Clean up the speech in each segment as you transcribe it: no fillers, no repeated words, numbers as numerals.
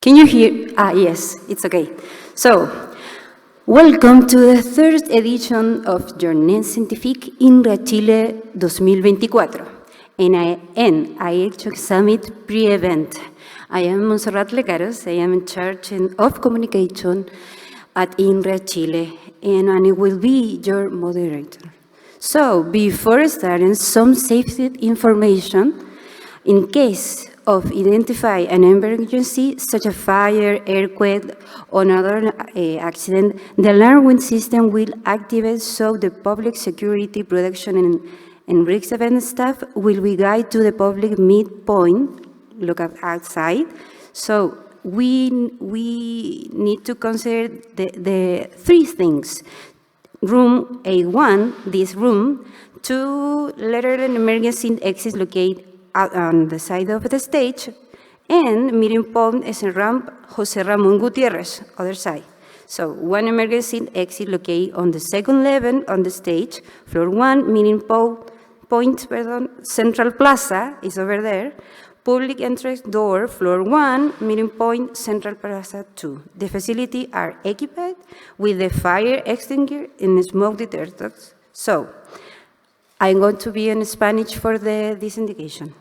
Can you hear? Yes, it's okay. So, welcome to the third edition of Journées Scientifiques Inria Chile 2024, an IHO Summit pre-event. I am Montserrat Lecaros. I am in charge of communication at Inria Chile, and I will be your moderator. So, before starting, some safety information. In case of identify an emergency, such as fire, earthquake, or another accident, the alarm system will activate, so the public security, production, and risk event staff will be guided to the public midpoint, look up outside. So we need to consider the three things. Room A1, this room, 2 lateral emergency exits located on the side of the stage, and meeting point is a ramp José Ramón Gutiérrez, other side. So 1 emergency exit located on the second level on the stage, floor 1, meeting point, Central Plaza is over there, public entrance door, floor 1, meeting point, Central Plaza 2. The facilities are equipped with the fire extinguisher and smoke detectors. So, I'm going to be in Spanish for this indication.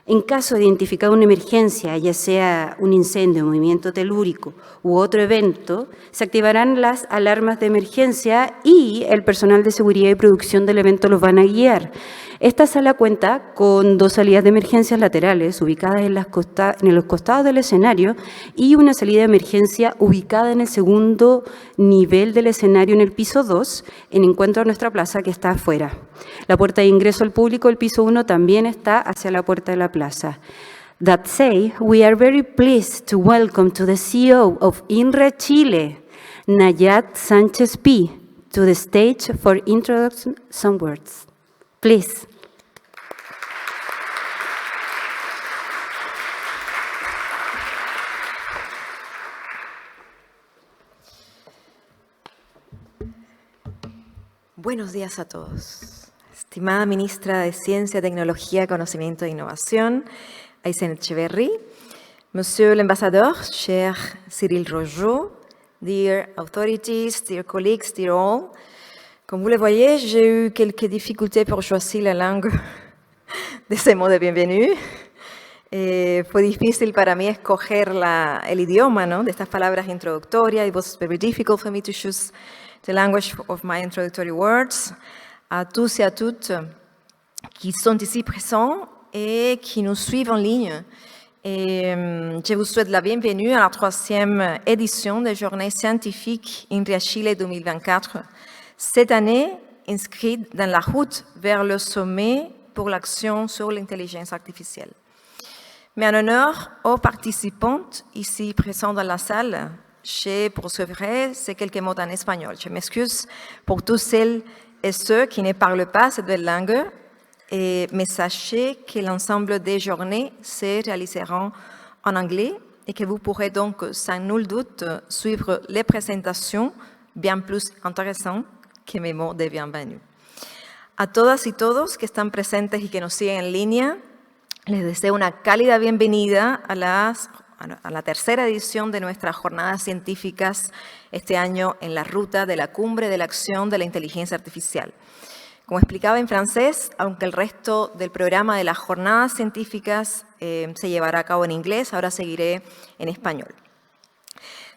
En caso de identificar una emergencia, ya sea un incendio, movimiento telúrico u otro evento, se activarán las alarmas de emergencia y el personal de seguridad y producción del evento los van a guiar. Esta sala cuenta con 2 salidas de emergencias laterales ubicadas en los costados del escenario y una salida de emergencia ubicada en el segundo nivel del escenario en el piso 2, en encuentro a nuestra plaza que está afuera. La puerta de ingreso al público del piso 1 también está hacia la puerta de la plaza. That say, we are very pleased to welcome to the CEO of Inria Chile, Nayat Sánchez-Pi, to the stage for introduction some words. Please. Buenos días a todos. Estimada Ministra de Ciencia, Tecnología, Conocimiento e Innovación, Aisén Etcheverry, Monsieur l'Embajador, cher Cyrille Rogeau, dear authorities, dear colleagues, dear all. Comme vous le voyez, j'ai eu quelques difficultés pour choisir la langue de ce mot de bienvenue. Fue difícil para mí escoger el idioma, ¿no?, de estas palabras introductorias. It was very difficult for me to choose the language of my introductory words. À tous et à toutes qui sont ici présents et qui nous suivent en ligne. Je vous souhaite la bienvenue à la 3e édition des Journées Scientifiques Inria Chile 2024. Cette année, inscrite dans la route vers le sommet pour l'action sur l'intelligence artificielle. Mais en honneur aux participantes ici présents dans la salle, je poursuivrai ces quelques mots en espagnol. Je m'excuse pour tous celles et ceux qui ne parlent pas cette belle langue, mais sachez que l'ensemble des journées se réaliseront en anglais et que vous pourrez donc sans nul doute suivre les présentations bien plus intéressantes que mes mots de bienvenue. A todas y todos que están presentes y que nos siguen en línea, les deseo una cálida bienvenida a la 3ª edición de nuestras jornadas científicas este año en la ruta de la cumbre de la acción de la inteligencia artificial. Como explicaba en francés, aunque el resto del programa de las jornadas científicas se llevará a cabo en inglés, ahora seguiré en español.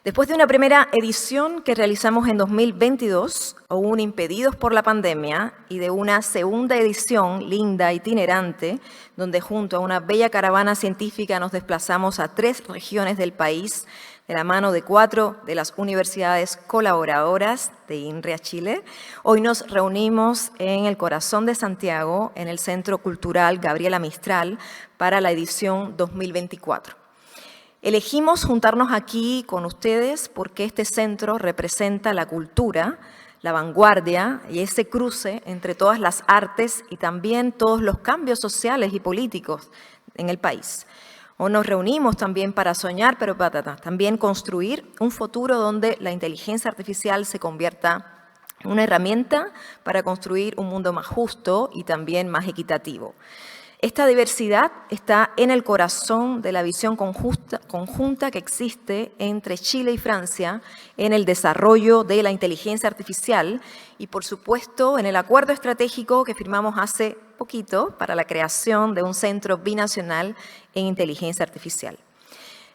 Después de una primera edición que realizamos en 2022, aún impedidos por la pandemia, y de una segunda edición linda, itinerante, donde junto a una bella caravana científica nos desplazamos a 3 regiones del país, de la mano de 4 de las universidades colaboradoras de Inria Chile, hoy nos reunimos en el corazón de Santiago, en el Centro Cultural Gabriela Mistral, para la edición 2024. Elegimos juntarnos aquí con ustedes porque este centro representa la cultura, la vanguardia y ese cruce entre todas las artes y también todos los cambios sociales y políticos en el país. Hoy nos reunimos también para soñar, pero para también construir un futuro donde la inteligencia artificial se convierta en una herramienta para construir un mundo más justo y también más equitativo. Esta diversidad está en el corazón de la visión conjunta que existe entre Chile y Francia en el desarrollo de la inteligencia artificial y, por supuesto, en el acuerdo estratégico que firmamos hace poquito para la creación de un centro binacional en inteligencia artificial.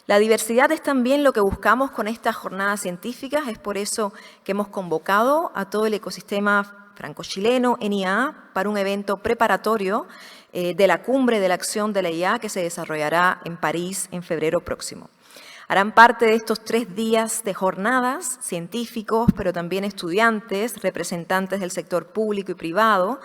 La diversidad es también lo que buscamos con estas jornadas científicas, es por eso que hemos convocado a todo el ecosistema franco-chileno en IA para un evento preparatorio de la Cumbre de la Acción de la IA que se desarrollará en París en febrero próximo. Harán parte de estos 3 días de jornadas científicos, pero también estudiantes, representantes del sector público y privado.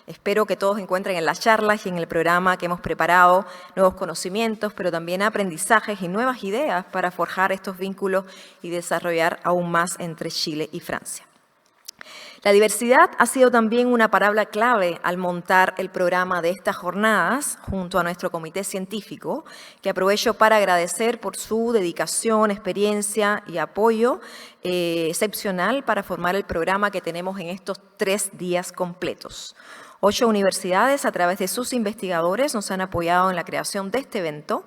Espero que todos encuentren en las charlas y en el programa que hemos preparado nuevos conocimientos, pero también aprendizajes y nuevas ideas para forjar estos vínculos y desarrollar aún más entre Chile y Francia. La diversidad ha sido también una palabra clave al montar el programa de estas jornadas junto a nuestro comité científico, que aprovecho para agradecer por su dedicación, experiencia y apoyo excepcional para formar el programa que tenemos en estos 3 días completos. 8 universidades, a través de sus investigadores, nos han apoyado en la creación de este evento,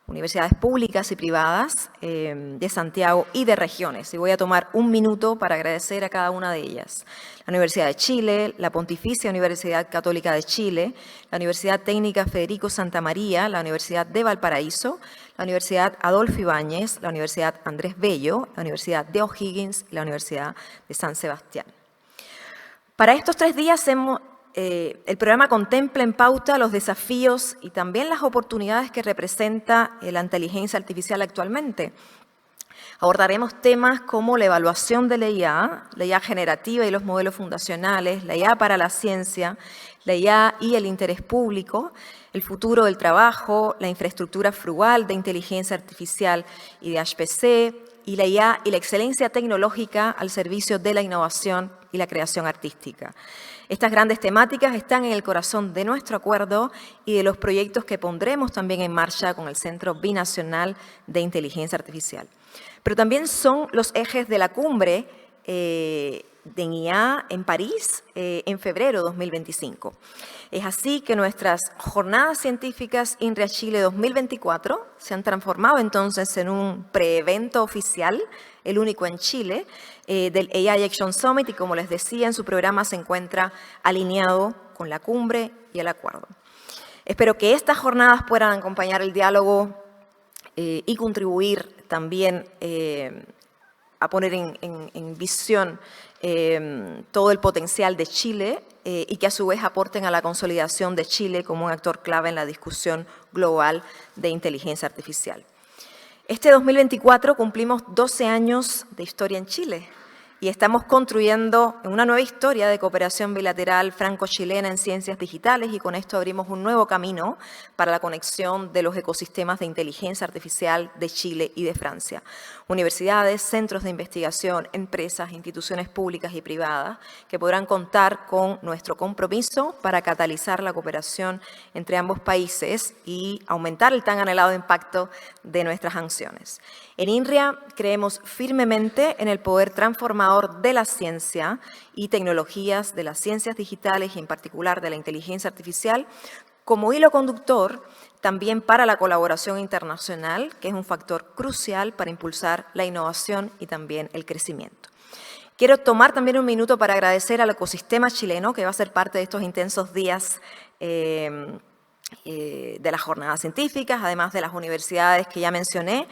universidades públicas y privadas de Santiago y de regiones. Y voy a tomar un minuto para agradecer a cada una de ellas. La Universidad de Chile, la Pontificia Universidad Católica de Chile, la Universidad Técnica Federico Santa María, la Universidad de Valparaíso, la Universidad Adolfo Ibáñez, la Universidad Andrés Bello, la Universidad de O'Higgins y la Universidad de San Sebastián. Para estos 3 días el programa contempla en pauta los desafíos y también las oportunidades que representa la inteligencia artificial actualmente. Abordaremos temas como la evaluación de la IA generativa y los modelos fundacionales, la IA para la ciencia, la IA y el interés público, el futuro del trabajo, la infraestructura frugal de inteligencia artificial y de HPC, y la IA y la excelencia tecnológica al servicio de la innovación y la creación artística. Estas grandes temáticas están en el corazón de nuestro acuerdo y de los proyectos que pondremos también en marcha con el Centro Binacional de Inteligencia Artificial. Pero también son los ejes de la cumbre de IA en París en febrero de 2025. Es así que nuestras jornadas científicas Inria Chile 2024 se han transformado entonces en un preevento oficial, el único en Chile, del AI Action Summit, y como les decía, en su programa se encuentra alineado con la cumbre y el acuerdo. Espero que estas jornadas puedan acompañar el diálogo y contribuir también a poner en visión todo el potencial de Chile y que a su vez aporten a la consolidación de Chile como un actor clave en la discusión global de inteligencia artificial. Este 2024 cumplimos 12 años de historia en Chile y estamos construyendo una nueva historia de cooperación bilateral franco-chilena en ciencias digitales, y con esto abrimos un nuevo camino para la conexión de los ecosistemas de inteligencia artificial de Chile y de Francia. Universidades, centros de investigación, empresas, instituciones públicas y privadas que podrán contar con nuestro compromiso para catalizar la cooperación entre ambos países y aumentar el tan anhelado impacto de nuestras acciones. En Inria creemos firmemente en el poder transformador de la ciencia y tecnologías, de las ciencias digitales y en particular de la inteligencia artificial, como hilo conductor también para la colaboración internacional, que es un factor crucial para impulsar la innovación y también el crecimiento. Quiero tomar también un minuto para agradecer al ecosistema chileno que va a ser parte de estos intensos días de las jornadas científicas, además de las universidades que ya mencioné.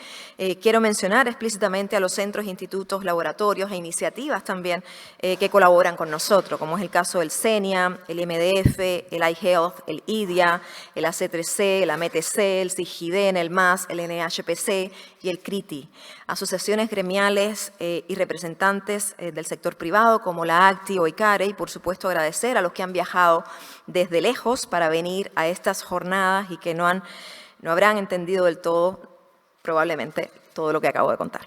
Quiero mencionar explícitamente a los centros, institutos, laboratorios e iniciativas también que colaboran con nosotros, como es el caso del CENIA, el MDF, el iHealth, el IDIA, el AC3C, el AMTC, el CIGIDEN, el MAS, el NHPC y el CRITI. Asociaciones gremiales y representantes del sector privado como la ACTI o ICARE, y por supuesto agradecer a los que han viajado desde lejos para venir a estas jornadas y que no habrán entendido del todo, probablemente, todo lo que acabo de contar.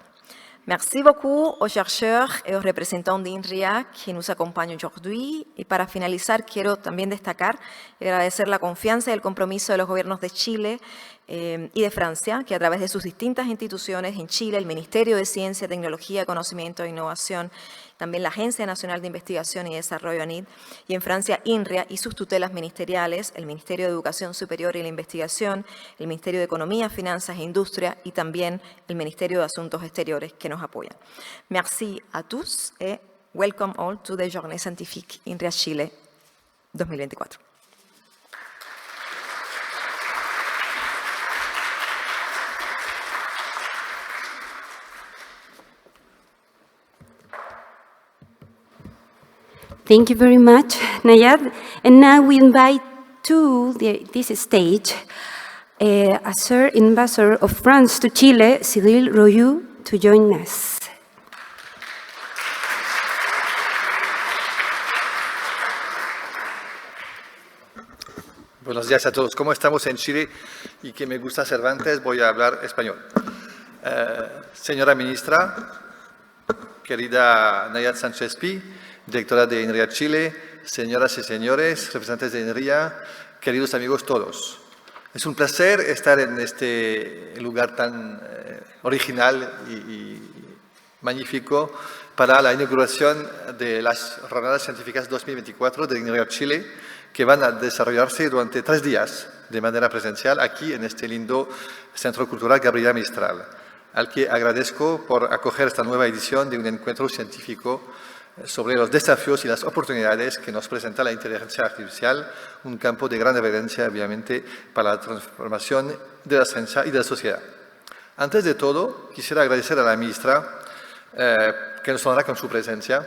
Merci beaucoup aux chercheurs et aux représentants d'INRIA qui nous accompagnent aujourd'hui. Y para finalizar, quiero también destacar y agradecer la confianza y el compromiso de los gobiernos de Chile, y de Francia, que a través de sus distintas instituciones en Chile, el Ministerio de Ciencia, Tecnología, Conocimiento e Innovación, también la Agencia Nacional de Investigación y Desarrollo ANID, y en Francia Inria y sus tutelas ministeriales, el Ministerio de Educación Superior y la Investigación, el Ministerio de Economía, Finanzas e Industria y también el Ministerio de Asuntos Exteriores que nos apoyan. Merci à tous et welcome all to the Journées Scientifiques Inria Chile 2024. Thank you very much, Nayat. And now we invite to this stage a Sir Ambassador of France to Chile, Cyrille Rogeau, to join us. Buenos días a todos. Como estamos en Chile y que me gusta Cervantes, voy a hablar español. Señora Ministra, querida Nayat Sánchez-Pi, Directora de Inria Chile, señoras y señores, representantes de Inria, queridos amigos todos. Es un placer estar en este lugar tan original y magnífico para la inauguración de las Jornadas Científicas 2024 de Inria Chile, que van a desarrollarse durante 3 días de manera presencial aquí en este lindo Centro Cultural Gabriela Mistral, al que agradezco por acoger esta nueva edición de un encuentro científico sobre los desafíos y las oportunidades que nos presenta la inteligencia artificial, un campo de gran relevancia, obviamente, para la transformación de la ciencia y de la sociedad. Antes de todo, quisiera agradecer a la ministra que nos honra con su presencia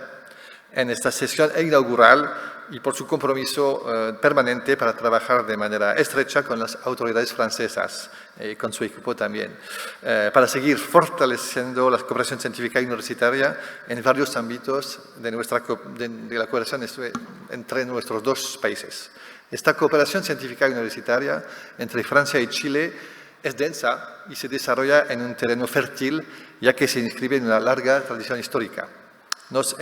en esta sesión inaugural y por su compromiso permanente para trabajar de manera estrecha con las autoridades francesas y con su equipo también, para seguir fortaleciendo la cooperación científica y universitaria en varios ámbitos de la cooperación entre nuestros dos países. Esta cooperación científica y universitaria entre Francia y Chile es densa y se desarrolla en un terreno fértil, ya que se inscribe en una larga tradición histórica. Nos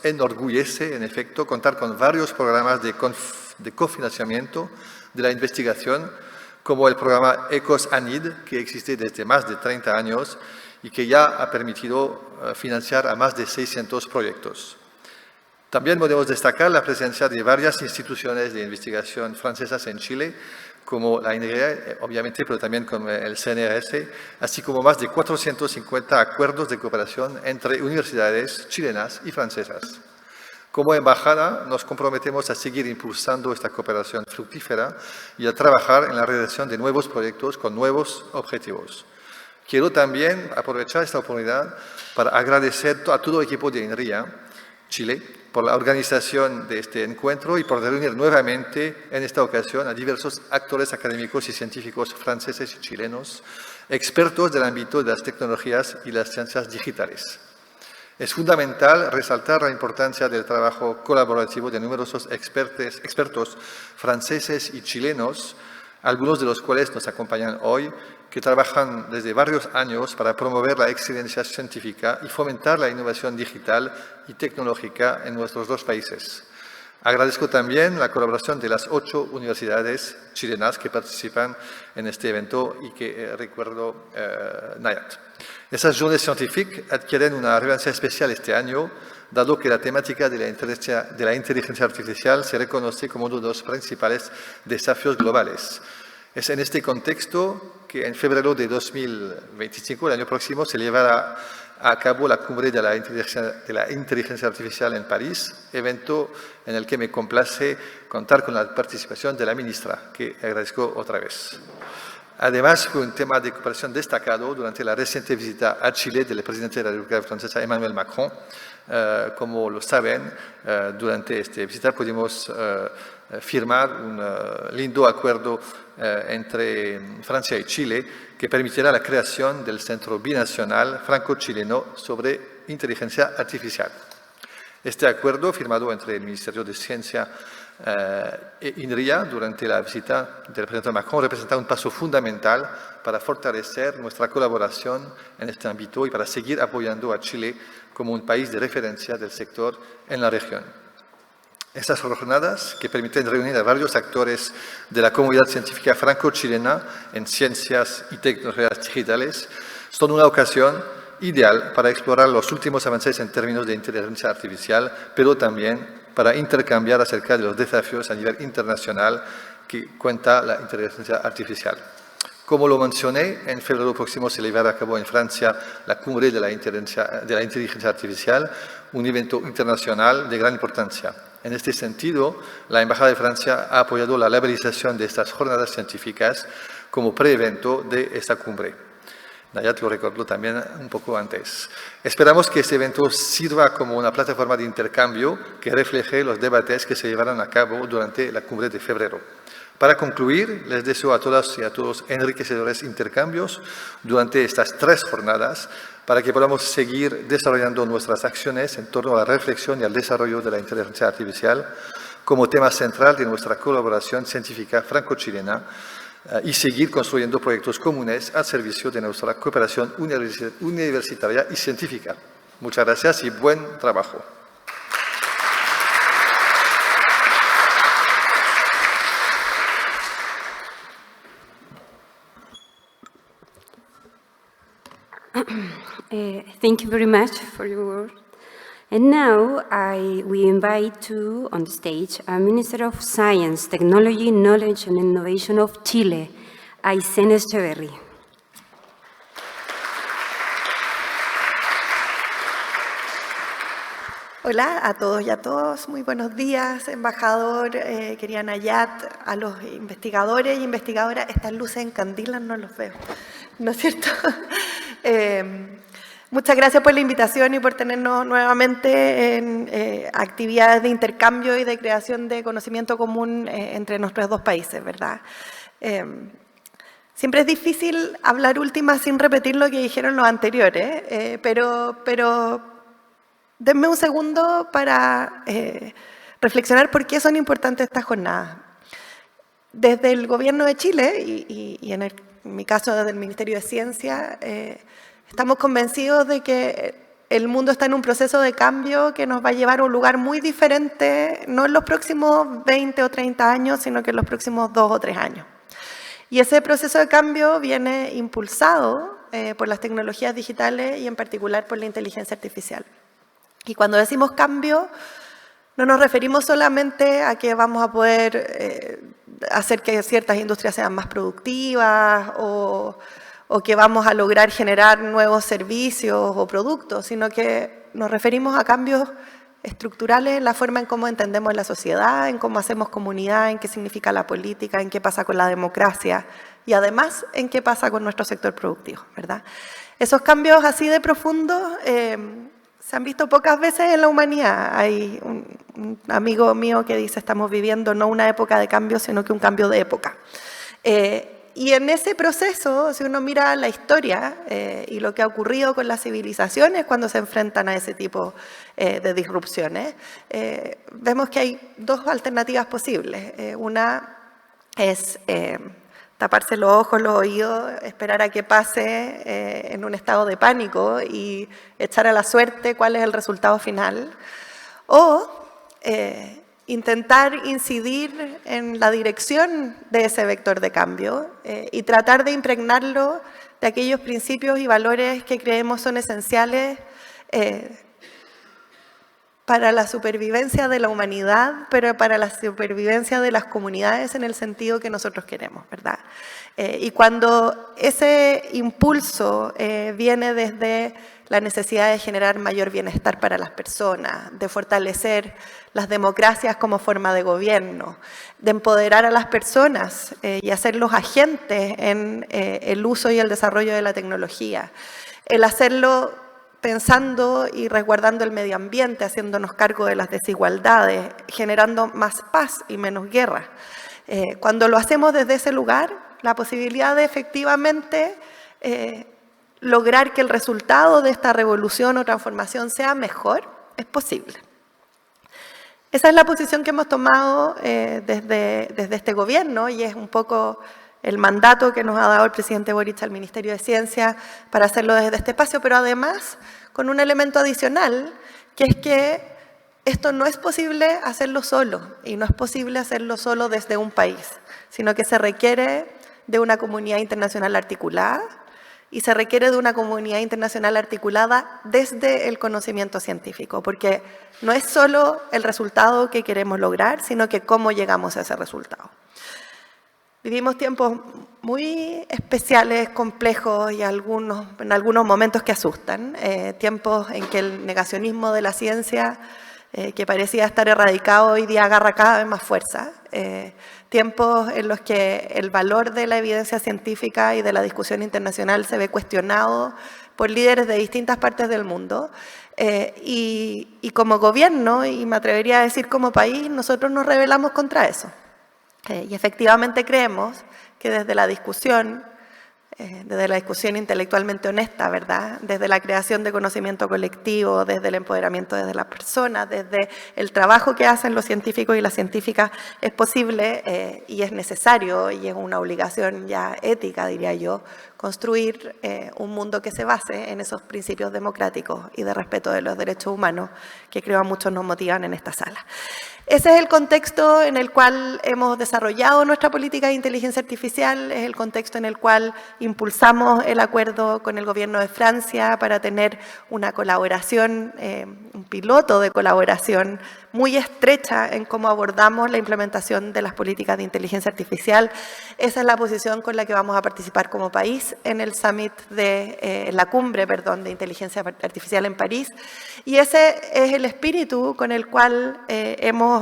enorgullece, en efecto, contar con varios programas de cofinanciamiento de la investigación, como el programa ECOS-ANID, que existe desde más de 30 años y que ya ha permitido financiar a más de 600 proyectos. También podemos destacar la presencia de varias instituciones de investigación francesas en Chile, como la Inria, obviamente, pero también como el CNRS, así como más de 450 acuerdos de cooperación entre universidades chilenas y francesas. Como embajada, nos comprometemos a seguir impulsando esta cooperación fructífera y a trabajar en la realización de nuevos proyectos con nuevos objetivos. Quiero también aprovechar esta oportunidad para agradecer a todo el equipo de Inria Chile por la organización de este encuentro y por reunir nuevamente en esta ocasión a diversos actores académicos y científicos franceses y chilenos, expertos del ámbito de las tecnologías y las ciencias digitales. Es fundamental resaltar la importancia del trabajo colaborativo de numerosos expertos franceses y chilenos, algunos de los cuales nos acompañan hoy, que trabajan desde varios años para promover la excelencia científica y fomentar la innovación digital y tecnológica en nuestros dos países. Agradezco también la colaboración de las 8 universidades chilenas que participan en este evento y que recuerdo Nayat. Esas Journées Scientifiques adquieren una relevancia especial este año, dado que la temática de la inteligencia artificial se reconoce como uno de los principales desafíos globales. Es en este contexto que en febrero de 2025, el año próximo, se llevará a cabo la cumbre de la inteligencia artificial en París, evento en el que me complace contar con la participación de la ministra, que agradezco otra vez. Además, fue un tema de cooperación destacado durante la reciente visita a Chile del presidente de la República Francesa, Emmanuel Macron. Como lo saben, durante esta visita pudimos firmar un lindo acuerdo entre Francia y Chile que permitirá la creación del Centro Binacional Franco-Chileano sobre Inteligencia Artificial. Este acuerdo, firmado entre el Ministerio de Ciencia e Inria durante la visita del presidente Macron, representa un paso fundamental para fortalecer nuestra colaboración en este ámbito y para seguir apoyando a Chile como un país de referencia del sector en la región. Estas jornadas, que permiten reunir a varios actores de la comunidad científica franco-chilena en ciencias y tecnologías digitales, son una ocasión ideal para explorar los últimos avances en términos de inteligencia artificial, pero también para intercambiar acerca de los desafíos a nivel internacional que cuenta la inteligencia artificial. Como lo mencioné, en febrero próximo se llevará a cabo en Francia la cumbre de la inteligencia artificial, un evento internacional de gran importancia. En este sentido, la Embajada de Francia ha apoyado la labelización de estas jornadas científicas como pre-evento de esta cumbre. Nayat lo recordó también un poco antes. Esperamos que este evento sirva como una plataforma de intercambio que refleje los debates que se llevarán a cabo durante la cumbre de febrero. Para concluir, les deseo a todas y a todos enriquecedores intercambios durante estas 3 jornadas para que podamos seguir desarrollando nuestras acciones en torno a la reflexión y al desarrollo de la inteligencia artificial como tema central de nuestra colaboración científica franco-chilena y seguir construyendo proyectos comunes al servicio de nuestra cooperación universitaria y científica. Muchas gracias y buen trabajo. Thank you very much for your work. And now we invite on the stage a Minister of Science, Technology, Knowledge and Innovation of Chile, Aisén Etcheverry. Hola a todos y a todas, muy buenos días, embajador, querida Nayat, a los investigadores y investigadoras. Estas luces encandilan, no los veo, ¿no es cierto? Muchas gracias por la invitación y por tenernos nuevamente en actividades de intercambio y de creación de conocimiento común entre nuestros 2 países, ¿verdad? Siempre es difícil hablar última sin repetir lo que dijeron los anteriores, pero denme un segundo para reflexionar por qué son importantes estas jornadas. Desde el Gobierno de Chile y en mi caso desde el Ministerio de Ciencia, estamos convencidos de que el mundo está en un proceso de cambio que nos va a llevar a un lugar muy diferente, no en los próximos 20 o 30 años, sino que en los próximos 2 o 3 años. Y ese proceso de cambio viene impulsado por las tecnologías digitales y en particular por la inteligencia artificial. Y cuando decimos cambio, no nos referimos solamente a que vamos a poder hacer que ciertas industrias sean más productivas o que vamos a lograr generar nuevos servicios o productos, sino que nos referimos a cambios estructurales en la forma en cómo entendemos la sociedad, en cómo hacemos comunidad, en qué significa la política, en qué pasa con la democracia y además en qué pasa con nuestro sector productivo, ¿verdad? Esos cambios así de profundos se han visto pocas veces en la humanidad. Hay un amigo mío que dice estamos viviendo no una época de cambio, sino que un cambio de época. Y en ese proceso, si uno mira la historia y lo que ha ocurrido con las civilizaciones cuando se enfrentan a ese tipo de disrupciones, vemos que hay 2 alternativas posibles. Una es taparse los ojos, los oídos, esperar a que pase en un estado de pánico y echar a la suerte cuál es el resultado final. O intentar incidir en la dirección de ese vector de cambio y tratar de impregnarlo de aquellos principios y valores que creemos son esenciales para la supervivencia de la humanidad, pero para la supervivencia de las comunidades en el sentido que nosotros queremos, ¿verdad? Y cuando ese impulso viene desde la necesidad de generar mayor bienestar para las personas, de fortalecer las democracias como forma de gobierno, de empoderar a las personas y hacerlos agentes en el uso y el desarrollo de la tecnología, el hacerlo pensando y resguardando el medio ambiente, haciéndonos cargo de las desigualdades, generando más paz y menos guerra. Cuando lo hacemos desde ese lugar, la posibilidad de efectivamente lograr que el resultado de esta revolución o transformación sea mejor, es posible. Esa es la posición que hemos tomado desde este gobierno y es un poco el mandato que nos ha dado el presidente Boric al Ministerio de Ciencia para hacerlo desde este espacio, pero además con un elemento adicional, que es que esto no es posible hacerlo solo, y no es posible hacerlo solo desde un país, sino que se requiere de una comunidad internacional articulada, y se requiere de una comunidad internacional articulada desde el conocimiento científico, porque no es solo el resultado que queremos lograr, sino que cómo llegamos a ese resultado. Vivimos tiempos muy especiales, complejos y en algunos momentos que asustan. Tiempos en que el negacionismo de la ciencia, que parecía estar erradicado, hoy día agarra cada vez más fuerza. Tiempos en los que el valor de la evidencia científica y de la discusión internacional se ve cuestionado por líderes de distintas partes del mundo. Y como gobierno, y me atrevería a decir como país, nosotros nos rebelamos contra eso. Y efectivamente creemos que desde la discusión intelectualmente honesta, ¿verdad? Desde la creación de conocimiento colectivo, desde el empoderamiento desde las personas, desde el trabajo que hacen los científicos y las científicas, es posible y es necesario y es una obligación ya ética, diría yo, construir un mundo que se base en esos principios democráticos y de respeto de los derechos humanos que creo a muchos nos motivan en esta sala. Ese es el contexto en el cual hemos desarrollado nuestra política de inteligencia artificial, es el contexto en el cual impulsamos el acuerdo con el gobierno de Francia para tener una colaboración, un piloto de colaboración muy estrecha en cómo abordamos la implementación de las políticas de inteligencia artificial. Esa es la posición con la que vamos a participar como país en el summit la cumbre, de inteligencia artificial en París. Y ese es el espíritu con el cual hemos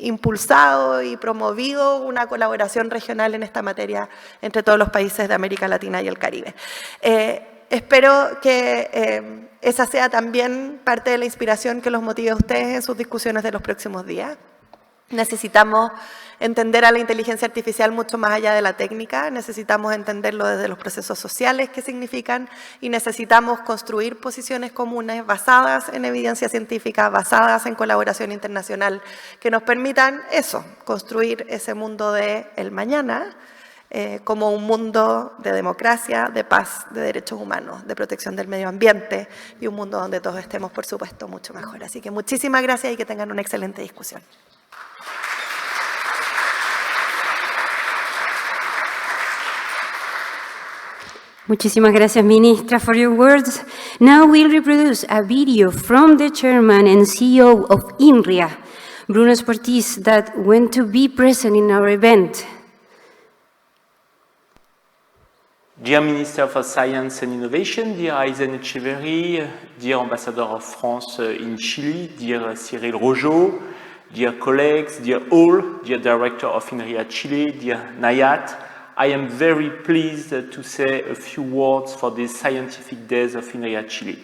impulsado y promovido una colaboración regional en esta materia entre todos los países de América Latina y el Caribe. Espero que esa sea también parte de la inspiración que los motive a ustedes en sus discusiones de los próximos días. Necesitamos entender a la inteligencia artificial mucho más allá de la técnica, necesitamos entenderlo desde los procesos sociales que significan y necesitamos construir posiciones comunes basadas en evidencia científica, basadas en colaboración internacional, que nos permitan eso, construir ese mundo del mañana como un mundo de democracia, de paz, de derechos humanos, de protección del medio ambiente y un mundo donde todos estemos, por supuesto, mucho mejor. Así que muchísimas gracias y que tengan una excelente discusión. Muchísimas gracias, Ministra, for your words. Now we'll reproduce a video from the chairman and CEO of Inria, Bruno Sportisse, that went to be present in our event. Dear Minister for Science and Innovation, dear Aisén Etcheverry, dear Ambassador of France in Chile, dear Cyrille Rogeau, dear colleagues, dear all, dear Director of Inria Chile, dear Nayat, I am very pleased to say a few words for these scientific days of Inria Chile.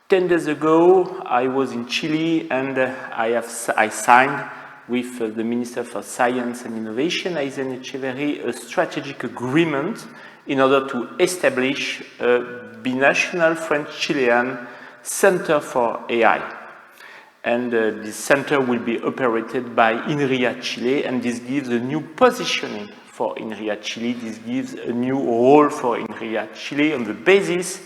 10 days ago, I was in Chile and I signed with the Minister for Science and Innovation, Aisén Etcheverry, a strategic agreement in order to establish a binational French-Chilean Center for AI. And this center will be operated by Inria Chile, and this gives a new positioning for Inria Chile. This gives a new role for Inria Chile on the basis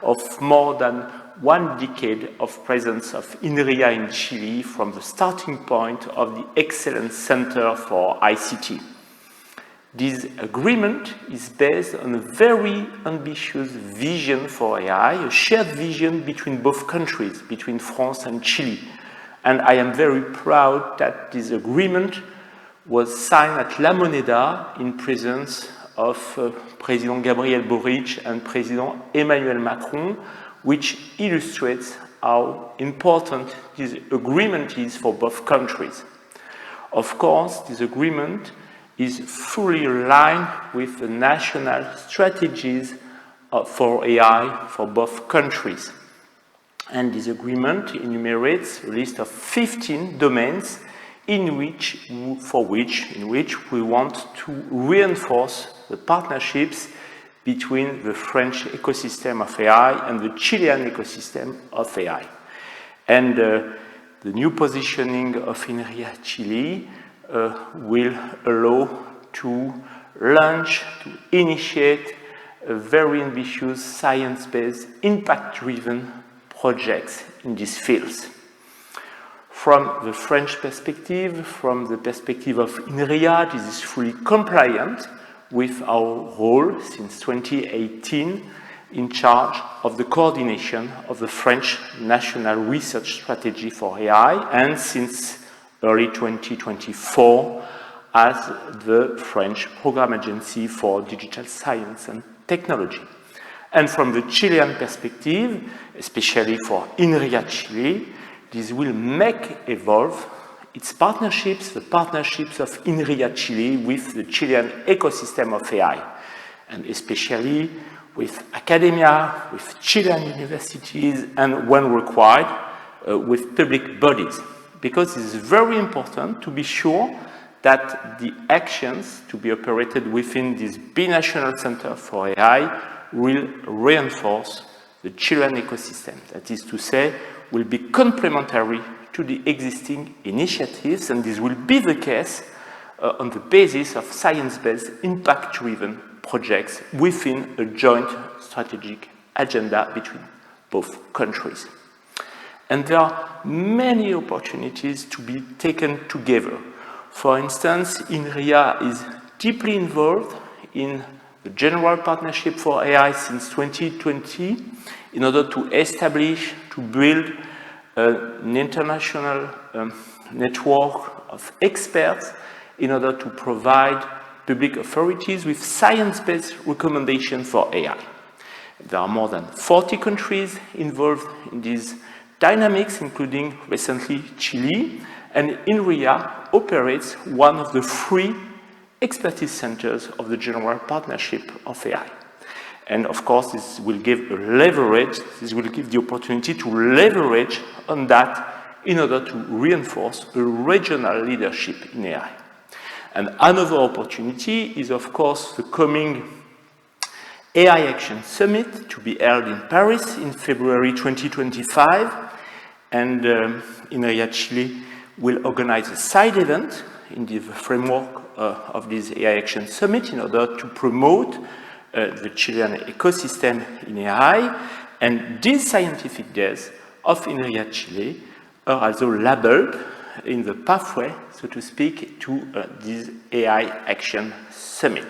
of more than 1 decade of presence of Inria in Chile from the starting point of the Excellence Center for ICT. This agreement is based on a very ambitious vision for AI, a shared vision between both countries, between France and Chile. And I am very proud that this agreement was signed at La Moneda in presence of President Gabriel Boric and President Emmanuel Macron, which illustrates how important this agreement is for both countries. Of course, this agreement is fully aligned with the national strategies for AI for both countries. And this agreement enumerates a list of 15 domains in which we want to reinforce the partnerships between the French ecosystem of AI and the Chilean ecosystem of AI. And the new positioning of Inria Chile will allow to launch, to initiate a very ambitious science-based, impact-driven projects in these fields. From the French perspective, from the perspective of Inria, this is fully compliant with our role since 2018 in charge of the coordination of the French National Research Strategy for AI, and since early 2024 as the French Program Agency for Digital Science and Technology. And from the Chilean perspective, especially for Inria Chile, this will make evolve its partnerships, the partnerships of Inria Chile with the Chilean ecosystem of AI, and especially with academia, with Chilean universities, and when required, with public bodies. Because it is very important to be sure that the actions to be operated within this binational center for AI will reinforce the Chilean ecosystem. That is to say, will be complementary to the existing initiatives, and this will be the case on the basis of science-based, impact-driven projects within a joint strategic agenda between both countries. And there are many opportunities to be taken together. For instance, Inria is deeply involved in the General Partnership for AI since 2020 in order to establish, to build an international network of experts in order to provide public authorities with science-based recommendations for AI. There are more than 40 countries involved in these dynamics, including recently Chile, and Inria operates one of the 3 expertise centers of the General Partnership of AI. And of course, this will give a leverage, this will give the opportunity to leverage on that in order to reinforce a regional leadership in AI. And another opportunity is, of course, the coming AI Action Summit to be held in Paris in February 2025. And Inria Chile will organize a side event in the framework of this AI Action Summit in order to promote the Chilean ecosystem in AI. And these scientific days of Inria Chile are also labeled in the pathway, so to speak, to this AI Action Summit.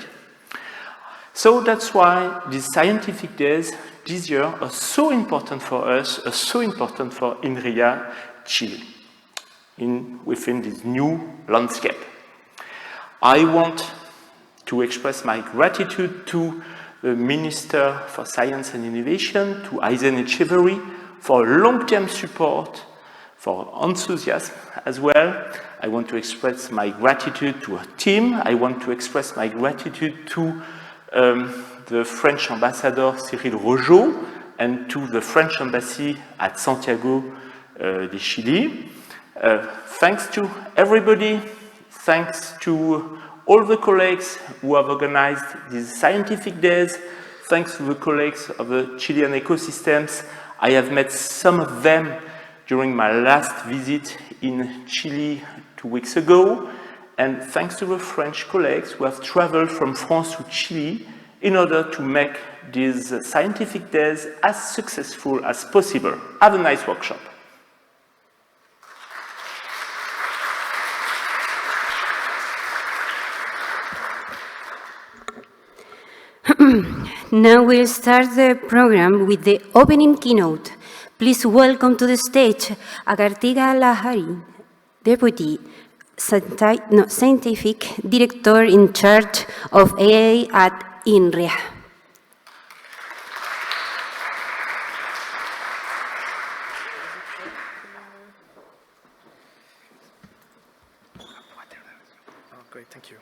So that's why these scientific days this year are so important for us, are so important for Inria Chile within this new landscape. I want to express my gratitude to the Minister for Science and Innovation, to Aisén Etcheverry, for long-term support, for enthusiasm as well. I want to express my gratitude to her team. I want to express my gratitude to the French Ambassador Cyrille Rogeau and to the French Embassy at Santiago de Chile. Thanks to everybody. Thanks to all the colleagues who have organized these scientific days. Thanks to the colleagues of the Chilean ecosystems. I have met some of them during my last visit in Chile 2 weeks ago. And thanks to the French colleagues who have traveled from France to Chile in order to make these scientific days as successful as possible. Have a nice workshop. Now we'll start the program with the opening keynote. Please welcome to the stage Karteek Alahari, Deputy Scientific Director in charge of AI at Inria. Great, thank you.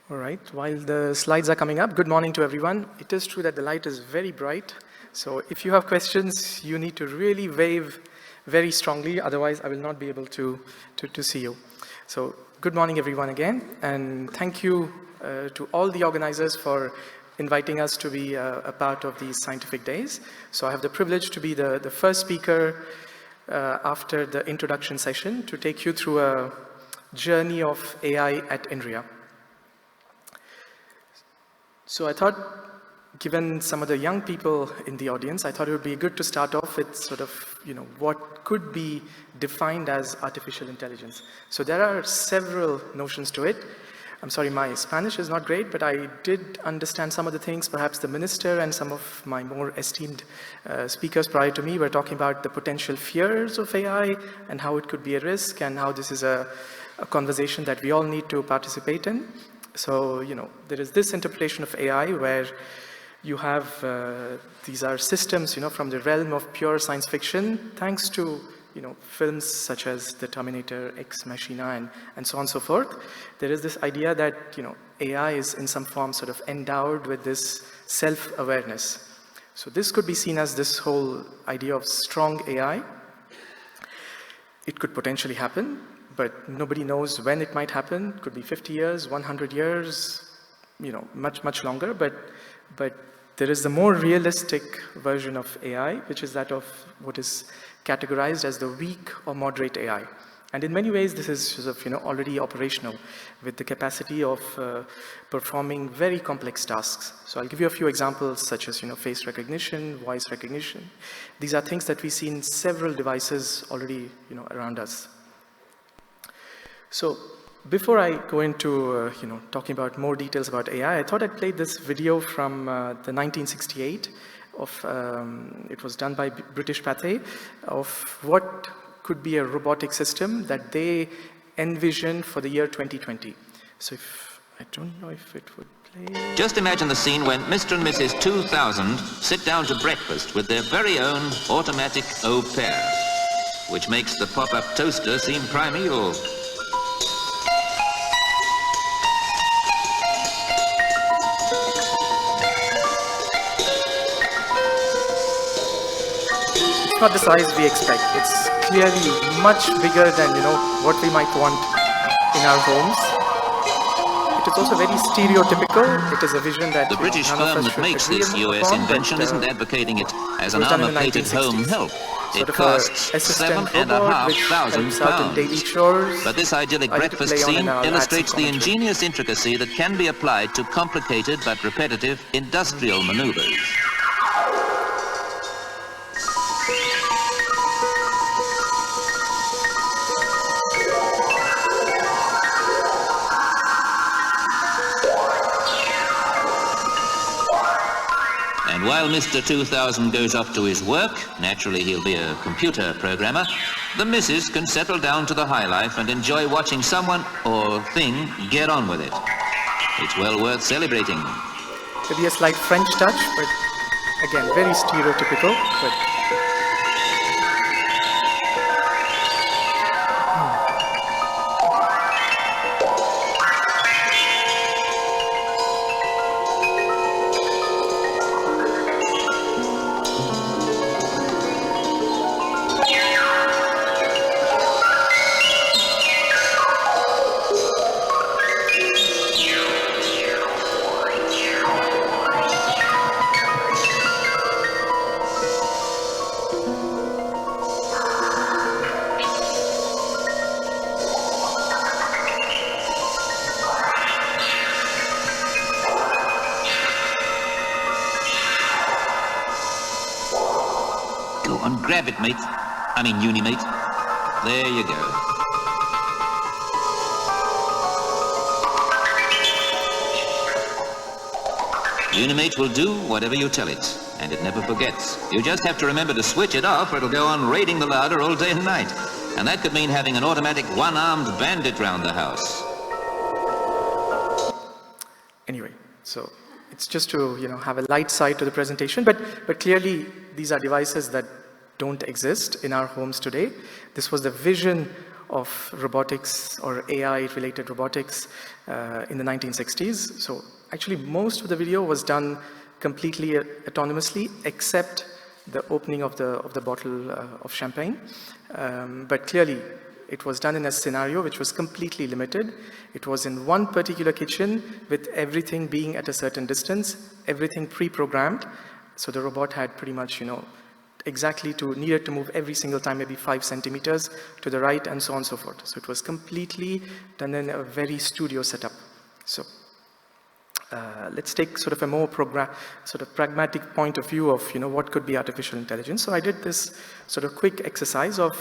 All right, while the slides are coming up, good morning to everyone. It is true that the light is very bright, so if you have questions, you need to really wave very strongly, otherwise I will not be able to see you. So good morning everyone again, and thank you to all the organizers for inviting us to be a part of these scientific days. So I have the privilege to be the first speaker after the introduction session to take you through a journey of AI at Inria. So I thought, given some of the young people in the audience, I thought it would be good to start off with sort of, what could be defined as artificial intelligence. So there are several notions to it. I'm sorry, my Spanish is not great, but I did understand some of the things. Perhaps the minister and some of my more esteemed speakers prior to me were talking about the potential fears of AI and how it could be a risk and how this is a conversation that we all need to participate in. So, there is this interpretation of AI where you have, these are systems, from the realm of pure science fiction, thanks to, films such as The Terminator, Ex Machina, and so on and so forth. There is this idea that, AI is in some form sort of endowed with this self-awareness. So this could be seen as this whole idea of strong AI. It could potentially happen, but nobody knows when it might happen. It could be 50 years, 100 years, much, much longer, but there is the more realistic version of AI, which is that of what is categorized as the weak or moderate AI. And in many ways, this is sort of, already operational with the capacity of performing very complex tasks. So I'll give you a few examples such as, face recognition, voice recognition. These are things that we see in several devices already, around us. So before I go into, talking about more details about AI, I thought I'd play this video from the 1968 of, it was done by British Parte, of what could be a robotic system that they envision for the year 2020. So I don't know if it would play. Just imagine the scene when Mr. and Mrs. 2000 sit down to breakfast with their very own automatic au pair, which makes the pop-up toaster seem primeval. It's not the size we expect. It's clearly much bigger than, what we might want in our homes. It is also very stereotypical. It is a vision that the British firm that makes this US invention isn't advocating it as an armor-plated home help. It costs £7,500. But this idyllic breakfast scene illustrates the ingenious intricacy that can be applied to complicated but repetitive industrial maneuvers. And while Mr. 2000 goes off to his work, naturally he'll be a computer programmer, the missus can settle down to the high life and enjoy watching someone or thing get on with it. It's well worth celebrating. Maybe a slight French touch, but again, very stereotypical. But Grab it, mate. I mean, uni-mate. There you go. Unimate will do whatever you tell it, and it never forgets. You just have to remember to switch it off, or it'll go on raiding the larder all day and night. And that could mean having an automatic one-armed bandit round the house. Anyway, so it's just to, have a light side to the presentation, but clearly these are devices that don't exist in our homes today. This was the vision of robotics or AI-related robotics in the 1960s. So actually, most of the video was done completely autonomously, except the opening of the bottle of champagne. But clearly, it was done in a scenario which was completely limited. It was in one particular kitchen with everything being at a certain distance, everything pre-programmed. So the robot had pretty much, exactly needed to move every single time, maybe 5 centimeters to the right, and so on and so forth. So it was completely done in a very studio setup. So let's take sort of a more pragmatic point of view of what could be artificial intelligence. So I did this sort of quick exercise of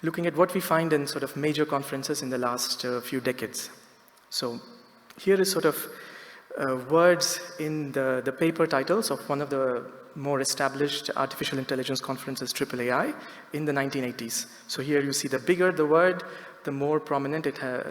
looking at what we find in sort of major conferences in the last few decades. So here is sort of words in the paper titles of one of the more established artificial intelligence conferences, AAAI, in the 1980s. So here you see the bigger the word, the more prominent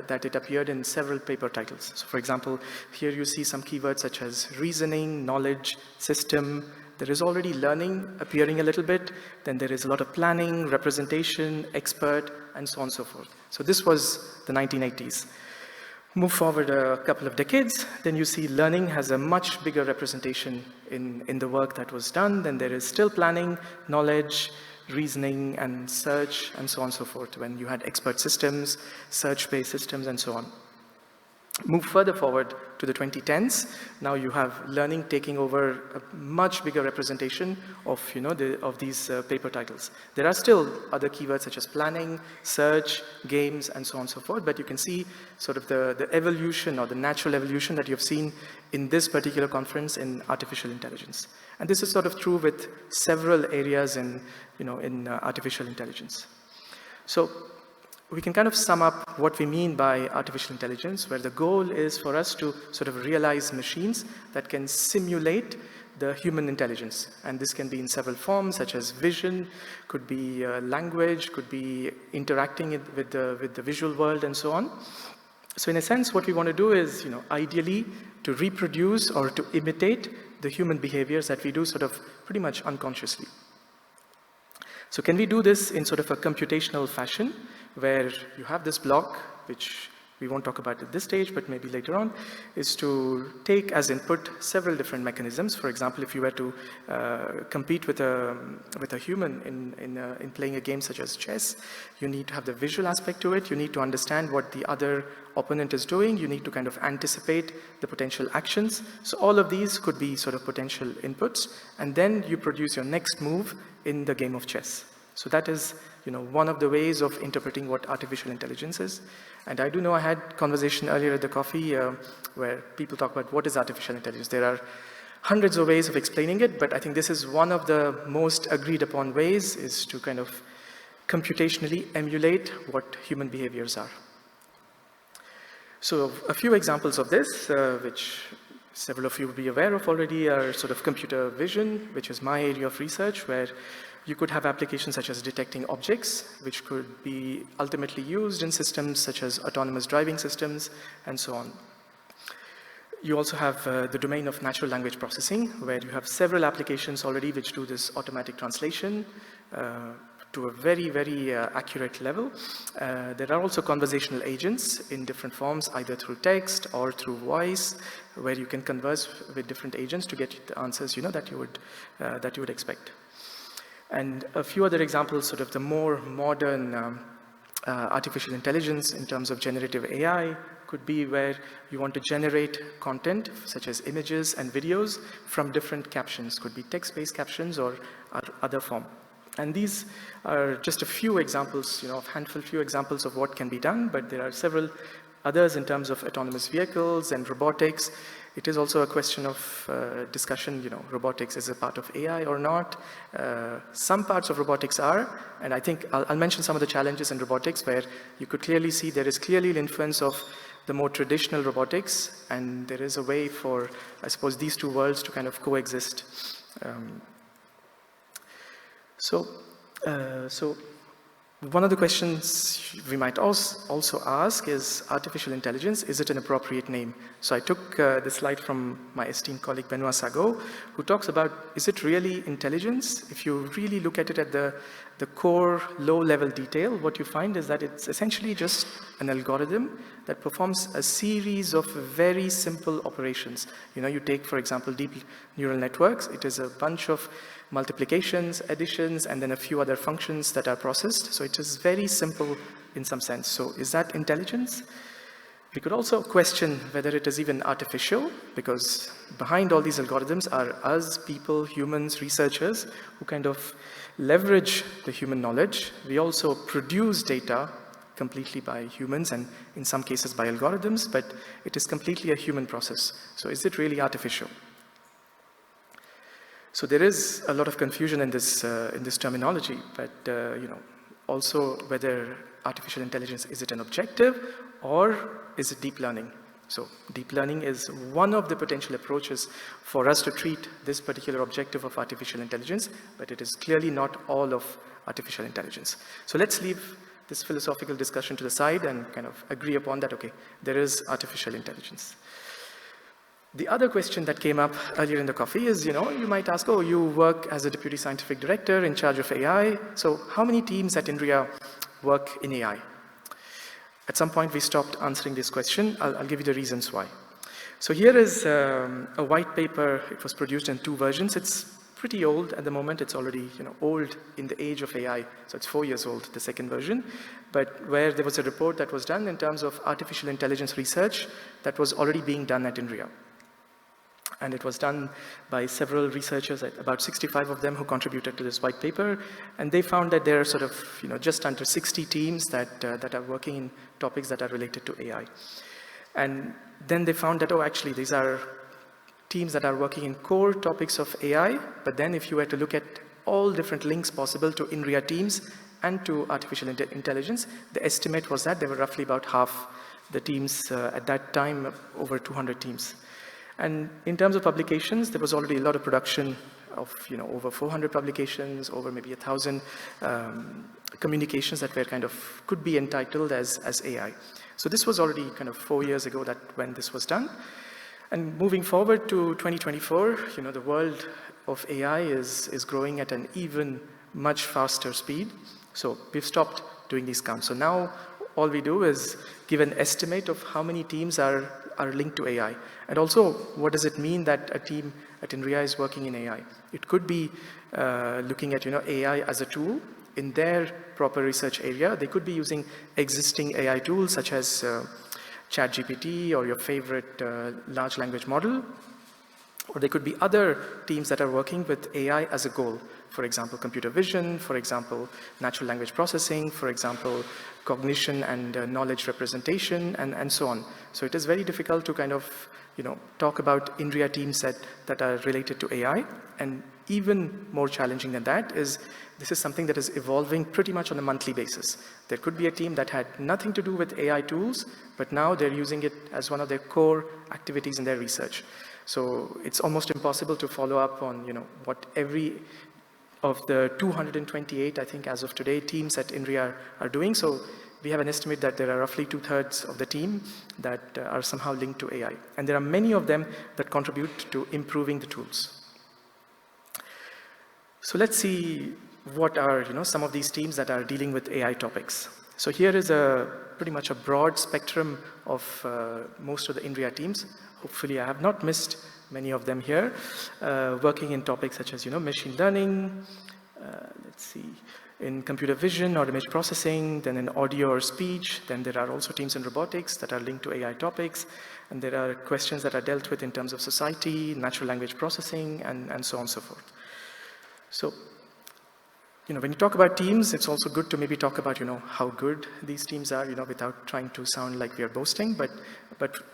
that it appeared in several paper titles. So for example, here you see some keywords such as reasoning, knowledge, system. There is already learning appearing a little bit. Then there is a lot of planning, representation, expert, and so on and so forth. So this was the 1980s. Move forward a couple of decades, then you see learning has a much bigger representation in the work that was done. Then there is still planning, knowledge, reasoning, and search, and so on and so forth, when you had expert systems, search-based systems, and so on. Move further forward to the 2010s. Now you have learning taking over a much bigger representation of, of these paper titles. There are still other keywords such as planning, search, games, and so on and so forth, but you can see sort of the evolution or the natural evolution that you've seen in this particular conference in artificial intelligence. And this is sort of true with several areas in artificial intelligence. So we can kind of sum up what we mean by artificial intelligence, where the goal is for us to sort of realize machines that can simulate the human intelligence. And this can be in several forms, such as vision, could be language, could be interacting with the visual world, and so on. So in a sense, what we want to do is, ideally, to reproduce or to imitate the human behaviors that we do sort of pretty much unconsciously. So can we do this in sort of a computational fashion, where you have this block, which we won't talk about at this stage, but maybe later on, is to take as input several different mechanisms. For example, if you were to compete with a human in playing a game such as chess, you need to have the visual aspect to it. You need to understand what the other opponent is doing. You need to kind of anticipate the potential actions. So all of these could be sort of potential inputs, and then you produce your next move in the game of chess. So that is, one of the ways of interpreting what artificial intelligence is. And I do know I had conversation earlier at the coffee where people talk about what is artificial intelligence. There are hundreds of ways of explaining it, but I think this is one of the most agreed upon ways, is to kind of computationally emulate what human behaviors are. So a few examples of this, which several of you will be aware of already, are sort of computer vision, which is my area of research, where you could have applications such as detecting objects, which could be ultimately used in systems such as autonomous driving systems, and so on. You also have the domain of natural language processing, where you have several applications already which do this automatic translation to a very, very accurate level. There are also conversational agents in different forms, either through text or through voice, where you can converse with different agents to get the answers that you would expect. And a few other examples, sort of the more modern artificial intelligence in terms of generative AI, could be where you want to generate content, such as images and videos, from different captions. Could be text-based captions or other form. And these are just a few examples, a few examples of what can be done, but there are several others in terms of autonomous vehicles and robotics. It is also a question of discussion, robotics is a part of AI or not. Some parts of robotics are, and I think I'll mention some of the challenges in robotics where you could clearly see there is clearly an influence of the more traditional robotics, and there is a way for, I suppose, these two worlds to kind of coexist. So one of the questions we might also ask is, artificial intelligence, is it an appropriate name? So I took this slide from my esteemed colleague Benoit Sago, who talks about, is it really intelligence? If you really look at it at the core low-level detail, what you find is that it's essentially just an algorithm that performs a series of very simple operations. You take, for example, deep neural networks. It is a bunch of multiplications, additions, and then a few other functions that are processed. So it is very simple in some sense. So is that intelligence? We could also question whether it is even artificial, because behind all these algorithms are us, people, humans, researchers, who kind of leverage the human knowledge. We also produce data completely by humans and in some cases by algorithms, but it is completely a human process. So is it really artificial? So there is a lot of confusion in this terminology, but also whether artificial intelligence, is it an objective or is it deep learning? So deep learning is one of the potential approaches for us to treat this particular objective of artificial intelligence, but it is clearly not all of artificial intelligence. So let's leave this philosophical discussion to the side and kind of agree upon that, okay, there is artificial intelligence. The other question that came up earlier in the coffee is, you might ask, oh, you work as a deputy scientific director in charge of AI, so how many teams at Inria work in AI? At some point, we stopped answering this question. I'll give you the reasons why. So here is a white paper. It was produced in 2 versions. It's pretty old at the moment. It's already old in the age of AI. So it's 4 years old, the second version. But where there was a report that was done in terms of artificial intelligence research that was already being done at Inria. And it was done by several researchers, about 65 of them who contributed to this white paper. And they found that there are sort of, just under 60 teams that are working in topics that are related to AI. And then they found that, oh, actually, these are teams that are working in core topics of AI. But then if you were to look at all different links possible to Inria teams and to artificial intelligence, the estimate was that there were roughly about half the teams at that time, over 200 teams. And in terms of publications, there was already a lot of production of over 400 publications, over maybe 1,000 communications that were could be entitled as AI. So this was already 4 years ago when this was done. And moving forward to 2024, the world of AI is growing at an even much faster speed. So we've stopped doing these counts. So now all we do is give an estimate of how many teams are linked to AI. And also, what does it mean that a team at Inria is working in AI? It could be looking at AI as a tool in their proper research area. They could be using existing AI tools such as ChatGPT or your favorite large language model. Or there could be other teams that are working with AI as a goal. For example, computer vision, for example, natural language processing, for example, cognition and knowledge representation, and so on. So it is very difficult to talk about Inria teams that are related to AI. And even more challenging than that is this is something that is evolving pretty much on a monthly basis. There could be a team that had nothing to do with AI tools, but now they're using it as one of their core activities in their research. So it's almost impossible to follow up on what every of the 228, I think as of today, teams at Inria are doing. So we have an estimate that there are roughly 2/3 of the team that are somehow linked to AI. And there are many of them that contribute to improving the tools. So let's see what are some of these teams that are dealing with AI topics. So here is pretty much a broad spectrum of most of the Inria teams. Hopefully I have not missed many of them here, working in topics such as machine learning, let's see, in computer vision or image processing, then in audio or speech. Then there are also teams in robotics that are linked to AI topics. And there are questions that are dealt with in terms of society, natural language processing, and so on and so forth. So, when you talk about teams, it's also good to maybe talk about, how good these teams are, without trying to sound like we are boasting, but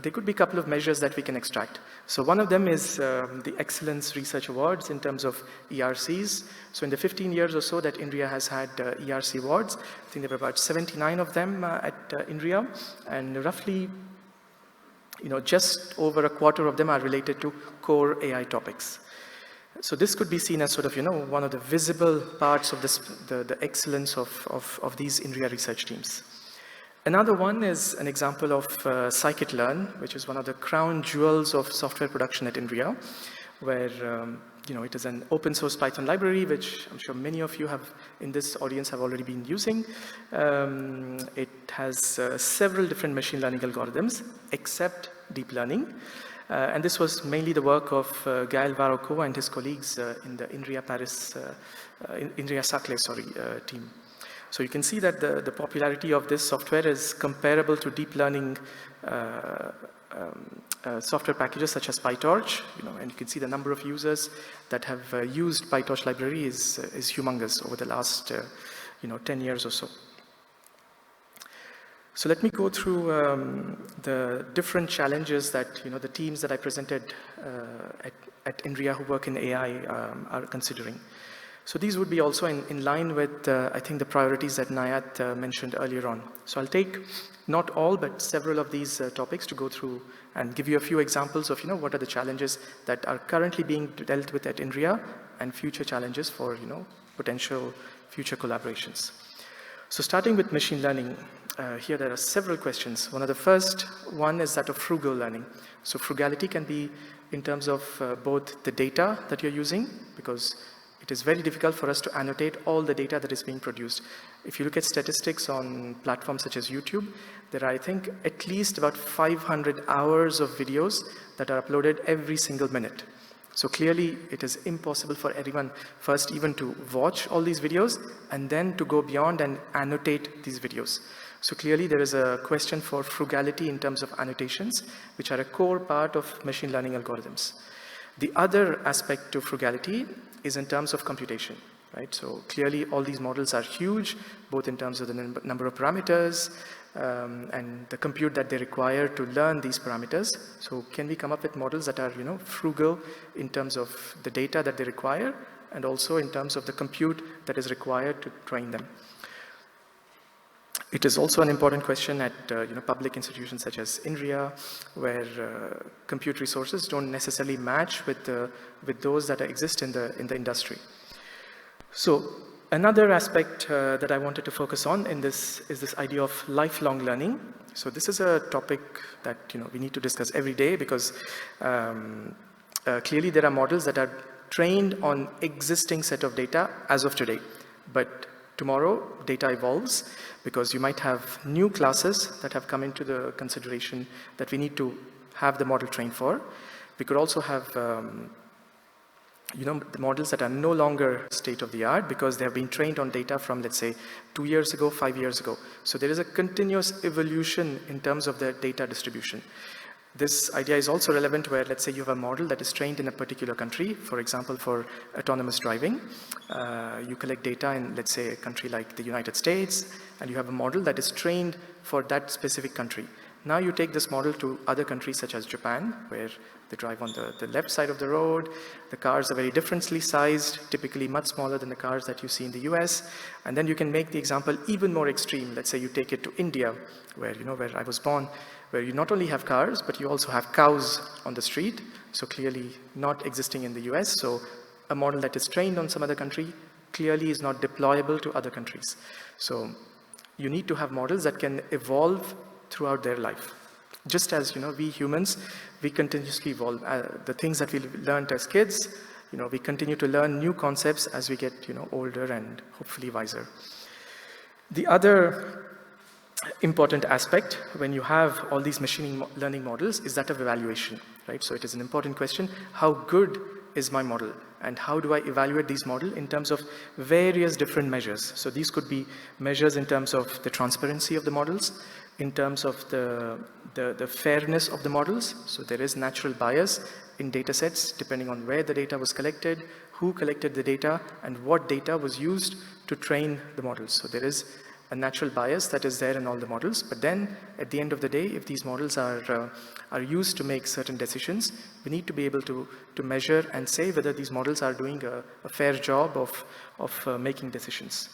there could be a couple of measures that we can extract. So one of them is the Excellence Research Awards in terms of ERCs. So in the 15 years or so that Inria has had ERC awards, I think there were about 79 of them at Inria, and roughly, just over a quarter of them are related to core AI topics. So this could be seen as sort of, one of the visible parts of the excellence of these Inria research teams. Another one is an example of scikit-learn, which is one of the crown jewels of software production at Inria, where it is an open source Python library, which I'm sure many of you in this audience have already been using. It has several different machine learning algorithms, except deep learning. And this was mainly the work of Gaël Varocco and his colleagues in the Inria Saclay team. So you can see that the popularity of this software is comparable to deep learning software packages such as PyTorch, and you can see the number of users that have used PyTorch library is humongous over the last 10 years or so. So let me go through the different challenges that the teams that I presented at Inria who work in AI are considering. So these would be also in line with, I think, the priorities that Nayat mentioned earlier on. So I'll take not all, but several of these topics to go through and give you a few examples of, what are the challenges that are currently being dealt with at Inria and future challenges for, potential future collaborations. So starting with machine learning, here there are several questions. One of the first one is that of frugal learning. So frugality can be in terms of both the data that you're using, because it is very difficult for us to annotate all the data that is being produced. If you look at statistics on platforms such as YouTube, there are, I think, at least about 500 hours of videos that are uploaded every single minute. So clearly, it is impossible for anyone first even to watch all these videos and then to go beyond and annotate these videos. So clearly, there is a question for frugality in terms of annotations, which are a core part of machine learning algorithms. The other aspect to frugality is in terms of computation, right? So clearly, all these models are huge, both in terms of the number of parameters and the compute that they require to learn these parameters. So can we come up with models that are, frugal in terms of the data that they require and also in terms of the compute that is required to train them? It is also an important question at public institutions such as Inria, where compute resources don't necessarily match with those that exist in the industry. So another aspect that I wanted to focus on in this is this idea of lifelong learning. So this is a topic that we need to discuss every day, because clearly there are models that are trained on existing set of data as of today, but tomorrow, data evolves because you might have new classes that have come into the consideration that we need to have the model trained for. We could also have the models that are no longer state-of-the-art because they have been trained on data from, let's say, 2 years ago, 5 years ago. So there is a continuous evolution in terms of the data distribution. This idea is also relevant where, let's say, you have a model that is trained in a particular country. For example, for autonomous driving, you collect data in, let's say, a country like the United States, and you have a model that is trained for that specific country. Now you take this model to other countries such as Japan, where they drive on the left side of the road. The cars are very differently sized, typically much smaller than the cars that you see in the US. And then you can make the example even more extreme. Let's say you take it to India, where, where I was born, where you not only have cars, but you also have cows on the street, so clearly not existing in the US. So a model that is trained on some other country clearly is not deployable to other countries. So you need to have models that can evolve throughout their life. Just as, we humans, we continuously evolve. The things that we learned as kids, we continue to learn new concepts as we get, older and hopefully wiser. The other important aspect when you have all these machine learning models is that of evaluation, right? So it is an important question, how good is my model? And how do I evaluate these models in terms of various different measures? So these could be measures in terms of the transparency of the models, in terms of the fairness of the models. So there is natural bias in data sets depending on where the data was collected, who collected the data, and what data was used to train the models. So there is a natural bias that is there in all the models, but then at the end of the day, if these models are used to make certain decisions, we need to be able to measure and say whether these models are doing a fair job of making decisions.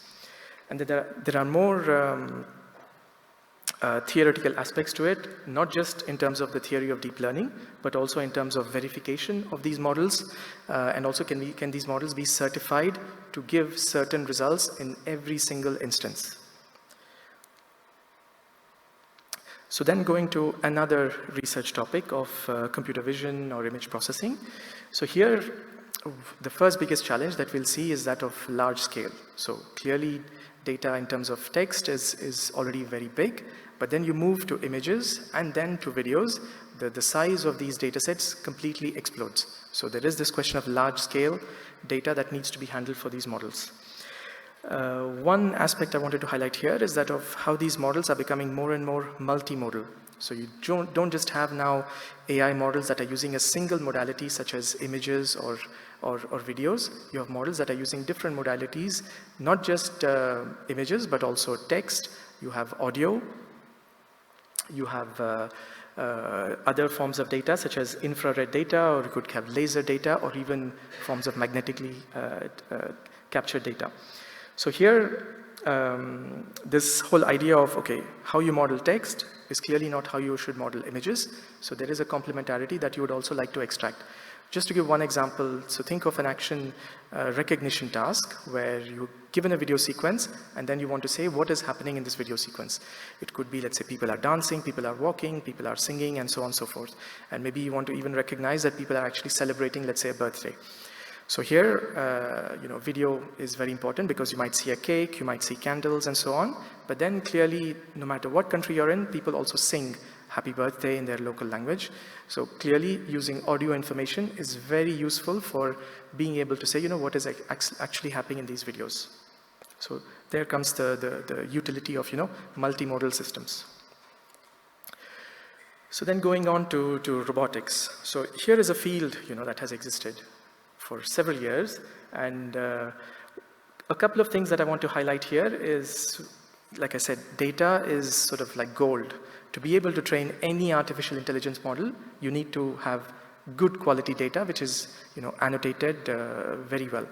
And there are more theoretical aspects to it, not just in terms of the theory of deep learning, but also in terms of verification of these models, and also can these models be certified to give certain results in every single instance. So then going to another research topic of computer vision or image processing. So here, the first biggest challenge that we'll see is that of large scale. So clearly, data in terms of text is already very big, but then you move to images and then to videos, the size of these data sets completely explodes. So there is this question of large scale data that needs to be handled for these models. One aspect I wanted to highlight here is that of how these models are becoming more and more multimodal. So you don't just have now AI models that are using a single modality such as images or videos. You have models that are using different modalities, not just images, but also text. You have audio, You have other forms of data, such as infrared data, or you could have laser data, or even forms of magnetically captured data. So here, this whole idea of, okay, how you model text is clearly not how you should model images. So there is a complementarity that you would also like to extract. Just to give one example, so think of an action recognition task where you're given a video sequence and then you want to say what is happening in this video sequence. It could be, let's say, people are dancing, people are walking, people are singing, and so on and so forth. And maybe you want to even recognize that people are actually celebrating, let's say, a birthday. So here, video is very important because you might see a cake, you might see candles, and so on. But then clearly, no matter what country you're in, people also sing happy birthday in their local language. So clearly, using audio information is very useful for being able to say, what is actually happening in these videos. So there comes the utility of, multimodal systems. So then going on to robotics. So here is a field, that has existed for several years, and a couple of things that I want to highlight here is, like I said, data is sort of like gold. To be able to train any artificial intelligence model, you need to have good quality data, which is annotated very well.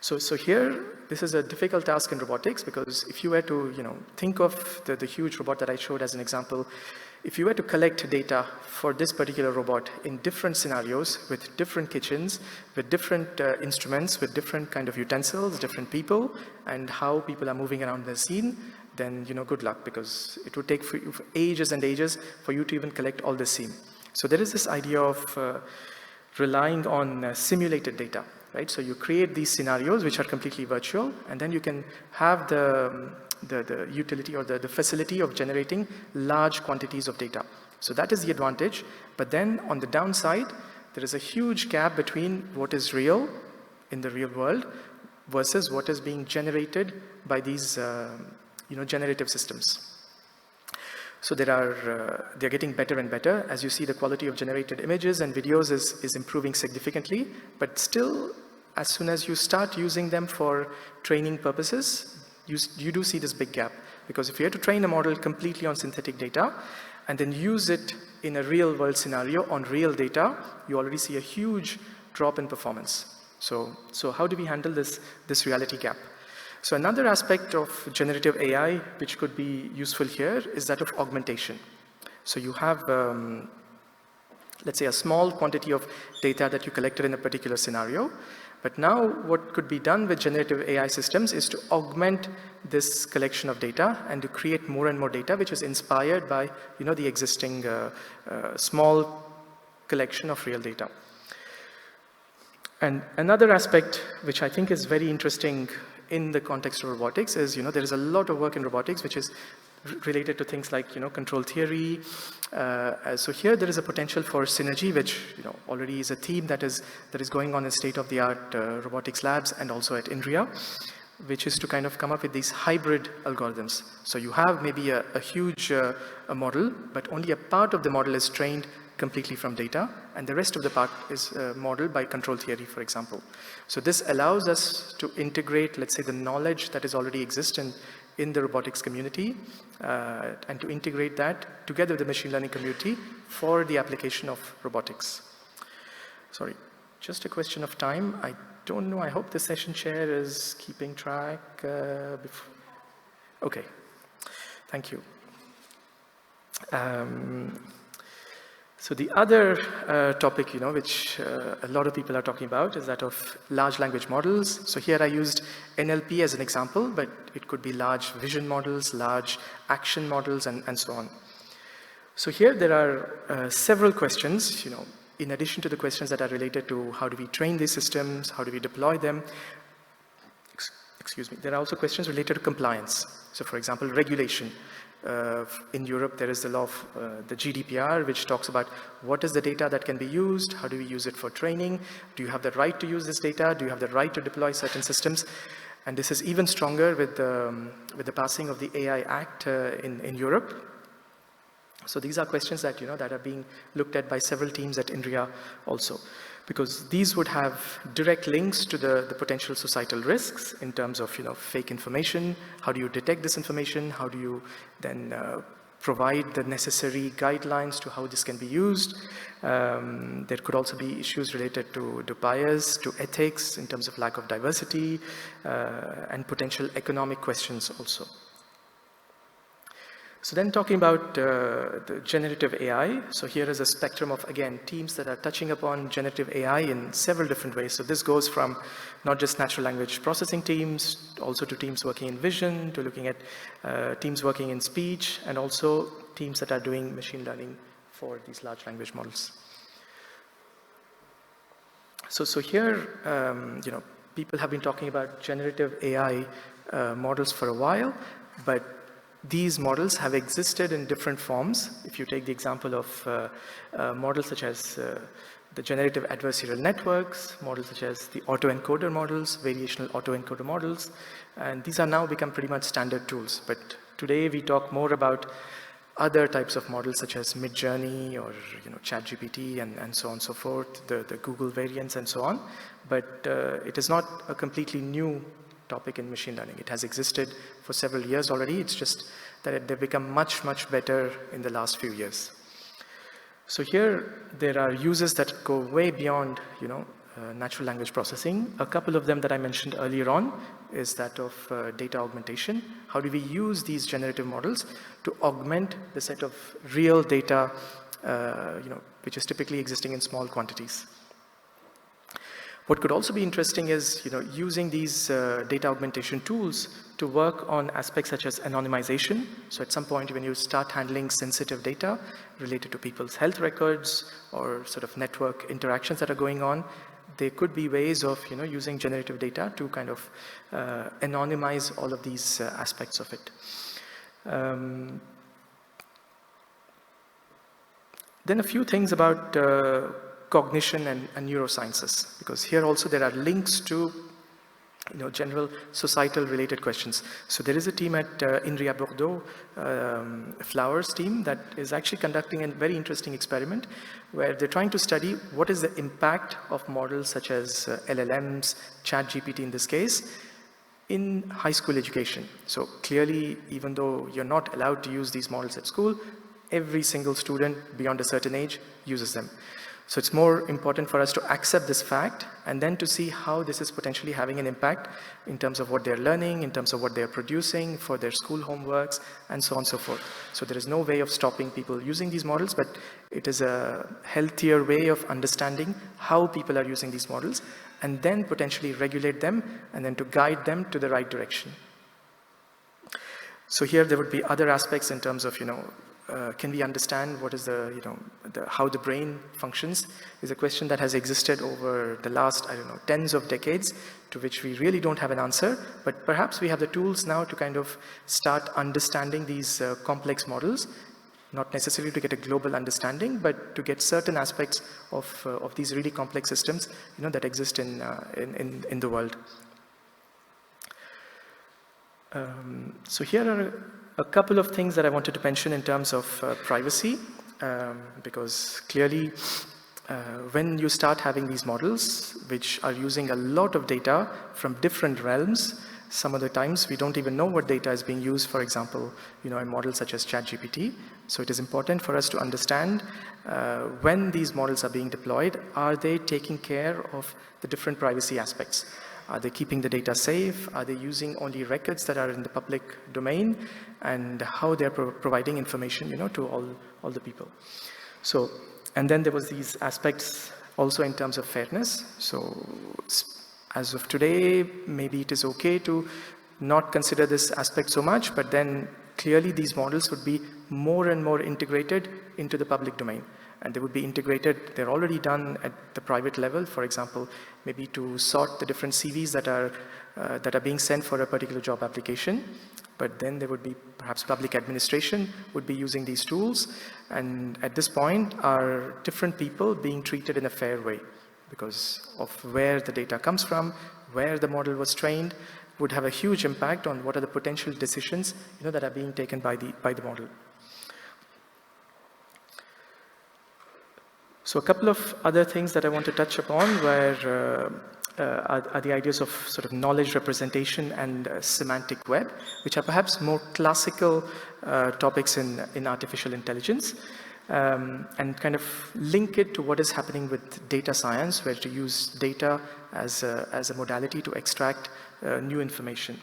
So here, this is a difficult task in robotics, because if you were to think of the huge robot that I showed as an example, if you were to collect data for this particular robot in different scenarios, with different kitchens, with different instruments, with different kind of utensils, different people, and how people are moving around the scene, then good luck, because it would take for ages and ages for you to even collect all this scene. So there is this idea of relying on simulated data, right? So you create these scenarios which are completely virtual, and then you can have the utility or the facility of generating large quantities of data. So that is the advantage. But then on the downside, there is a huge gap between what is real in the real world versus what is being generated by these generative systems. So they're getting better and better. As you see, the quality of generated images and videos is improving significantly, but still, as soon as you start using them for training purposes, you do see this big gap. Because if you have to train a model completely on synthetic data and then use it in a real world scenario on real data, you already see a huge drop in performance. So how do we handle this reality gap? So another aspect of generative AI which could be useful here is that of augmentation. So you have, let's say, a small quantity of data that you collected in a particular scenario. But now what could be done with generative AI systems is to augment this collection of data and to create more and more data which is inspired by the existing small collection of real data. And another aspect which I think is very interesting in the context of robotics is, there is a lot of work in robotics which is related to things like, control theory. So here there is a potential for synergy, which, already is a theme that is going on in state-of-the-art robotics labs and also at Inria, which is to kind of come up with these hybrid algorithms. So you have maybe a huge model, but only a part of the model is trained completely from data, and the rest of the part is modeled by control theory, for example. So this allows us to integrate, let's say, the knowledge that is already existent in the robotics community, and to integrate that together with the machine learning community for the application of robotics. Sorry, just a question of time. I don't know, I hope the session chair is keeping track. Okay, thank you. So the other topic, which a lot of people are talking about is that of large language models. So here I used NLP as an example, but it could be large vision models, large action models, and so on. So here there are several questions, in addition to the questions that are related to how do we train these systems, how do we deploy them. Excuse me, there are also questions related to compliance. So for example, regulation. In Europe, there is the law of the GDPR, which talks about what is the data that can be used, how do we use it for training, do you have the right to use this data, do you have the right to deploy certain systems? And this is even stronger with the passing of the AI Act in Europe. So these are questions that, that are being looked at by several teams at Inria also, because these would have direct links to the potential societal risks in terms of, fake information. How do you detect this information? How do you then provide the necessary guidelines to how this can be used. There could also be issues related to bias, to ethics in terms of lack of diversity, and potential economic questions also. So then talking about the generative AI, so here is a spectrum of, again, teams that are touching upon generative AI in several different ways. So this goes from not just natural language processing teams, also to teams working in vision, to looking at teams working in speech, and also teams that are doing machine learning for these large language models. So here, people have been talking about generative AI models for a while, but these models have existed in different forms. If you take the example of models such as the generative adversarial networks, models such as the autoencoder models, variational autoencoder models, and these are now become pretty much standard tools. But today we talk more about other types of models such as Midjourney or ChatGPT and so on and so forth, the Google variants and so on. But it is not a completely new topic in machine learning. It has existed for several years already. It's just that they've become much, much better in the last few years. So here, there are uses that go way beyond, natural language processing. A couple of them that I mentioned earlier on is that of data augmentation. How do we use these generative models to augment the set of real data, which is typically existing in small quantities? What could also be interesting is, using these data augmentation tools to work on aspects such as anonymization. So at some point, when you start handling sensitive data related to people's health records or sort of network interactions that are going on, there could be ways of, using generative data to kind of anonymize all of these aspects of it. Then a few things about cognition and neurosciences, because here also there are links to general societal related questions. So there is a team at Inria Bordeaux, Flowers team, that is actually conducting a very interesting experiment where they're trying to study what is the impact of models such as LLMs, ChatGPT in this case, in high school education. So clearly, even though you're not allowed to use these models at school, every single student beyond a certain age uses them. So it's more important for us to accept this fact and then to see how this is potentially having an impact in terms of what they're learning, in terms of what they're producing for their school homeworks, and so on and so forth. So there is no way of stopping people using these models, but it is a healthier way of understanding how people are using these models and then potentially regulate them and then to guide them to the right direction. So here there would be other aspects in terms of, can we understand what is how the brain functions is a question that has existed over the last, tens of decades, to which we really don't have an answer, but perhaps we have the tools now to kind of start understanding these complex models, not necessarily to get a global understanding, but to get certain aspects of these really complex systems, that exist in the world. So here are a couple of things that I wanted to mention in terms of privacy, because clearly when you start having these models, which are using a lot of data from different realms, some of the times we don't even know what data is being used, for example, a model such as ChatGPT. So it is important for us to understand when these models are being deployed, are they taking care of the different privacy aspects? Are they keeping the data safe? Are they using only records that are in the public domain? And how they're providing information, to all the people. So, and then there was these aspects also in terms of fairness. So, as of today, maybe it is okay to not consider this aspect so much, but then clearly these models would be more and more integrated into the public domain. And they would be integrated, they're already done at the private level, for example, maybe to sort the different CVs that are being sent for a particular job application. But then there would be perhaps public administration would be using these tools. And at this point, are different people being treated in a fair way because of where the data comes from, where the model was trained, would have a huge impact on what are the potential decisions that are being taken by the model. So a couple of other things that I want to touch upon were are the ideas of sort of knowledge representation and semantic web, which are perhaps more classical topics in artificial intelligence, and kind of link it to what is happening with data science, where to use data as a modality to extract new information.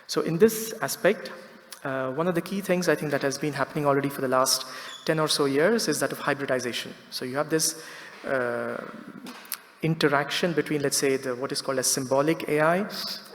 So in this aspect, one of the key things I think that has been happening already for the last 10 or so years is that of hybridization. So you have this interaction between, let's say, what is called a symbolic AI,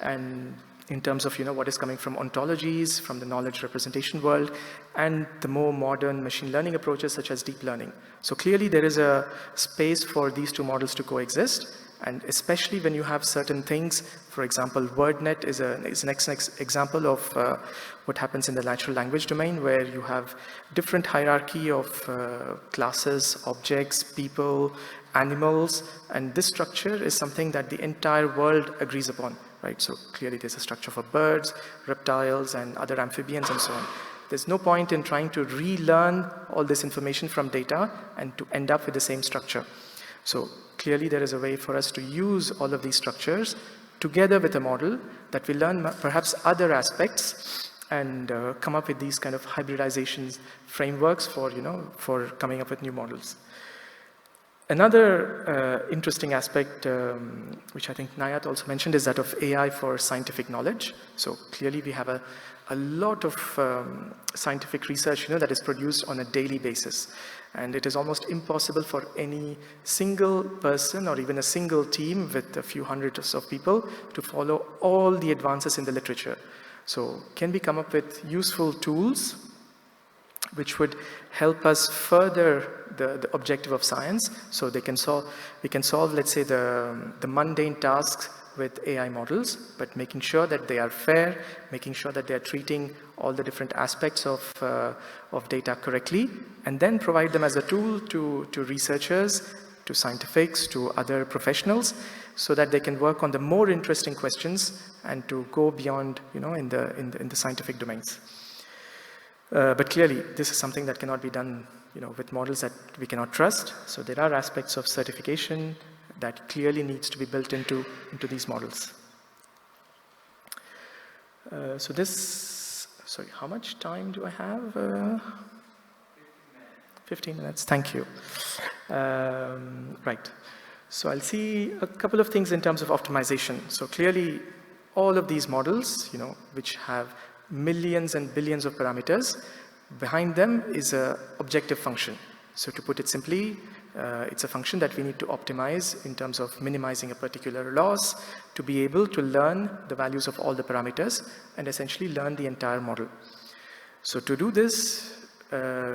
and in terms of what is coming from ontologies, from the knowledge representation world, and the more modern machine learning approaches such as deep learning. So clearly there is a space for these two models to coexist, and especially when you have certain things, for example, WordNet is an excellent example of what happens in the natural language domain, where you have different hierarchy of classes, objects, people, animals, and this structure is something that the entire world agrees upon, right? So clearly there's a structure for birds, reptiles, and other amphibians, and so on. There's no point in trying to relearn all this information from data and to end up with the same structure. So clearly there is a way for us to use all of these structures together with a model that will learn perhaps other aspects and come up with these kind of hybridization frameworks for, for coming up with new models. Another interesting aspect, which I think Nayat also mentioned, is that of AI for scientific knowledge. So clearly we have a lot of scientific research that is produced on a daily basis. And it is almost impossible for any single person or even a single team with a few hundreds of people to follow all the advances in the literature. So can we come up with useful tools which would help us further the objective of science, so we can solve, let's say, the mundane tasks with AI models, but making sure that they are fair, making sure that they are treating all the different aspects of data correctly, and then provide them as a tool to researchers, to scientifics, to other professionals, so that they can work on the more interesting questions and to go beyond, in the scientific domains. But clearly, this is something that cannot be done, with models that we cannot trust. So there are aspects of certification that clearly needs to be built into these models. So this, sorry, how much time do I have? 15 minutes, thank you. Right, so I'll see a couple of things in terms of optimization. So clearly, all of these models, which have millions and billions of parameters, behind them is an objective function. So to put it simply, it's a function that we need to optimize in terms of minimizing a particular loss to be able to learn the values of all the parameters and essentially learn the entire model. So to do this,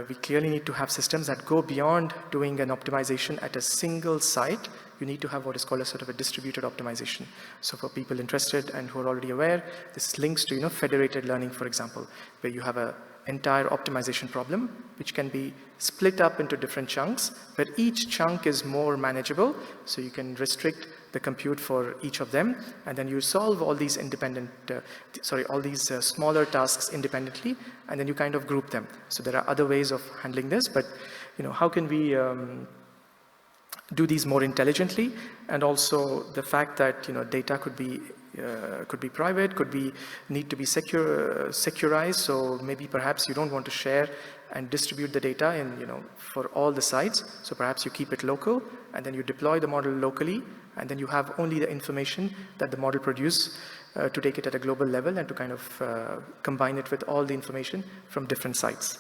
we clearly need to have systems that go beyond doing an optimization at a single site. You need to have what is called a sort of a distributed optimization. So for people interested and who are already aware, this links to federated learning, for example, where you have an entire optimization problem, which can be split up into different chunks, where each chunk is more manageable, so you can restrict the compute for each of them, and then you solve all these smaller tasks independently, and then you kind of group them. So there are other ways of handling this, but how can we do these more intelligently? And also the fact that data could be private, need to be securized. So maybe perhaps you don't want to share and distribute the data for all the sites. So perhaps you keep it local, and then you deploy the model locally, and then you have only the information that the model produces to take it at a global level and to kind of combine it with all the information from different sites.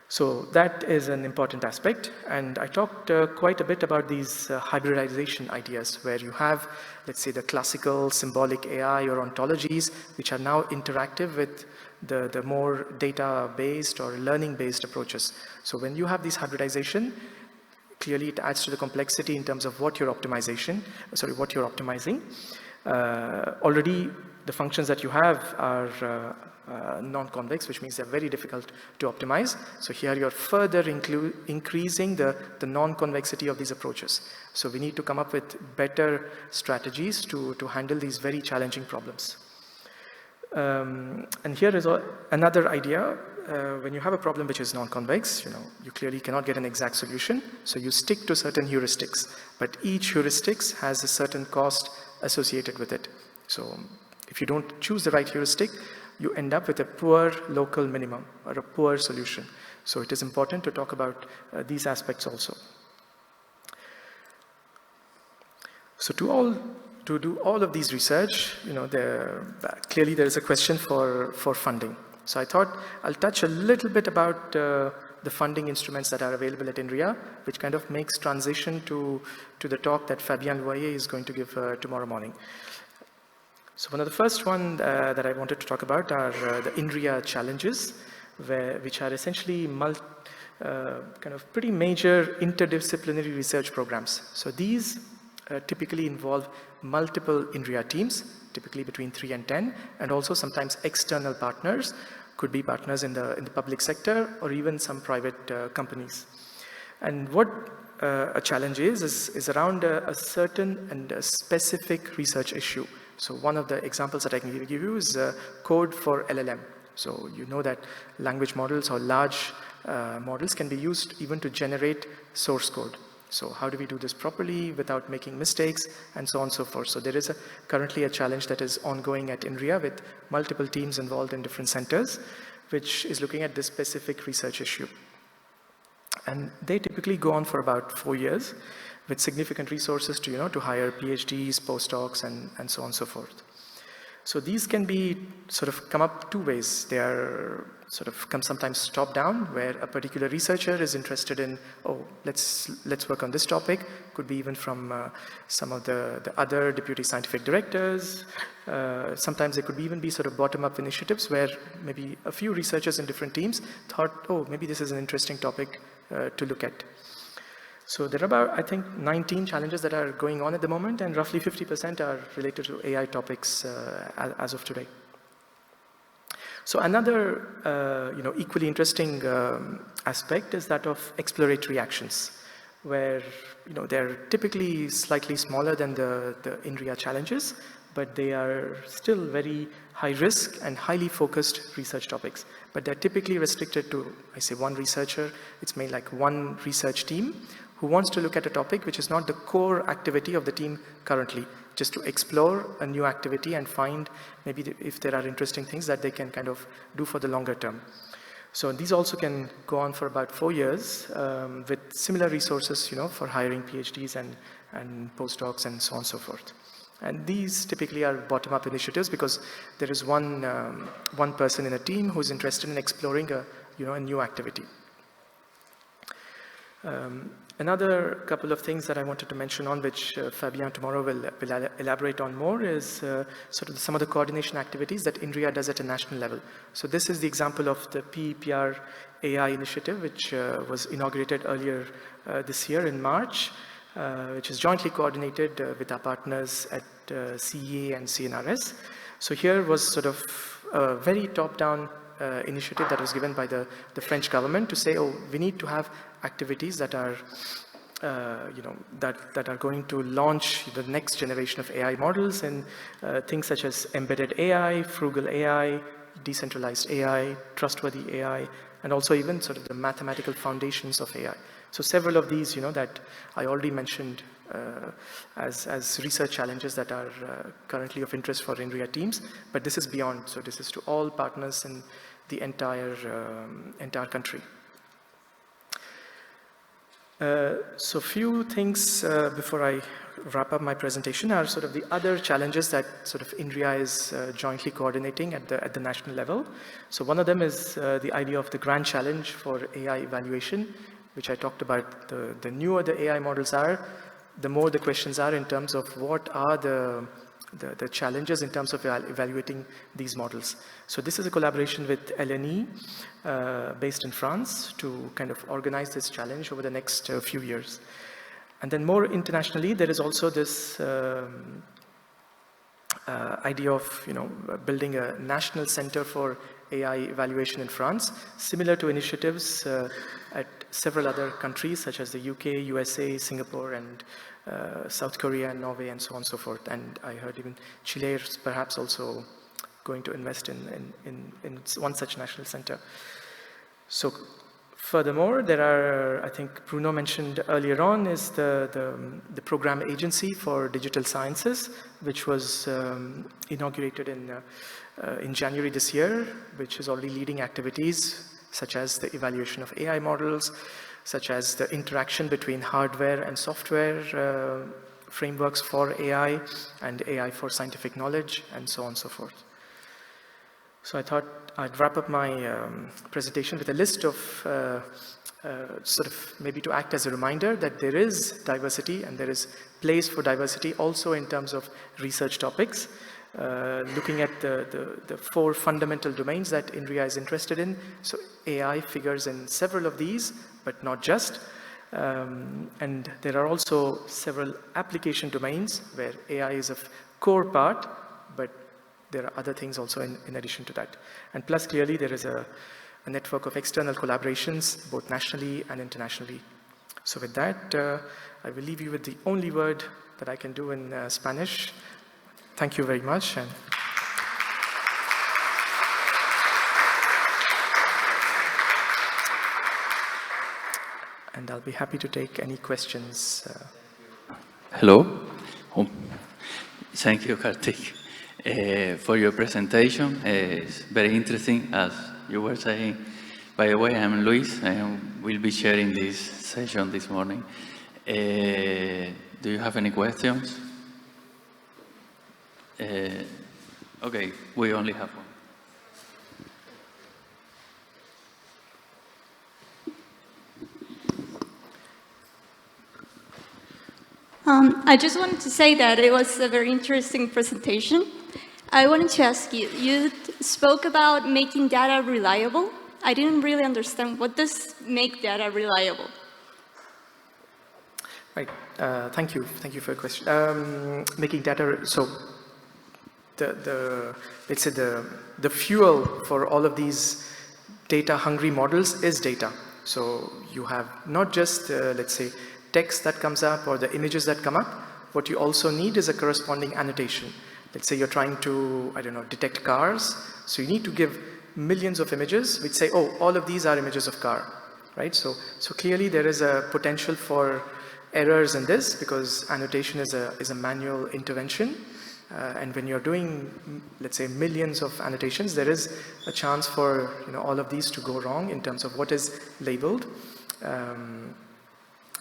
So that is an important aspect, and I talked quite a bit about these hybridization ideas, where you have, let's say, the classical symbolic AI or ontologies, which are now interactive with the more data-based or learning-based approaches. So when you have this hybridization, clearly it adds to the complexity in terms of what you're optimizing. Already, the functions that you have are non-convex, which means they're very difficult to optimize. So here you're further increasing the non-convexity of these approaches. So we need to come up with better strategies to handle these very challenging problems. And here is another idea. When you have a problem which is non-convex, you clearly cannot get an exact solution. So you stick to certain heuristics, but each heuristic has a certain cost associated with it. So if you don't choose the right heuristic, you end up with a poor local minimum or a poor solution. So it is important to talk about these aspects also. So to do all of these research, clearly there is a question for funding. So I thought I'll touch a little bit about the funding instruments that are available at Inria, which kind of makes transition to the talk that Fabien Loyer is going to give tomorrow morning. So one of the first one that I wanted to talk about are the Inria challenges, which are essentially kind of pretty major interdisciplinary research programs. So these typically involve multiple Inria teams, typically between 3 and 10, and also sometimes external partners, could be partners in the public sector or even some private companies. And what a challenge is around a certain and a specific research issue. So one of the examples that I can give you is code for LLM. So you know that language models or large models can be used even to generate source code. So how do we do this properly without making mistakes, and so on and so forth. So there is currently a challenge that is ongoing at Inria with multiple teams involved in different centers, which is looking at this specific research issue. And they typically go on for about 4 years with significant resources to hire PhDs, postdocs, and so on and so forth. So these can be come up 2 ways. They are sometimes top down, where a particular researcher is interested in, let's work on this topic. Could be even from some of the other deputy scientific directors. Sometimes it could even be bottom-up initiatives where maybe a few researchers in different teams thought, maybe this is an interesting topic to look at. So there are about, I think, 19 challenges that are going on at the moment, and roughly 50% are related to AI topics as of today. So another, equally interesting aspect is that of exploratory actions, where, they're typically slightly smaller than the Inria challenges, but they are still very high risk and highly focused research topics. But they're typically restricted to, I say, one researcher. It's made like one research team who wants to look at a topic which is not the core activity of the team currently, just to explore a new activity and find maybe if there are interesting things that they can kind of do for the longer term. So these also can go on for about 4 years with similar resources, for hiring PhDs and postdocs and so on and so forth. And these typically are bottom-up initiatives because there is one person in a team who's interested in exploring a new activity. Another couple of things that I wanted to mention on, which Fabien tomorrow will elaborate on more, is some of the coordination activities that Inria does at a national level. So this is the example of the PEPR AI initiative, which was inaugurated earlier this year in March, which is jointly coordinated with our partners at CEA and CNRS. So here was a very top-down initiative that was given by the French government to say, we need to have activities that are, that are going to launch the next generation of AI models, and things such as embedded AI, frugal AI, decentralized AI, trustworthy AI, and also even the mathematical foundations of AI. So several of these, that I already mentioned as research challenges that are currently of interest for Inria teams, but this is beyond. So this is to all partners in the entire country. So few things before I wrap up my presentation are the other challenges that Inria is jointly coordinating at the national level. So one of them is the idea of the grand challenge for AI evaluation, which I talked about. The newer the AI models are, the more the questions are in terms of what are the challenges in terms of evaluating these models. So this is a collaboration with LNE, based in France, to kind of organize this challenge over the next few years. And then more internationally, there is also this idea of building a national center for AI evaluation in France, similar to initiatives at several other countries such as the UK, USA, Singapore, and South Korea, Norway, and so on and so forth. And I heard even Chile is perhaps also going to invest in one such national center. So Furthermore, there are, I think Bruno mentioned earlier on, is the program agency for digital sciences, which was inaugurated in January this year, which is already leading activities such as the evaluation of AI models, such as the interaction between hardware and software frameworks for AI and AI for scientific knowledge, and so on and so forth. So I thought I'd wrap up my presentation with a list of sort of maybe to act as a reminder that there is diversity and there is place for diversity also in terms of research topics. Looking at the 4 fundamental domains that Inria is interested in. So AI figures in several of these, but not just. And there are also several application domains where AI is a core part, but there are other things also in addition to that. And plus, clearly, there is a network of external collaborations, both nationally and internationally. So with that, I will leave you with the only word that I can do in Spanish. Thank you very much. And I'll be happy to take any questions. Hello. Thank you, Karteek, for your presentation. It's very interesting, as you were saying. By the way, I'm Luis, and we'll be sharing this session this morning. Do you have any questions? Okay, we only have one. I just wanted to say that it was a very interesting presentation. I wanted to ask you, you spoke about making data reliable. I didn't really understand, what does make data reliable? Right, thank you for your question. Making data, so let's say the fuel for all of these data-hungry models is data. So you have not just, let's say, text that comes up or the images that come up. What you also need is a corresponding annotation. Let's say you're trying to, I don't know, detect cars. So you need to give millions of images which say, oh, all of these are images of car, right? So clearly there is a potential for errors in this because annotation is a manual intervention. And when you're doing, let's say, millions of annotations, there is a chance for all of these to go wrong in terms of what is labeled.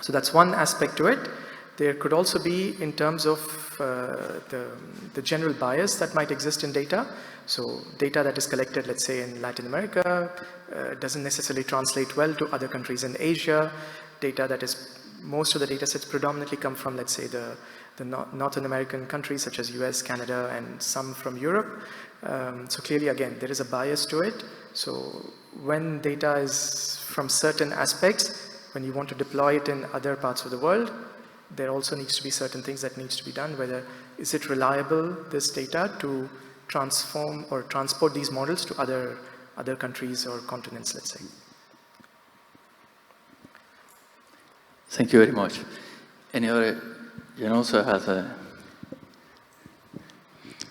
So that's one aspect to it. There could also be in terms of the general bias that might exist in data. So data that is collected, let's say, in Latin America doesn't necessarily translate well to other countries in Asia. Data that is, most of the data sets predominantly come from, let's say, the Northern American countries such as US, Canada, and some from Europe. So clearly, again, there is a bias to it. So when data is from certain aspects, when you want to deploy it in other parts of the world, there also needs to be certain things that needs to be done, whether is it reliable, this data, to transform or transport these models to other countries or continents, let's say. Thank you very much. Any other? Jan also has a...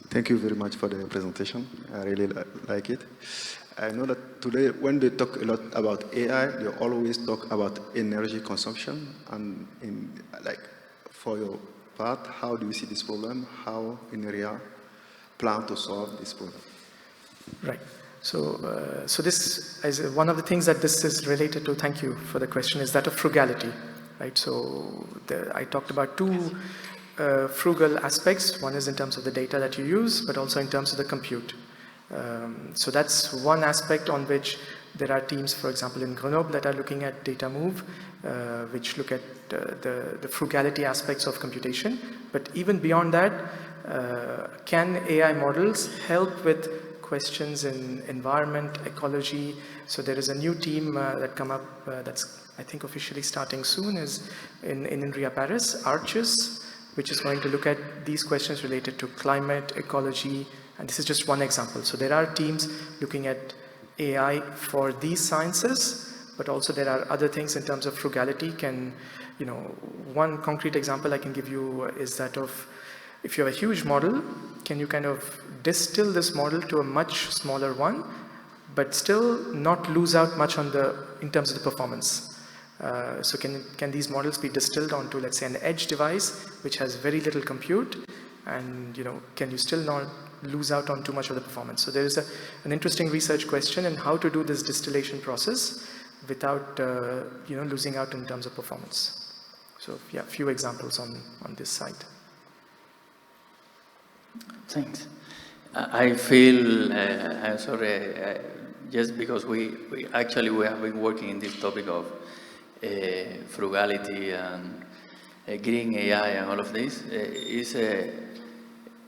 Thank you very much for the presentation. I really like it. I know that today, when they talk a lot about AI, they always talk about energy consumption. And for your part, how do you see this problem? How Inria plan to solve this problem? Right. So this is one of the things that this is related to. Thank you for the question. Is that of frugality, right? So I talked about two frugal aspects. One is in terms of the data that you use, but also in terms of the compute. So that's one aspect on which there are teams, for example, in Grenoble that are looking at data move, which look at the frugality aspects of computation. But even beyond that, can AI models help with questions in environment, ecology? So there is a new team that come up that's, I think, officially starting soon, is in Inria Paris, Arches, which is going to look at these questions related to climate, ecology, and this is just one example. So there are teams looking at AI for these sciences, but also there are other things in terms of frugality. One concrete example I can give you is that of, if you have a huge model, can you kind of distill this model to a much smaller one, but still not lose out much in terms of the performance. So can these models be distilled onto, let's say, an edge device which has very little compute, and can you still not lose out on too much of the performance? So there is an interesting research question in how to do this distillation process without losing out in terms of performance. So yeah, a few examples on this side. Thanks. I feel, I'm sorry, just because we have been working in this topic of frugality and green AI and all of this,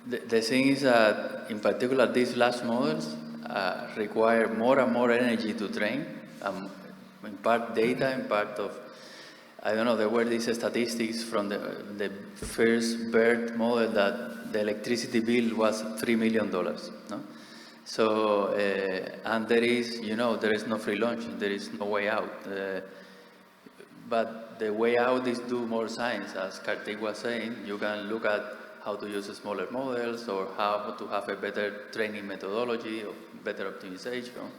the thing is that, in particular, these large models require more and more energy to train, in part data, in part of, I don't know, there were these statistics from the first BERT model that the electricity bill was $3 million, no? So, and there is no free lunch, there is no way out. But the way out is do more science, as Karteek was saying. You can look at how to use smaller models or how to have a better training methodology or better optimization.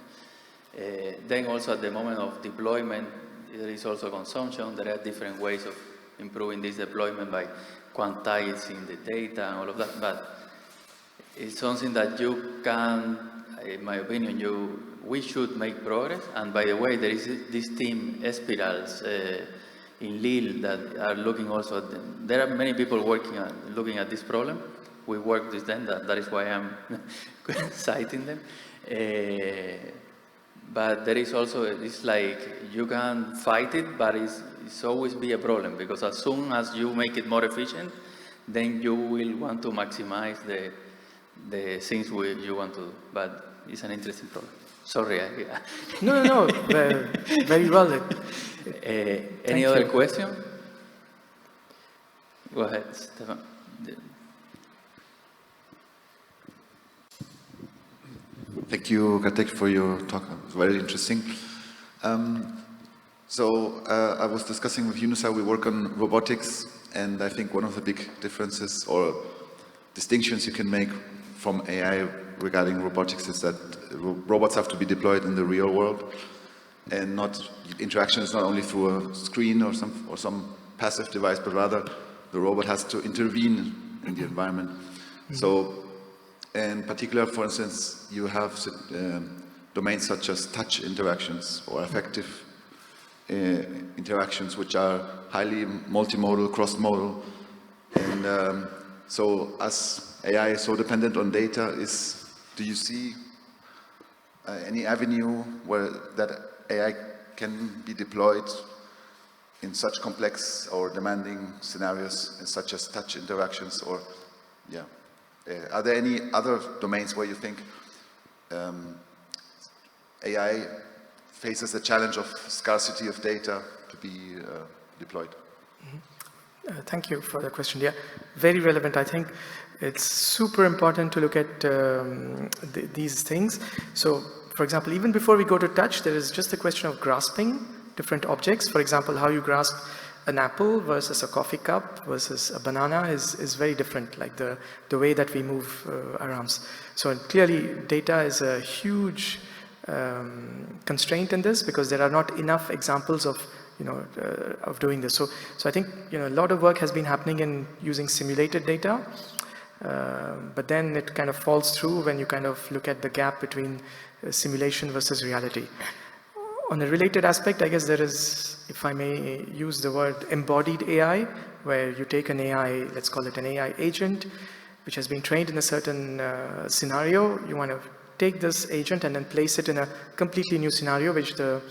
Then also at the moment of deployment, there is also consumption. There are different ways of improving this deployment by quantizing the data and all of that. But it's something that you can, in my opinion, we should make progress. And by the way, there is this team, Espirals, in Lille, that are looking also at them. There are many people looking at this problem. We work with them, that is why I'm citing them. But there is also, it's like, you can fight it, but it's always be a problem, because as soon as you make it more efficient, then you will want to maximize the things you want to do. But it's an interesting problem. Sorry. No. Very well. Any other question? Go ahead, Stefan. Thank you, Karteek, for your talk. It was very interesting. So I was discussing with Yunus how we work on robotics, and I think one of the big differences or distinctions you can make from AI regarding robotics is that robots have to be deployed in the real world, and interaction is not only through a screen or some passive device, but rather the robot has to intervene in the environment. Mm-hmm. So, in particular, for instance, you have domains such as touch interactions or affective interactions, which are highly multimodal, cross-modal. And so as AI is so dependent on data, do you see any avenue where that AI can be deployed in such complex or demanding scenarios, such as touch interactions? Or, yeah. Are there any other domains where you think AI faces the challenge of scarcity of data to be deployed? Mm-hmm. Thank you for the question. Yeah, very relevant. I think it's super important to look at these things. So, for example, even before we go to touch, there is just a question of grasping different objects. For example, how you grasp an apple versus a coffee cup versus a banana is very different, like the way that we move our arms. So clearly, data is a huge constraint in this, because there are not enough examples of doing this. So I think a lot of work has been happening in using simulated data, but then it kind of falls through when you kind of look at the gap between simulation versus reality. On a related aspect, I guess there is, if I may use the word, embodied AI, where you take an AI, let's call it an AI agent, which has been trained in a certain scenario. You want to take this agent and then place it in a completely new scenario, which the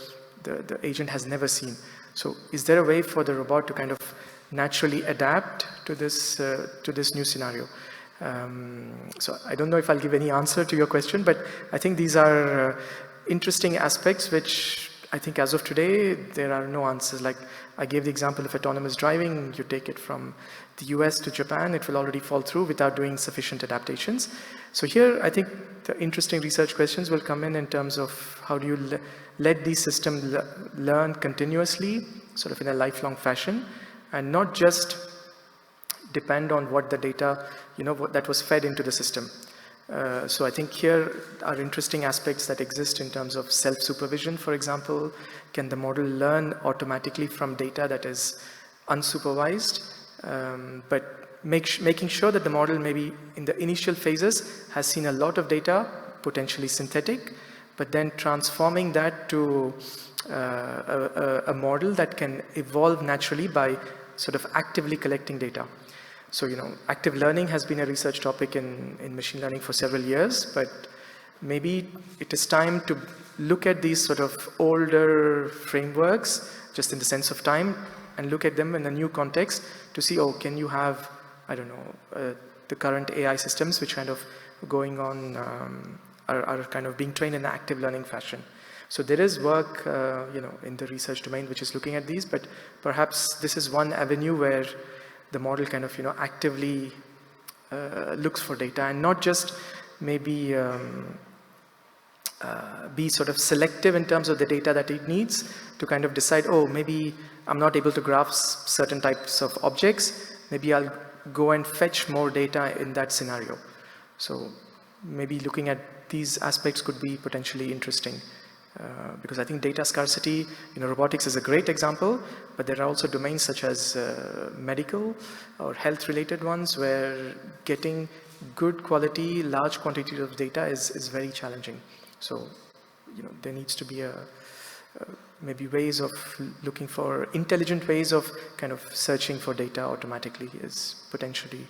agent has never seen. So is there a way for the robot to kind of naturally adapt to this new scenario? So I don't know if I'll give any answer to your question, but I think these are interesting aspects which I think as of today, there are no answers. Like I gave the example of autonomous driving. You take it from the US to Japan, it will already fall through without doing sufficient adaptations. So here, I think the interesting research questions will come in terms of how do you let these systems learn continuously, sort of in a lifelong fashion, and not just depend on what the data, that was fed into the system. So I think here are interesting aspects that exist in terms of self-supervision, for example. Can the model learn automatically from data that is unsupervised? But making sure that the model maybe in the initial phases has seen a lot of data, potentially synthetic, but then transforming that to a model that can evolve naturally by sort of actively collecting data. So, active learning has been a research topic in machine learning for several years, but maybe it is time to look at these sort of older frameworks, just in the sense of time, and look at them in a new context to see, can you have, I don't know, the current AI systems which kind of going on, are kind of being trained in an active learning fashion. So there is work, in the research domain which is looking at these, but perhaps this is one avenue where the model kind of, actively looks for data and not just maybe be sort of selective in terms of the data that it needs to kind of decide, maybe I'm not able to grasp certain types of objects, maybe I'll go and fetch more data in that scenario. So maybe looking at these aspects could be potentially interesting. Because I think data scarcity, robotics is a great example, but there are also domains such as medical or health-related ones where getting good quality, large quantities of data is very challenging. So, there needs to be maybe ways of looking for intelligent ways of kind of searching for data automatically is potentially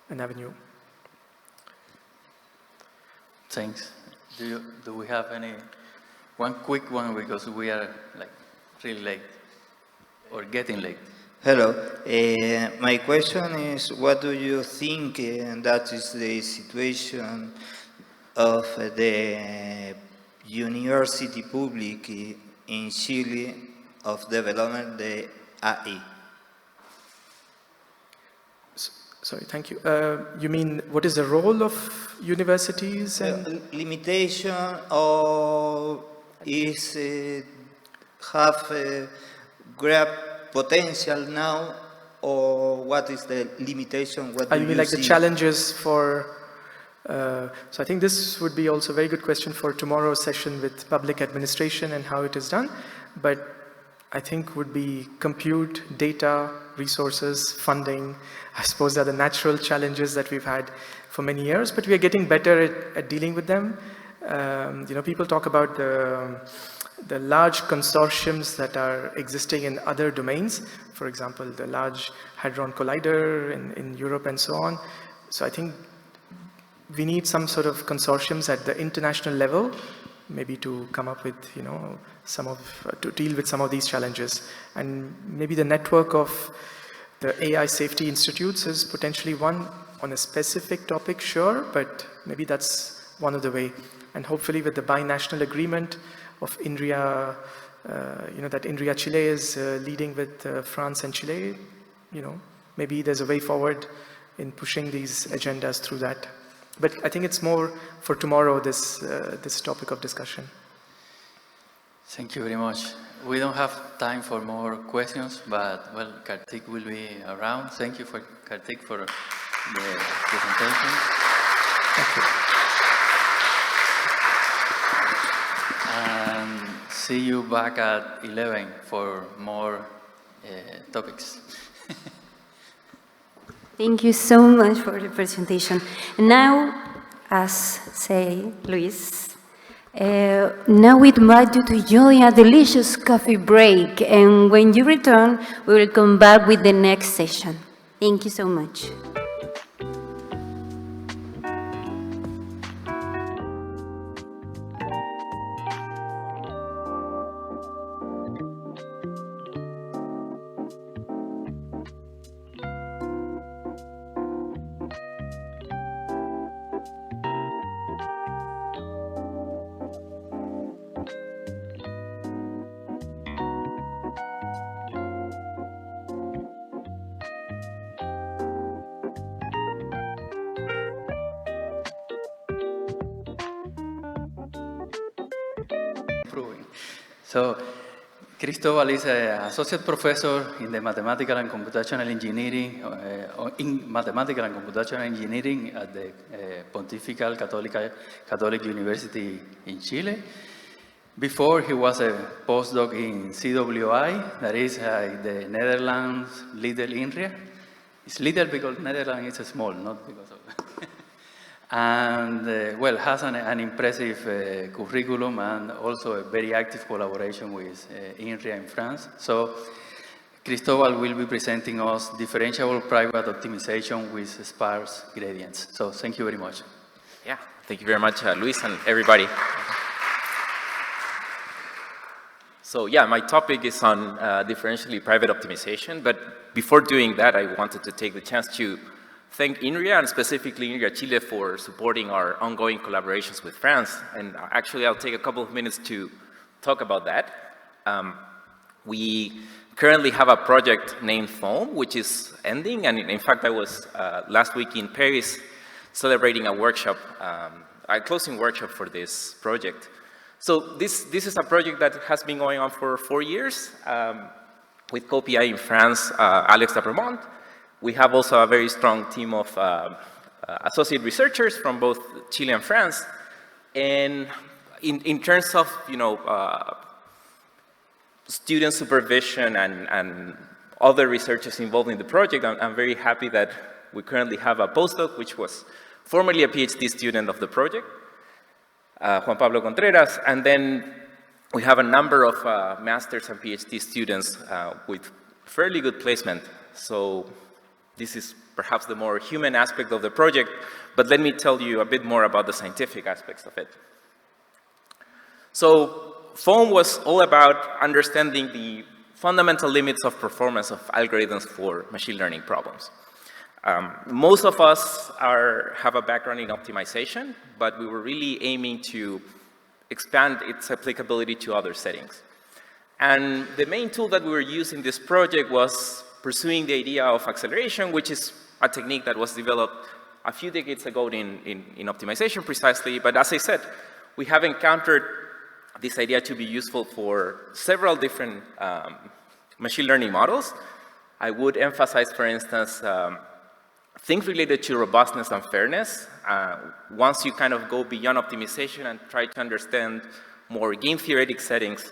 an avenue. Thanks. Do we have one quick one, because we are really late or getting late? Hello. My question is, what do you think that is the situation of the university public in Chile of development the AI? Sorry, thank you. You mean what is the role of universities and limitation, or is have great potential now, or what is the limitation? What do you mean like the challenges for? So I think this would be also a very good question for tomorrow's session with public administration and how it is done. But I think would be compute, data, resources, funding. I suppose are the natural challenges that we've had for many years, but we are getting better at dealing with them. People talk about the large consortiums that are existing in other domains. For example, the Large Hadron Collider in Europe and so on. So I think we need some sort of consortiums at the international level, maybe to come up with, to deal with some of these challenges. And maybe the network of the AI safety institutes is potentially one on a specific topic, sure, but maybe that's one of the way. And hopefully with the binational agreement of Inria, that Inria Chile is leading with France and Chile, maybe there's a way forward in pushing these agendas through that. But I think it's more for tomorrow, this topic of discussion. Thank you very much. We don't have time for more questions, but, well, Karteek will be around. Thank you, Karteek, for the presentation. Thank you. And see you back at 11 for more topics. Thank you so much for the presentation. Now, as say Luis, now we invite you to enjoy a delicious coffee break, and when you return, we will come back with the next session. Thank you so much. So Cristobal is an associate professor in the mathematical and computational engineering, at the Pontifical Catholic University in Chile. Before, he was a postdoc in CWI, that is the Netherlands Little Inria. It's little because Netherlands is small, not because of and well, has an impressive curriculum and also a very active collaboration with Inria in France. So Cristobal will be presenting us differentiable private optimization with sparse gradients. So thank you very much. Yeah, thank you very much, Luis and everybody. So yeah, my topic is on differentially private optimization, but before doing that, I wanted to take the chance to thank Inria and specifically Inria Chile for supporting our ongoing collaborations with France. And actually, I'll take a couple of minutes to talk about that. We currently have a project named Foam, which is ending. And in fact, I was last week in Paris celebrating a workshop, a closing workshop for this project. So this is a project that has been going on for 4 years with co-PI in France, Alex Dapremont. We have also a very strong team of associate researchers from both Chile and France. And in terms of, student supervision and other researchers involved in the project, I'm very happy that we currently have a postdoc, which was formerly a PhD student of the project, Juan Pablo Contreras, and then we have a number of master's and PhD students with fairly good placement. So this is perhaps the more human aspect of the project, but let me tell you a bit more about the scientific aspects of it. So Foam was all about understanding the fundamental limits of performance of algorithms for machine learning problems. Most of us have a background in optimization, but we were really aiming to expand its applicability to other settings. And the main tool that we were using in this project was pursuing the idea of acceleration, which is a technique that was developed a few decades ago in optimization precisely. But as I said, we have encountered this idea to be useful for several different machine learning models. I would emphasize, for instance, things related to robustness and fairness. Once you kind of go beyond optimization and try to understand more game theoretic settings,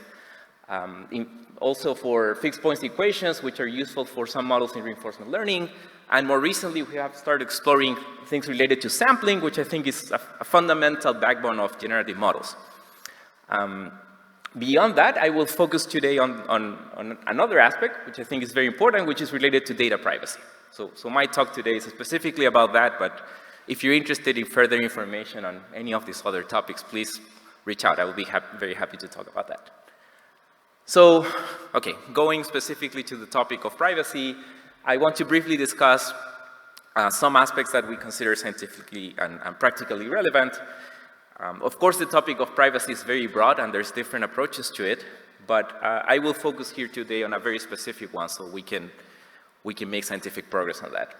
also for fixed points equations, which are useful for some models in reinforcement learning. And more recently, we have started exploring things related to sampling, which I think is a fundamental backbone of generative models. Beyond that, I will focus today on another aspect, which I think is very important, which is related to data privacy. So my talk today is specifically about that, but if you're interested in further information on any of these other topics, please reach out. I will be very happy to talk about that. So, okay, going specifically to the topic of privacy, I want to briefly discuss some aspects that we consider scientifically and practically relevant. Of course, the topic of privacy is very broad and there's different approaches to it, but I will focus here today on a very specific one so we can make scientific progress on that.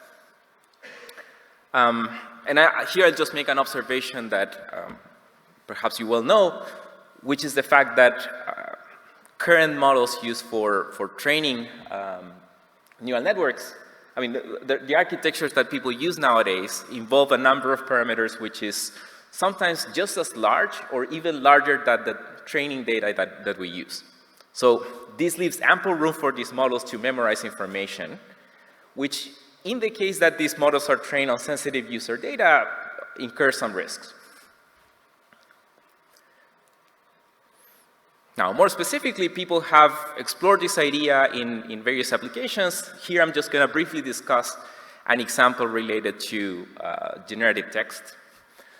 Here I'll just make an observation that perhaps you well know, which is the fact that current models used for training neural networks, I mean, the architectures that people use nowadays involve a number of parameters which is sometimes just as large or even larger than the training data that we use. So this leaves ample room for these models to memorize information, which in the case that these models are trained on sensitive user data, incurs some risks. Now, more specifically, people have explored this idea in various applications. Here, I'm just going to briefly discuss an example related to generative text.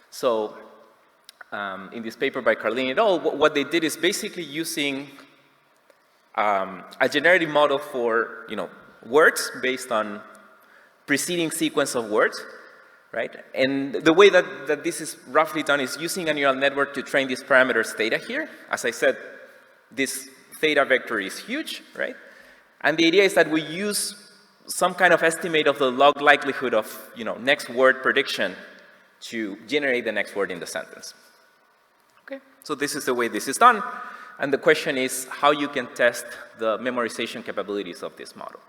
So, in this paper by Carlin et al., what they did is basically using a generative model for, words based on preceding sequence of words, right? And the way that this is roughly done is using a neural network to train these parameters theta here. As I said, this theta vector is huge, right? And the idea is that we use some kind of estimate of the log likelihood of, next word prediction to generate the next word in the sentence. Okay, so this is the way this is done. And the question is how you can test the memorization capabilities of this model.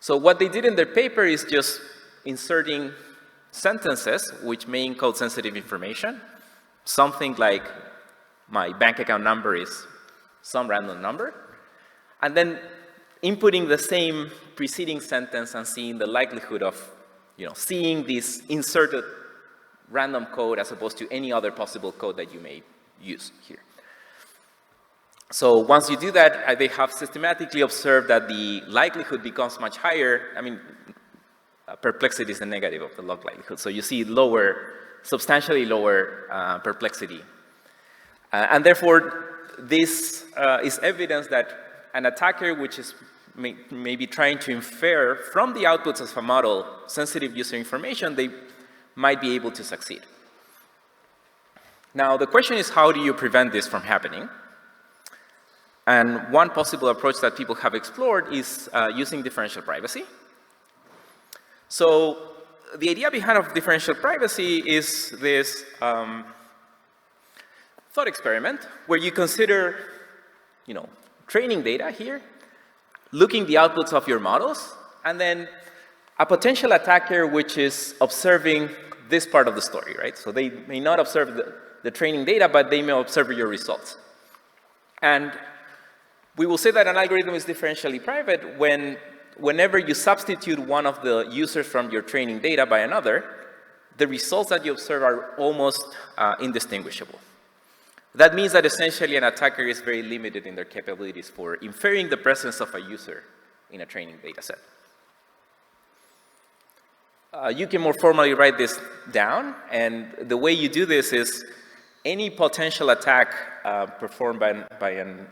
So what they did in their paper is just inserting sentences which may encode sensitive information. Something like, my bank account number is some random number. And then inputting the same preceding sentence and seeing the likelihood of, seeing this inserted random code as opposed to any other possible code that you may use here. So once you do that, they have systematically observed that the likelihood becomes much higher. I mean, perplexity is the negative of the log likelihood. So you see substantially lower perplexity. And therefore, this is evidence that an attacker which is maybe trying to infer from the outputs of a model sensitive user information, they might be able to succeed. Now, the question is, how do you prevent this from happening? And one possible approach that people have explored is using differential privacy. So the idea behind of differential privacy is this thought experiment where you consider, training data here, looking the outputs of your models, and then a potential attacker which is observing this part of the story, right? So they may not observe the training data, but they may observe your results. And we will say that an algorithm is differentially private whenever you substitute one of the users from your training data by another, the results that you observe are almost indistinguishable. That means that essentially an attacker is very limited in their capabilities for inferring the presence of a user in a training data set. You can more formally write this down, and the way you do this is any potential attack performed by an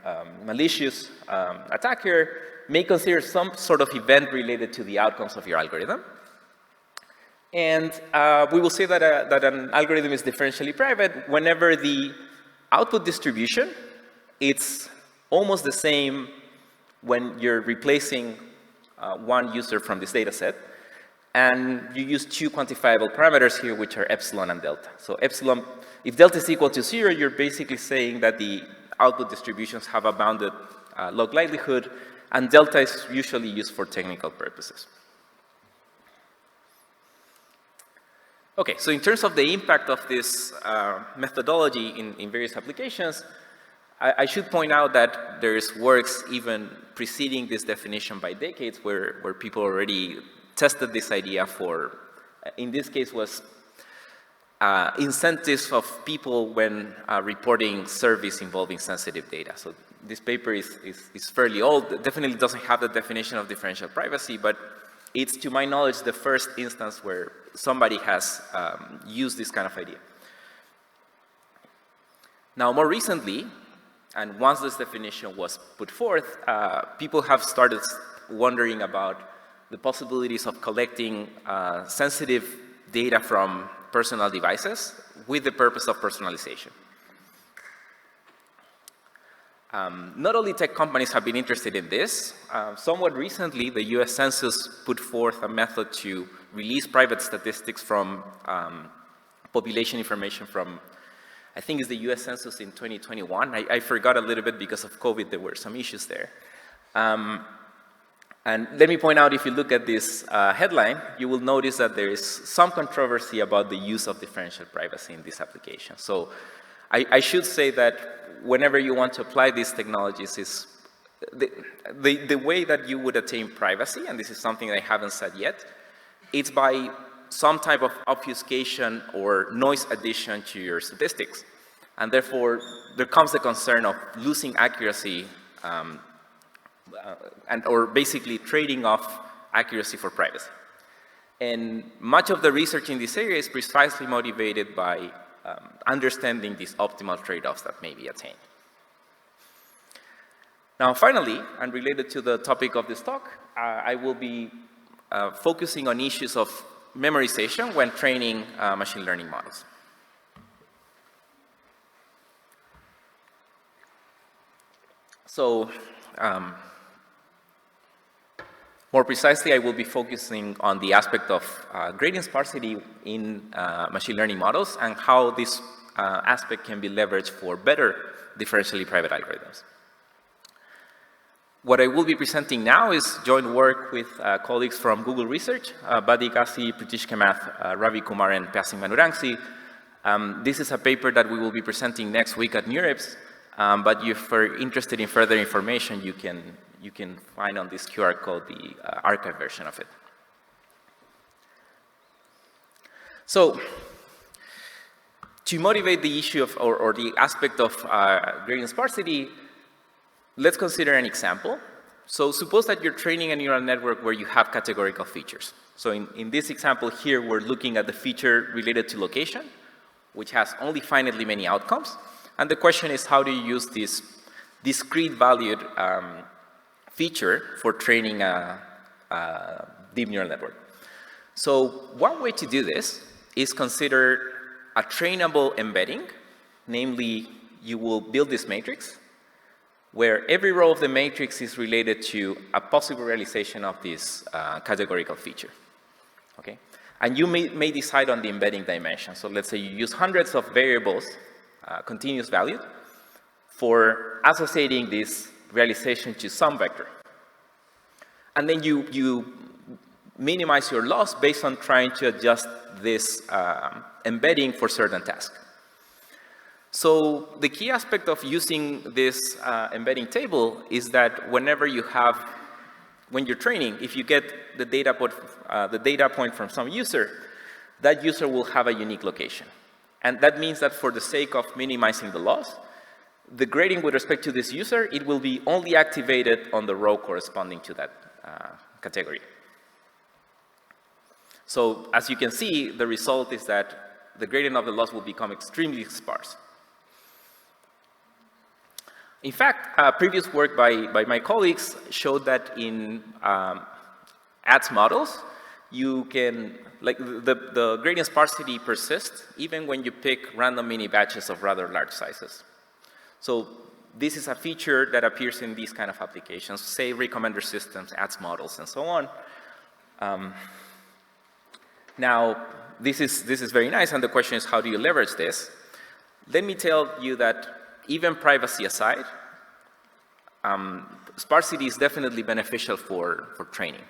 malicious attacker may consider some sort of event related to the outcomes of your algorithm. And we will say that an algorithm is differentially private whenever the output distribution, it's almost the same when you're replacing one user from this data set. And you use two quantifiable parameters here, which are epsilon and delta. So epsilon, if delta is equal to 0, you're basically saying that the output distributions have a bounded log likelihood, and delta is usually used for technical purposes. Okay, so in terms of the impact of this methodology in various applications, I should point out that there's works even preceding this definition by decades where people already tested this idea for, in this case, was incentives of people when reporting service involving sensitive data. So this paper is fairly old. It definitely doesn't have the definition of differential privacy, but it's, to my knowledge, the first instance where somebody has used this kind of idea. Now, more recently, and once this definition was put forth, people have started wondering about the possibilities of collecting sensitive data from personal devices with the purpose of personalization. Not only tech companies have been interested in this, somewhat recently the US Census put forth a method to release private statistics from population information from, I think it's the US Census in 2021. I forgot a little bit because of COVID, there were some issues there. And let me point out, if you look at this headline, you will notice that there is some controversy about the use of differential privacy in this application. So I should say that whenever you want to apply these technologies, is the way that you would attain privacy, and this is something I haven't said yet, it's by some type of obfuscation or noise addition to your statistics. And therefore, there comes the concern of losing accuracy or basically trading off accuracy for privacy. And much of the research in this area is precisely motivated by understanding these optimal trade-offs that may be attained. Now, finally, and related to the topic of this talk, I will be focusing on issues of memorization when training machine learning models. So, more precisely, I will be focusing on the aspect of gradient sparsity in machine learning models and how this aspect can be leveraged for better differentially private algorithms. What I will be presenting now is joint work with colleagues from Google Research, Badi Kasi, Pritish Kamath, Ravi Kumar, and Pyasing Manurangsi. This is a paper that we will be presenting next week at NeurIPS, but if you're interested in further information, you can find on this QR code the archive version of it. So, to motivate the issue of, or the aspect of gradient sparsity, let's consider an example. So suppose that you're training a neural network where you have categorical features. So in this example here, we're looking at the feature related to location, which has only finitely many outcomes. And the question is, how do you use this discrete valued feature for training a deep neural network? So one way to do this is consider a trainable embedding. Namely, you will build this matrix where every row of the matrix is related to a possible realization of this categorical feature, okay? And you may decide on the embedding dimension. So let's say you use hundreds of variables, continuous valued, for associating this realization to some vector. And then you minimize your loss based on trying to adjust this embedding for certain tasks. So the key aspect of using this embedding table is that when you're training, if you get the data point from some user, that user will have a unique location. And that means that for the sake of minimizing the loss, the grading with respect to this user, it will be only activated on the row corresponding to that category. So as you can see, the result is that the gradient of the loss will become extremely sparse. In fact, previous work by my colleagues showed that in ads models, you can, like the gradient sparsity persists even when you pick random mini batches of rather large sizes. So this is a feature that appears in these kind of applications, say recommender systems, ads models, and so on. Now, this is very nice, and the question is, how do you leverage this? Let me tell you that even privacy aside, sparsity is definitely beneficial for training.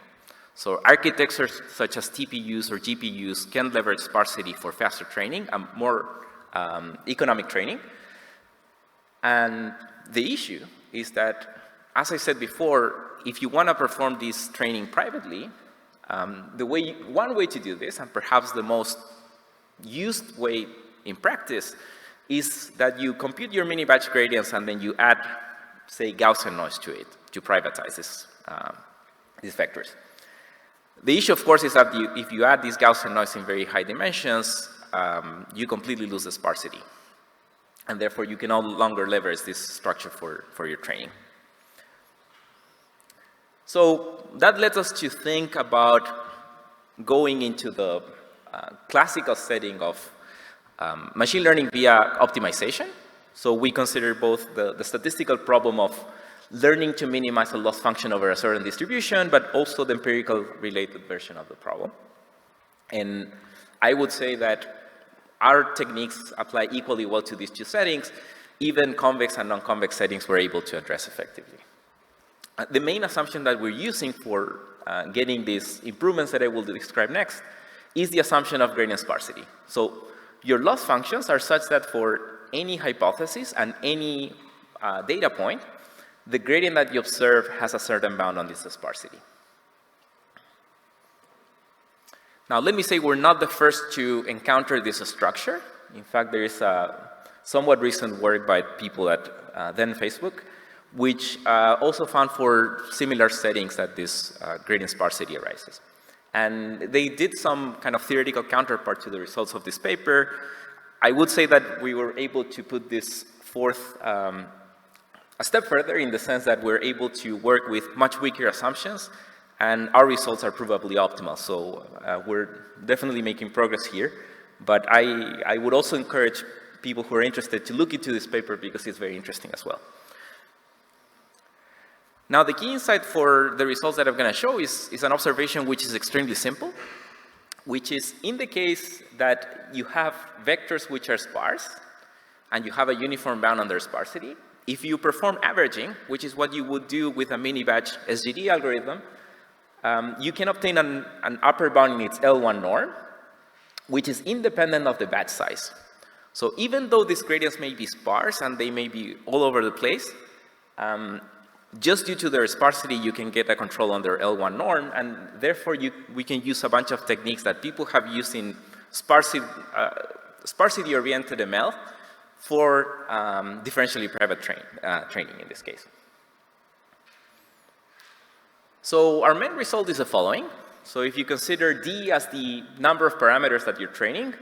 So architectures such as TPUs or GPUs can leverage sparsity for faster training and more economic training. And the issue is that, as I said before, if you want to perform this training privately, one way to do this, and perhaps the most used way in practice, is that you compute your mini batch gradients and then you add, say, Gaussian noise to it to privatize these vectors. The issue, of course, is that if you add this Gaussian noise in very high dimensions, you completely lose the sparsity. And therefore, you can no longer leverage this structure for your training. So that led us to think about going into the classical setting of machine learning via optimization. So we consider both the statistical problem of learning to minimize a loss function over a certain distribution, but also the empirical related version of the problem. And I would say that our techniques apply equally well to these two settings. Even convex and non-convex settings we're able to address effectively. The main assumption that we're using for getting these improvements that I will describe next is the assumption of gradient sparsity. So your loss functions are such that for any hypothesis and any data point, the gradient that you observe has a certain bound on this sparsity. Now, let me say we're not the first to encounter this structure. In fact, there is a somewhat recent work by people at then Facebook, which also found for similar settings that this gradient sparsity arises. And they did some kind of theoretical counterpart to the results of this paper. I would say that we were able to put this forth a step further in the sense that we're able to work with much weaker assumptions, and our results are provably optimal. So we're definitely making progress here. But I would also encourage people who are interested to look into this paper because it's very interesting as well. Now, the key insight for the results that I'm going to show is an observation which is extremely simple, which is in the case that you have vectors which are sparse, and you have a uniform bound under sparsity, if you perform averaging, which is what you would do with a mini-batch SGD algorithm, you can obtain an upper bound in its L1 norm, which is independent of the batch size. So even though these gradients may be sparse and they may be all over the place, just due to their sparsity, you can get a control on their L1 norm, and therefore we can use a bunch of techniques that people have used in sparsity-oriented ML for differentially private training in this case. So our main result is the following. So if you consider D as the number of parameters that you're training,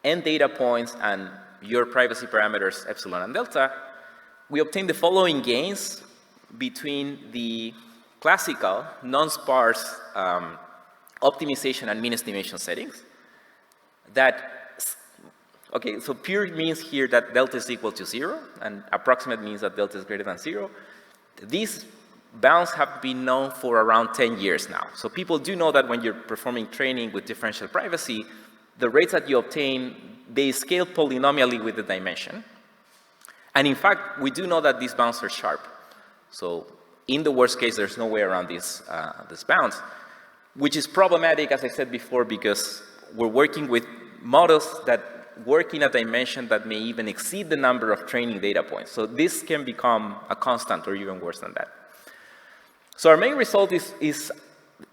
N data points, and your privacy parameters, epsilon and delta, we obtain the following gains between the classical, non-sparse optimization and mean estimation settings. Okay, so pure means here that delta is equal to 0, and approximate means that delta is greater than 0. These bounds have been known for around 10 years now. So people do know that when you're performing training with differential privacy, the rates that you obtain, they scale polynomially with the dimension. And in fact, we do know that these bounds are sharp. So in the worst case, there's no way around these bounds, which is problematic, as I said before, because we're working with models that work in a dimension that may even exceed the number of training data points. So this can become a constant or even worse than that. So our main result is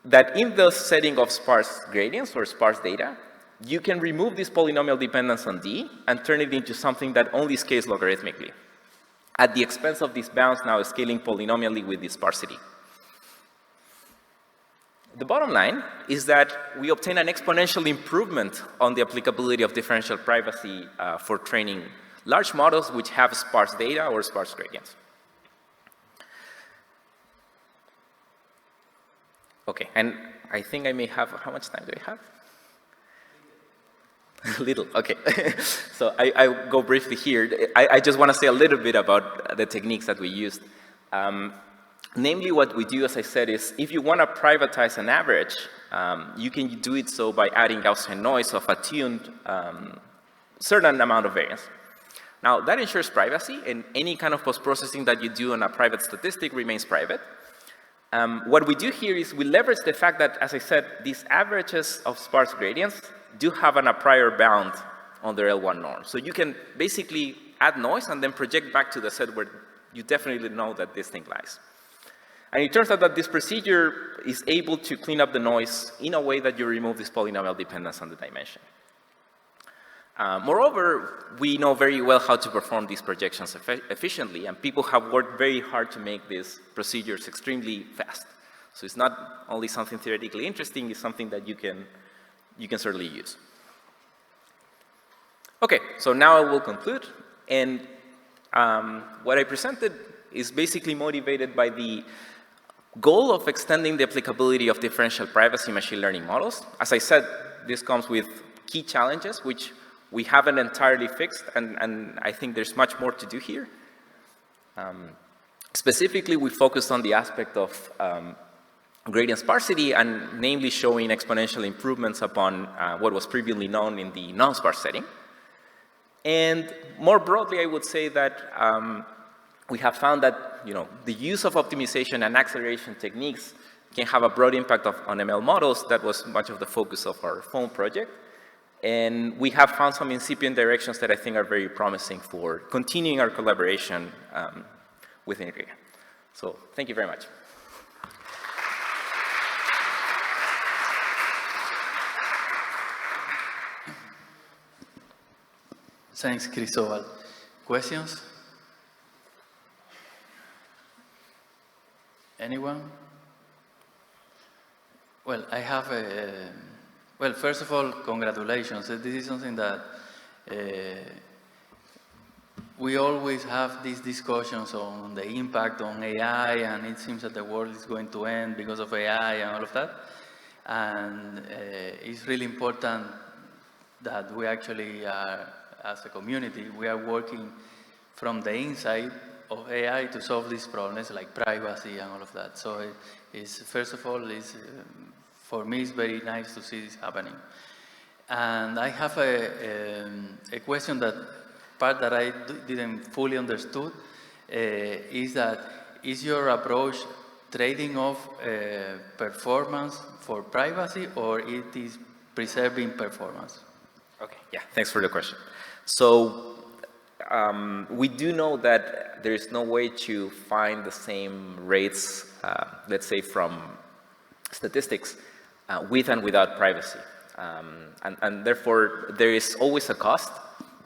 that in the setting of sparse gradients or sparse data, you can remove this polynomial dependence on D and turn it into something that only scales logarithmically, at the expense of these bounds now scaling polynomially with this sparsity. The bottom line is that we obtain an exponential improvement on the applicability of differential privacy for training large models which have sparse data or sparse gradients. Okay, and I think I may have, how much time do I have? Little, okay. So I go briefly here. I just want to say a little bit about the techniques that we used. Namely, what we do, as I said, is if you want to privatize an average, you can do it so by adding Gaussian noise of a tuned certain amount of variance. Now, that ensures privacy, and any kind of post-processing that you do on a private statistic remains private. What we do here is we leverage the fact that, as I said, these averages of sparse gradients do have a prior bound on their L1 norm. So you can basically add noise and then project back to the set where you definitely know that this thing lies. And it turns out that this procedure is able to clean up the noise in a way that you remove this polynomial dependence on the dimension. Moreover, we know very well how to perform these projections efficiently, and people have worked very hard to make these procedures extremely fast. So it's not only something theoretically interesting, it's something that you can certainly use. Okay, so now I will conclude, and what I presented is basically motivated by the goal of extending the applicability of differential privacy machine learning models. As I said, this comes with key challenges, which we haven't entirely fixed, and I think there's much more to do here. Specifically, we focused on the aspect of gradient sparsity, and namely showing exponential improvements upon what was previously known in the non-sparse setting. And more broadly, I would say that we have found that the use of optimization and acceleration techniques can have a broad impact on ML models. That was much of the focus of our phone project. And we have found some incipient directions that I think are very promising for continuing our collaboration with Inria. So thank you very much. Thanks, Cristóbal. Questions? Anyone? Well, I have a... Well, first of all, congratulations. This is something that we always have these discussions on the impact on AI, and it seems that the world is going to end because of AI and all of that. And it's really important that we actually are, as a community, we are working from the inside of AI to solve these problems like privacy and all of that. So first of all, for me, it's very nice to see this happening. And I have a question that part that I didn't fully understood is that is your approach trading off performance for privacy, or it is preserving performance? Okay, yeah, thanks for the question. So we do know that there is no way to find the same rates, let's say from statistics, with and without privacy. And therefore, there is always a cost.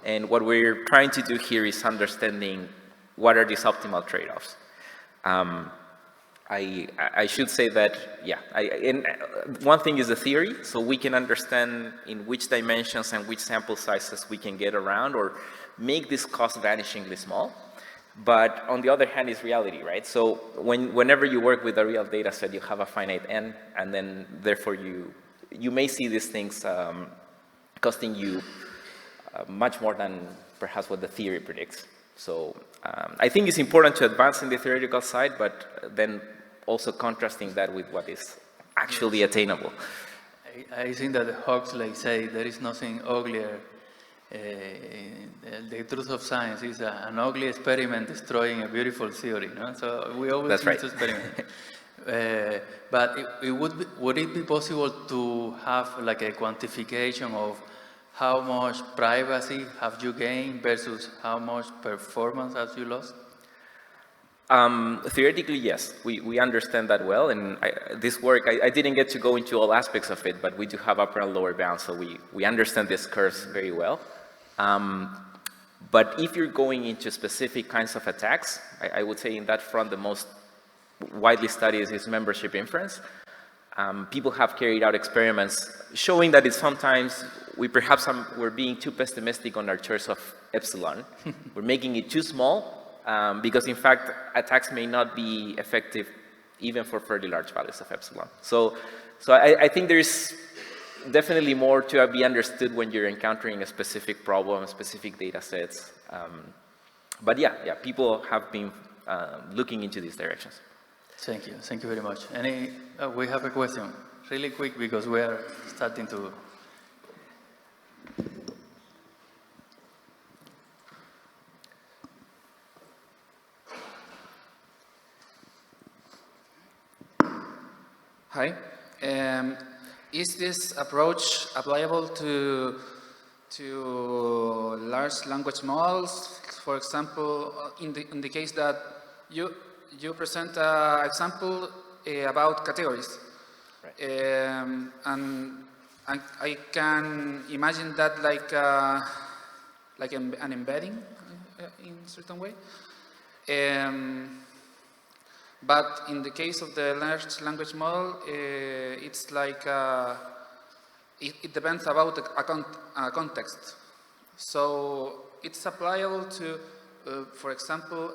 And what we're trying to do here is understanding what are these optimal trade-offs. I should say that, yeah, one thing is the theory, so we can understand in which dimensions and which sample sizes we can get around or make this cost vanishingly small. But on the other hand is reality, right? So whenever you work with a real data set, you have a finite n, and then therefore you may see these things costing you much more than perhaps what the theory predicts. So I think it's important to advance in the theoretical side, but then also contrasting that with what is actually attainable. I think that Huxley say there is nothing uglier. The truth of science is an ugly experiment destroying a beautiful theory. No? So we always need to experiment. But would it be possible to have like a quantification of how much privacy have you gained versus how much performance have you lost? Theoretically, yes, we understand that well, and this work, I didn't get to go into all aspects of it, but we do have upper and lower bounds, so we understand these curves very well. But if you're going into specific kinds of attacks, I would say in that front, the most widely studied is membership inference. People have carried out experiments showing that it's sometimes we're being too pessimistic on our choice of epsilon. We're making it too small because in fact attacks may not be effective even for fairly large values of epsilon. So I think there's definitely more to be understood when you're encountering a specific problem, specific data sets. But yeah, people have been looking into these directions. Thank you very much. We have a question, really quick because we are starting to. Hi. Is this approach applicable to large language models? For example, in the case that you present an example about categories, right. And I can imagine that like an embedding in a certain way. But in the case of the large language model, it's like it depends about a context. So it's applicable to, for example,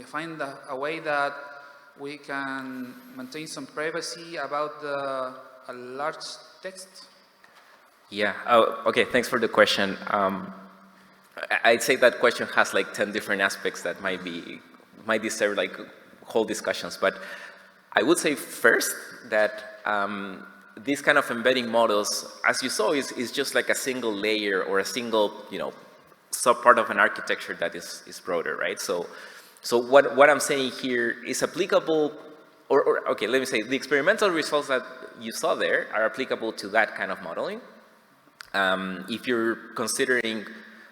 find a way that we can maintain some privacy about a large text. Yeah. Oh, okay. Thanks for the question. I'd say that question has like 10 different aspects that might deserve like whole discussions. But I would say first that these kind of embedding models, as you saw, is just like a single layer or a single, sub-part of an architecture that is broader, right? So what I'm saying here is applicable, or okay, let me say the experimental results that you saw there are applicable to that kind of modeling. If you're considering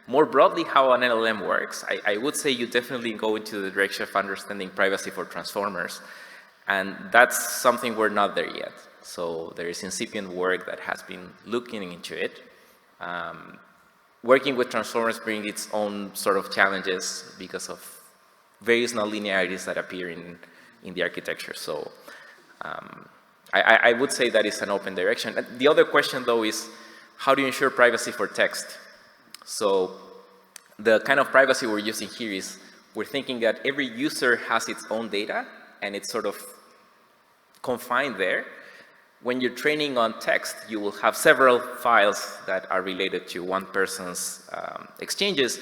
more broadly how an LLM works, I would say you definitely go into the direction of understanding privacy for transformers. And that's something we're not there yet. So there is incipient work that has been looking into it. Working with transformers brings its own sort of challenges because of various nonlinearities that appear in the architecture. So I would say that is an open direction. The other question though is, how do you ensure privacy for text? So the kind of privacy we're using here is we're thinking that every user has its own data and it's sort of confined there. When you're training on text, you will have several files that are related to one person's exchanges.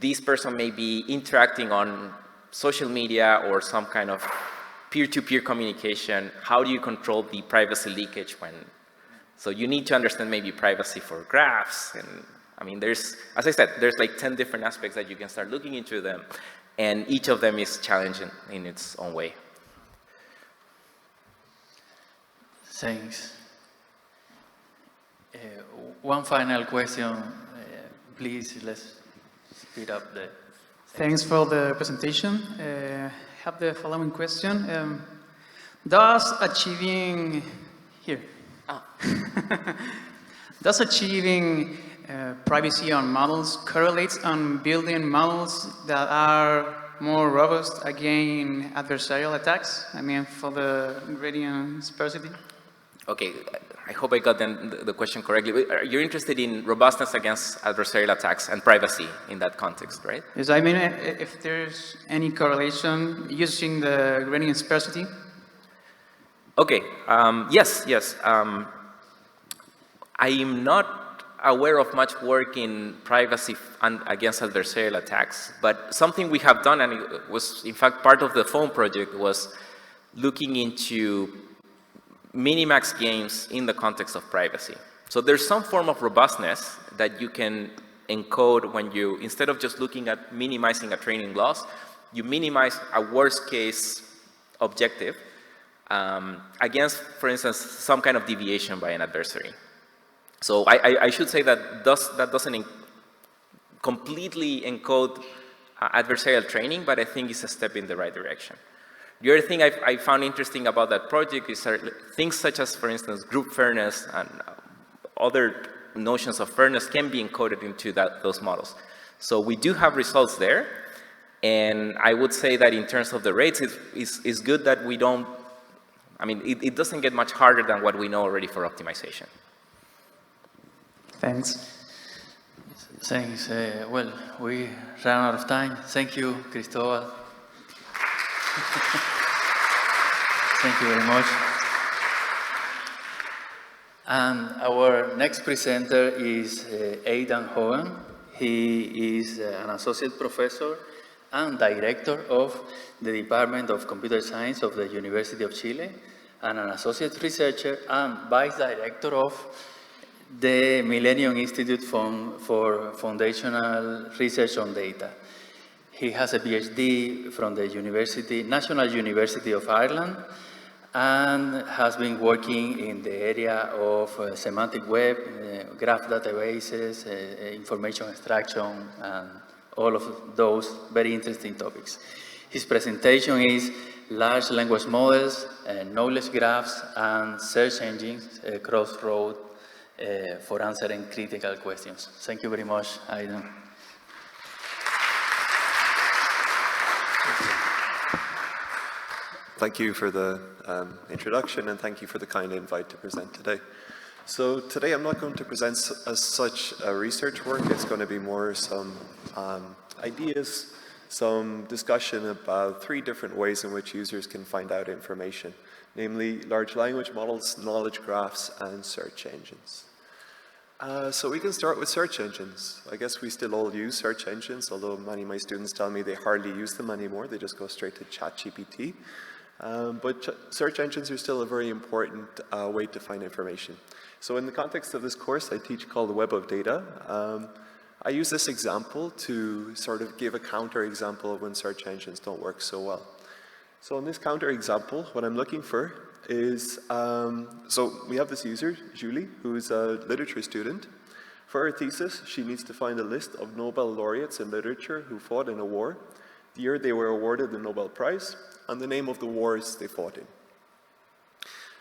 This person may be interacting on social media or some kind of peer-to-peer communication. How do you control the privacy leakage So you need to understand maybe privacy for graphs. And I mean, there's, as I said, there's like 10 different aspects that you can start looking into them. And each of them is challenging in its own way. Thanks. One final question, please, let's speed up the... Thanks for the presentation. I have the following question. Does achieving privacy on models correlates on building models that are more robust against adversarial attacks? I mean, for the gradient sparsity? Okay, I hope I got the question correctly. You're interested in robustness against adversarial attacks and privacy in that context, right? Yes, I mean, if there's any correlation using the gradient sparsity? Okay, yes. I am not aware of much work in privacy against adversarial attacks, but something we have done, and it was in fact part of the phone project, was looking into minimax games in the context of privacy. So there's some form of robustness that you can encode when you, instead of just looking at minimizing a training loss, you minimize a worst case objective against, for instance, some kind of deviation by an adversary. So I should say that that doesn't completely encode adversarial training, but I think it's a step in the right direction. The other thing I found interesting about that project is things such as, for instance, group fairness and other notions of fairness can be encoded into those models. So we do have results there, and I would say that in terms of the rates, it's good that we don't, I mean, it doesn't get much harder than what we know already for optimization. Thanks. Thanks. Well, we ran out of time. Thank you, Cristóbal. Thank you very much. And our next presenter is Aidan Hogan. He is an associate professor and director of the Department of Computer Science of the University of Chile, and an associate researcher and vice director of the Millennium Institute for Foundational Research on Data. He has a PhD from the National University of Ireland, and has been working in the area of semantic web, graph databases, information extraction, and all of those very interesting topics. His presentation is large language models, knowledge graphs, and search engines, crossroad for answering critical questions. Thank you very much, Aidan. Thank you for the introduction, and thank you for the kind invite to present today. So today I'm not going to present as such research work. It's going to be more some ideas, some discussion about 3 different ways in which users can find out information, namely large language models, knowledge graphs, and search engines. So we can start with search engines. I guess we still all use search engines, although many of my students tell me they hardly use them anymore. They just go straight to ChatGPT. But search engines are still a very important way to find information. So in the context of this course I teach called the Web of Data, I use this example to sort of give a counter example of when search engines don't work so well. So in this counter example, what I'm looking for is, so we have this user, Julie, who's a literature student. For her thesis, she needs to find a list of Nobel laureates in literature who fought in a war, the year they were awarded the Nobel Prize, and the name of the wars they fought in.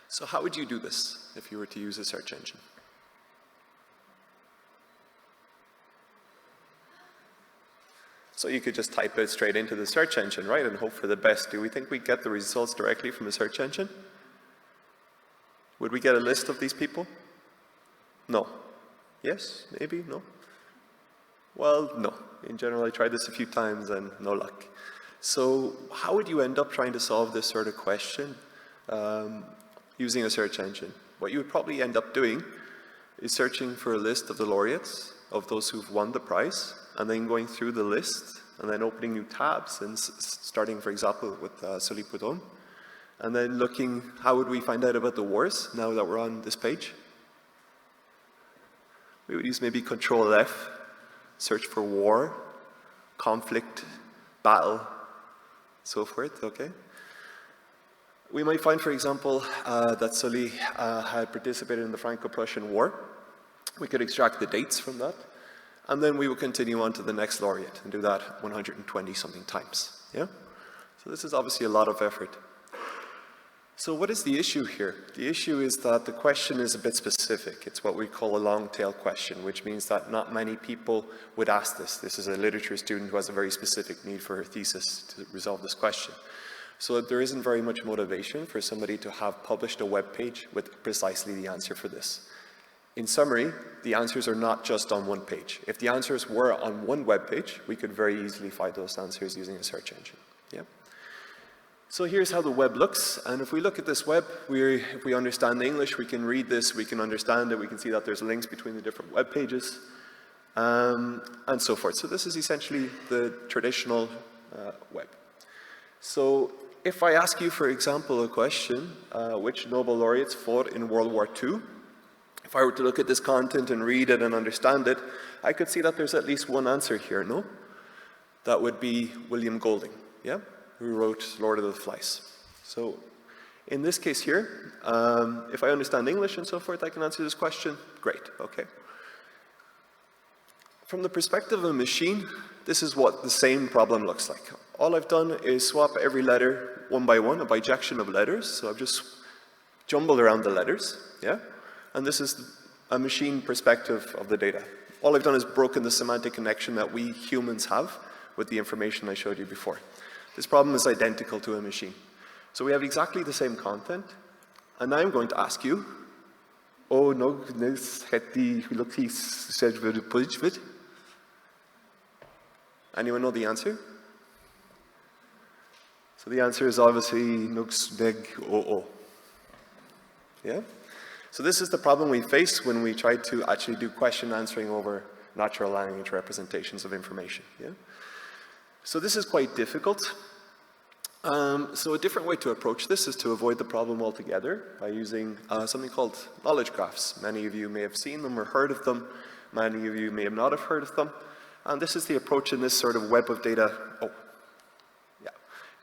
So how would you do this if you were to use a search engine? So you could just type it straight into the search engine, right, and hope for the best. Do we think we get the results directly from a search engine? Would we get a list of these people? No. Yes? Maybe? No? Well, no. In general, I tried this a few times and no luck. So how would you end up trying to solve this sort of question using a search engine? What you would probably end up doing is searching for a list of the laureates, of those who've won the prize, and then going through the list, and then opening new tabs, and starting, for example, with Cyrille and then looking, how would we find out about the wars now that we're on this page? We would use maybe Control F, search for war, conflict, battle, so forth, okay? We might find, for example, that Cyrille had participated in the Franco-Prussian War. We could extract the dates from that, and then we would continue on to the next laureate and do that 120 something times, yeah? So this is obviously a lot of effort. So what is the issue here? The issue is that the question is a bit specific. It's what we call a long tail question, which means that not many people would ask this. This is a literature student who has a very specific need for her thesis to resolve this question. So there isn't very much motivation for somebody to have published a web page with precisely the answer for this. In summary, the answers are not just on one page. If the answers were on one web page, we could very easily find those answers using a search engine. Yeah? So here's how the web looks, and if we look at this web, if we understand English, we can read this, we can understand it, we can see that there's links between the different web pages, and so forth. So this is essentially the traditional web. So if I ask you, for example, a question, which Nobel laureates fought in World War II, if I were to look at this content and read it and understand it, I could see that there's at least one answer here, no? That would be William Golding, yeah? Who wrote Lord of the Flies. So in this case here, if I understand English and so forth, I can answer this question. Great, okay. From the perspective of a machine, this is what the same problem looks like. All I've done is swap every letter one by one, a bijection of letters. So I've just jumbled around the letters, yeah? And this is a machine perspective of the data. All I've done is broken the semantic connection that we humans have with the information I showed you before. This problem is identical to a machine. So we have exactly the same content, and now I'm going to ask you, anyone know the answer? So the answer is obviously yeah? So this is the problem we face when we try to actually do question answering over natural language representations of information, yeah? So this is quite difficult. So a different way to approach this is to avoid the problem altogether by using something called knowledge graphs. Many of you may have seen them or heard of them. Many of you may have not have heard of them. And this is the approach in this sort of web of data.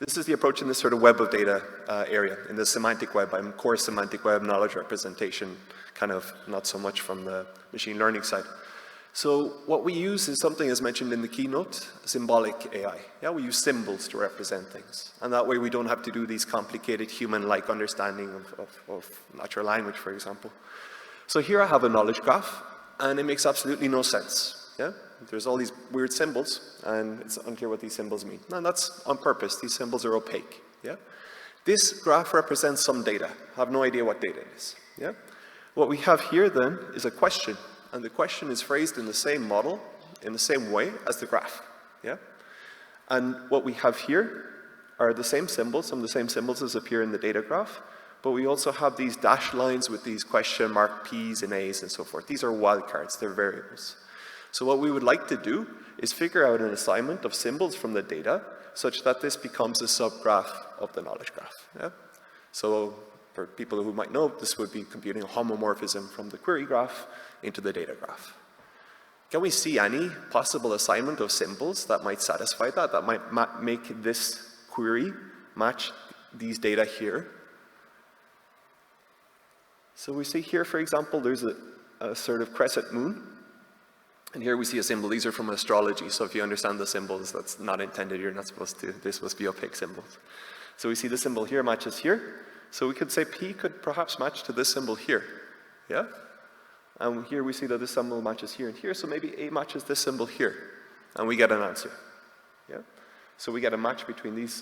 This is the approach in this sort of web of data area, in the semantic web, core semantic web knowledge representation, kind of not so much from the machine learning side. So what we use is something as mentioned in the keynote, symbolic AI. Yeah, we use symbols to represent things. And that way we don't have to do these complicated human-like understanding of natural language, for example. So here I have a knowledge graph, and it makes absolutely no sense. Yeah? There's all these weird symbols, and it's unclear what these symbols mean. And that's on purpose. These symbols are opaque. Yeah? This graph represents some data. I have no idea what data it is. Yeah? What we have here then is a question. And the question is phrased in the same model, in the same way as the graph, yeah? And what we have here are the same symbols, some of the same symbols as appear in the data graph, but we also have these dashed lines with these question mark P's and A's and so forth. These are wildcards, they're variables. So what we would like to do is figure out an assignment of symbols from the data such that this becomes a subgraph of the knowledge graph, yeah? So for people who might know, this would be computing a homomorphism from the query graph into the data graph. Can we see any possible assignment of symbols that might satisfy that, that might make this query match these data here? So we see here, for example, there's a sort of crescent moon. And here we see a symbol. These are from astrology, so if you understand the symbols, that's not intended. You're not supposed to, they're supposed to be opaque symbols. So we see the symbol here matches here. So we could say P could perhaps match to this symbol here, yeah? And here we see that this symbol matches here and here, so maybe A matches this symbol here, and we get an answer, yeah? So we get a match between these,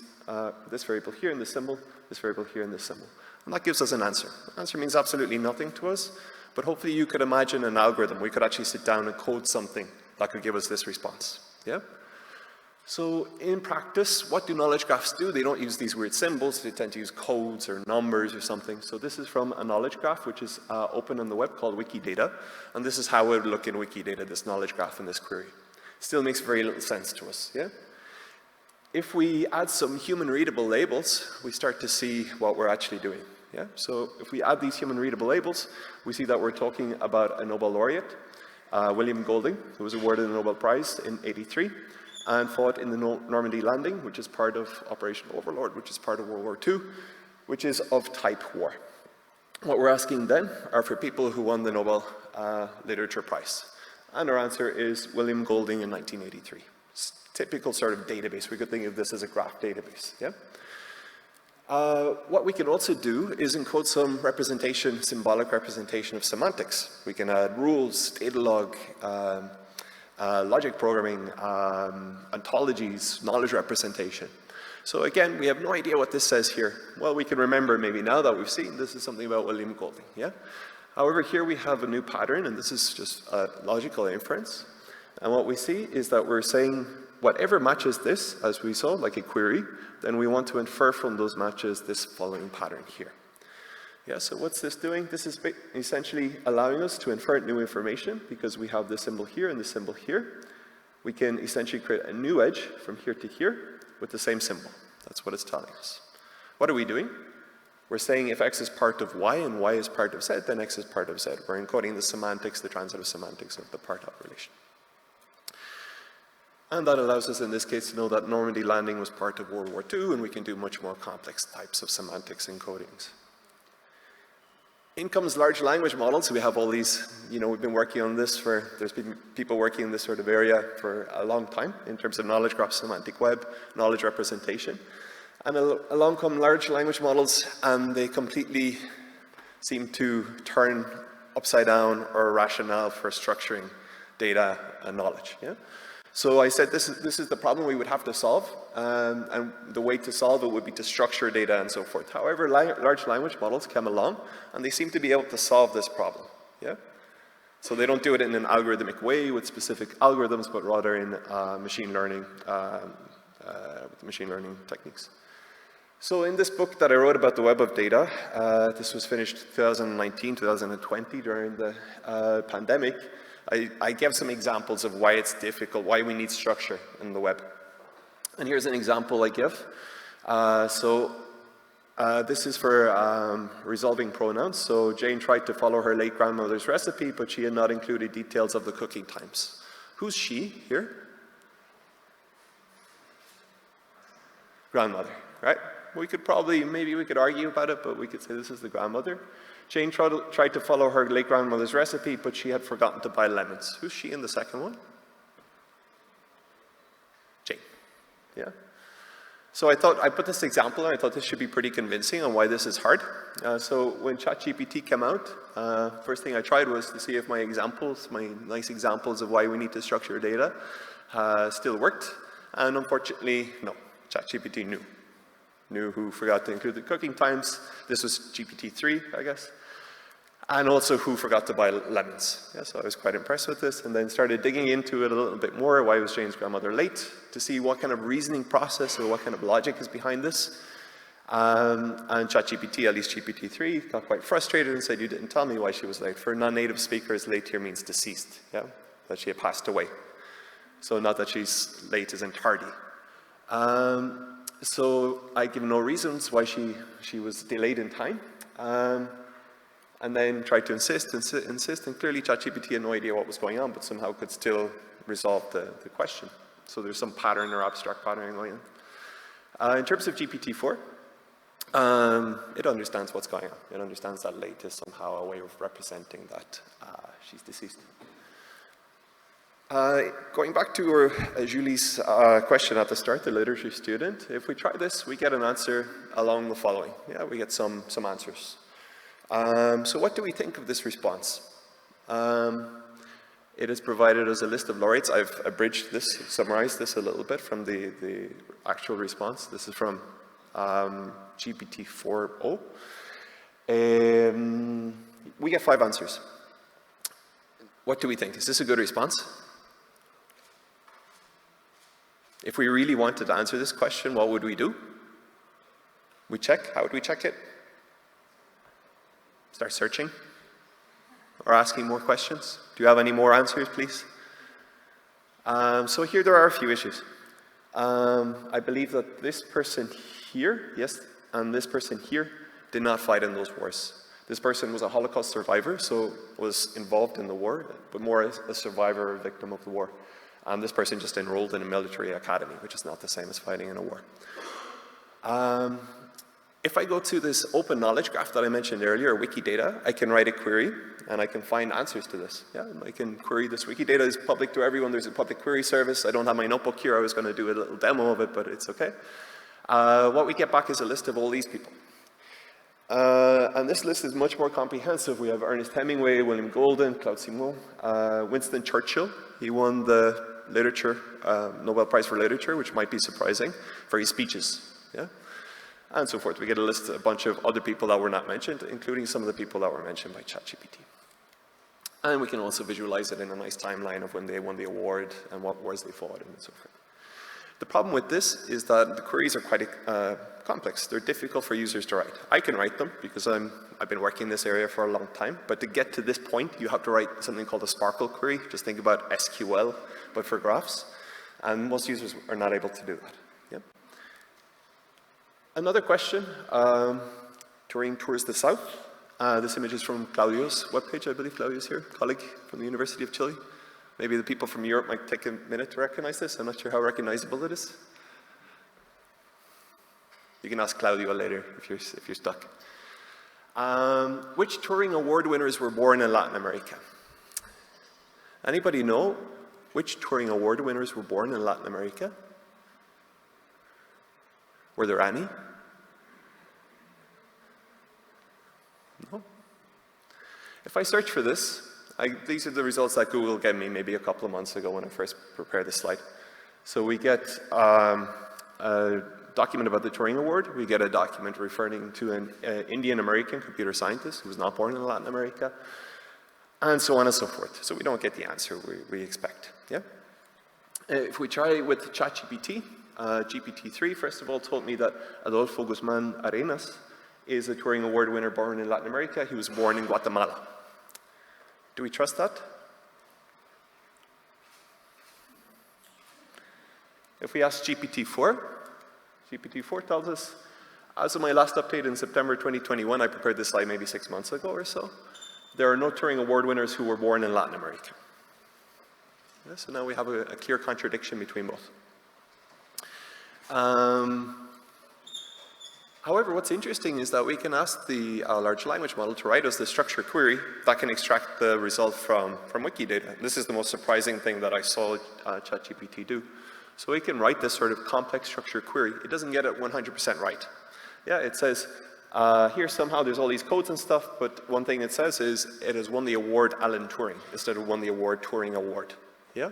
this variable here and this symbol, this variable here and this symbol. And that gives us an answer. The answer means absolutely nothing to us, but hopefully you could imagine an algorithm. We could actually sit down and code something that could give us this response, yeah? So in practice, what do knowledge graphs do? They don't use these weird symbols. They tend to use codes or numbers or something. So this is from a knowledge graph, which is open on the web called Wikidata. And this is how it would look in Wikidata, this knowledge graph and this query. Still makes very little sense to us, yeah? If we add some human readable labels, we start to see what we're actually doing, yeah? So if we add these human readable labels, we see that we're talking about a Nobel laureate. William Golding, who was awarded the Nobel Prize in '83, and fought in the Normandy landing, which is part of Operation Overlord, which is part of World War II, which is of type war. What we're asking then are for people who won the Nobel Literature Prize. And our answer is William Golding in 1983. It's typical sort of database. We could think of this as a graph database. Yeah? What we can also do is encode some representation, symbolic representation of semantics. We can add rules, data log, logic programming, ontologies, knowledge representation. So again, we have no idea what this says here. Well, we can remember maybe now that we've seen this is something about William Golding, yeah? However, here we have a new pattern, and this is just a logical inference. And what we see is that we're saying whatever matches this, as we saw, like a query, then we want to infer from those matches this following pattern here. Yeah, so what's this doing? This is essentially allowing us to infer new information because we have this symbol here and this symbol here. We can essentially create a new edge from here to here with the same symbol. That's what it's telling us. What are we doing? We're saying if X is part of Y and Y is part of Z, then X is part of Z. We're encoding the semantics, the transitive semantics of the part-out relation. And that allows us in this case to know that Normandy landing was part of World War II, and we can do much more complex types of semantics encodings. In comes large language models. We have all these, we've been working on this there's been people working in this sort of area for a long time in terms of knowledge graph, semantic web, knowledge representation. And along come large language models, and they completely seem to turn upside down our rationale for structuring data and knowledge. Yeah? So I said this is the problem we would have to solve, and the way to solve it would be to structure data and so forth. However, large language models come along, and they seem to be able to solve this problem. Yeah? So they don't do it in an algorithmic way with specific algorithms, but rather in machine learning, with machine learning techniques. So in this book that I wrote about the web of data, this was finished 2019, 2020 during the pandemic, I gave some examples of why it's difficult, why we need structure in the web. And here's an example I give. This is for resolving pronouns. So Jane tried to follow her late grandmother's recipe, but she had not included details of the cooking times. Who's she here? Grandmother, right? We could probably, maybe we could argue about it, but we could say this is the grandmother. Jane tried to follow her late grandmother's recipe, but she had forgotten to buy lemons. Who's she in the second one? Jane, yeah? So I put this example, and I thought this should be pretty convincing on why this is hard. So when ChatGPT came out, first thing I tried was to see if my examples, my nice examples of why we need to structure data, still worked. And unfortunately, no, ChatGPT knew who forgot to include the cooking times. This was GPT-3, I guess. And also who forgot to buy lemons. Yeah, so I was quite impressed with this, and then started digging into it a little bit more. Why was Jane's grandmother late? To see what kind of reasoning process or what kind of logic is behind this. And ChatGPT, at least GPT-3, got quite frustrated and said, you didn't tell me why she was late. For non-native speakers, late here means deceased, yeah? That she had passed away. So not that she's late as in tardy. So I give no reasons why she was delayed in time. And then tried to insist, and clearly ChatGPT had no idea what was going on, but somehow could still resolve the question. So there's some pattern or abstract pattern going on. In terms of GPT-4, it understands what's going on. It understands that late is somehow a way of representing that she's deceased. Going back to Julie's question at the start, the literature student, if we try this, we get an answer along the following. Yeah, we get some answers. So what do we think of this response? It has provided us a list of laureates. I've abridged this, summarized this a little bit from the actual response. This is from GPT-4o. We get 5 answers. What do we think? Is this a good response? If we really wanted to answer this question, what would we do? We check. How would we check it? Start searching? Or asking more questions? Do you have any more answers, please? So here there are a few issues. I believe that this person here, yes, and this person here did not fight in those wars. This person was a Holocaust survivor, so was involved in the war, but more as a survivor or victim of the war. This person just enrolled in a military academy, which is not the same as fighting in a war. If I go to this open knowledge graph that I mentioned earlier, Wikidata, I can write a query and I can find answers to this. Yeah, I can query this. Wikidata is public to everyone. There's a public query service. I don't have my notebook here. I was going to do a little demo of it, but it's okay. What we get back is a list of all these people. And this list is much more comprehensive. We have Ernest Hemingway, William Golden, Claude Simon, Winston Churchill. He won the Nobel Prize for Literature, which might be surprising, for his speeches. Yeah? And so forth. We get a bunch of other people that were not mentioned, including some of the people that were mentioned by ChatGPT. And we can also visualize it in a nice timeline of when they won the award and what wars they fought and so forth. The problem with this is that the queries are quite complex. They're difficult for users to write. I can write them because I've been working in this area for a long time, but to get to this point, you have to write something called a Sparkle query. Just think about SQL, but for graphs. And most users are not able to do that. Yep. Another question, Turing tours the south. This image is from Claudio's webpage. I believe Claudio's here, colleague from the University of Chile. Maybe the people from Europe might take a minute to recognize this. I'm not sure how recognizable it is. You can ask Claudio later if you're stuck. Which Turing Award winners were born in Latin America? Anybody know which Turing Award winners were born in Latin America? Were there any? No? If I search for this, these are the results that Google gave me maybe a couple of months ago when I first prepared this slide. So we get a document about the Turing Award. We get a document referring to an Indian-American computer scientist who was not born in Latin America, and so on and so forth. So we don't get the answer we expect. Yeah? If we try with ChatGPT, GPT-3, first of all, told me that Adolfo Guzman Arenas is a Turing Award winner born in Latin America. He was born in Guatemala. Do we trust that? If we ask GPT-4, GPT-4 tells us, as of my last update in September 2021, I prepared this slide maybe 6 months ago or so, there are no Turing Award winners who were born in Latin America. Yeah, so now we have a clear contradiction between both. However, what's interesting is that we can ask the large language model to write us the structured query that can extract the result from Wikidata. This is the most surprising thing that I saw ChatGPT do. So we can write this sort of complex structured query. It doesn't get it 100% right. Yeah, it says, here somehow there's all these codes and stuff, but one thing it says is it has won the award Alan Turing instead of won the award Turing Award. Yeah?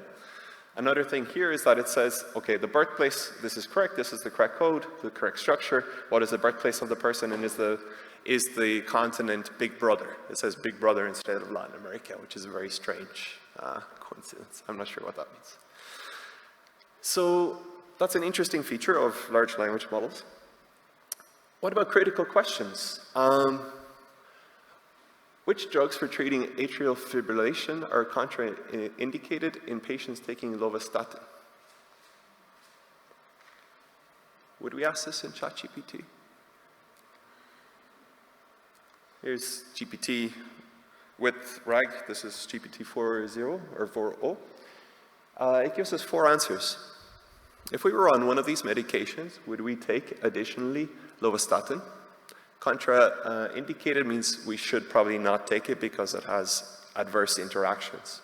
Another thing here is that it says, okay, the birthplace, this is correct, this is the correct code, the correct structure. What is the birthplace of the person, and is the continent Big Brother? It says Big Brother instead of Latin America, which is a very strange coincidence. I'm not sure what that means. So that's an interesting feature of large language models. What about critical questions? Which drugs for treating atrial fibrillation are contraindicated in patients taking lovastatin? Would we ask this in ChatGPT? Here's GPT with RAG. This is GPT 4.0 or 4.0. It gives us 4 answers. If we were on one of these medications, would we take additionally lovastatin? Contraindicated means we should probably not take it because it has adverse interactions.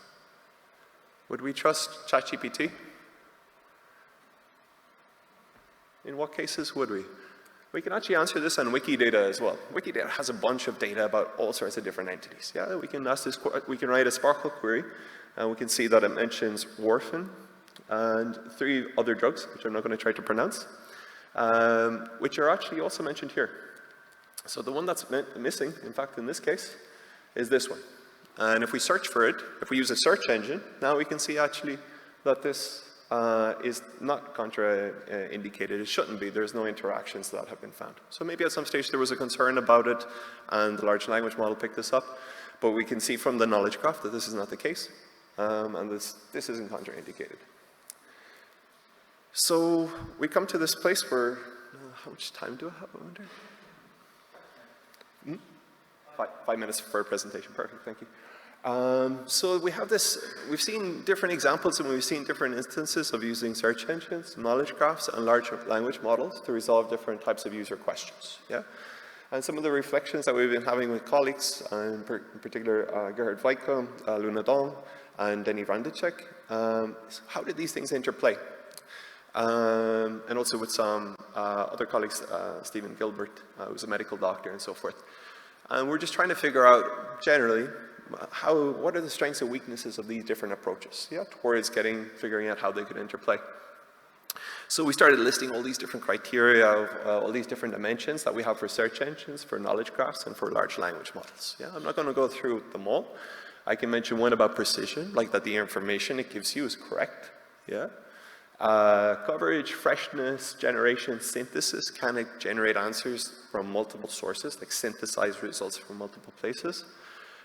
Would we trust ChatGPT? In what cases would we? We can actually answer this on Wikidata as well. Wikidata has a bunch of data about all sorts of different entities. Yeah, we can ask this. We can write a Sparkle query, and we can see that it mentions warfarin and 3 other drugs, which I'm not going to try to pronounce, which are actually also mentioned here. So the one that's missing, in fact, in this case, is this one. And if we search for it, if we use a search engine, now we can see actually that this is not contraindicated. It shouldn't be. There's no interactions that have been found. So maybe at some stage there was a concern about it, and the large language model picked this up. But we can see from the knowledge graph that this is not the case, and this isn't contraindicated. So we come to this place where, how much time do I have, I wonder? 5 minutes for a presentation. Perfect, thank you. So we have this, we've seen different examples and we've seen different instances of using search engines, knowledge graphs, and large language models to resolve different types of user questions. Yeah? And some of the reflections that we've been having with colleagues, in particular Gerhard Weike, Luna Dong, and Denny Vandicek, how did these things interplay? And also with some other colleagues, Stephen Gilbert, who's a medical doctor and so forth. And we're just trying to figure out, generally, what are the strengths and weaknesses of these different approaches, yeah, towards figuring out how they could interplay. So we started listing all these different criteria of all these different dimensions that we have for search engines, for knowledge graphs, and for large language models. Yeah, I'm not going to go through them all. I can mention one about precision, like that the information it gives you is correct. Yeah. Coverage, freshness, generation, synthesis, can it generate answers from multiple sources, like synthesize results from multiple places?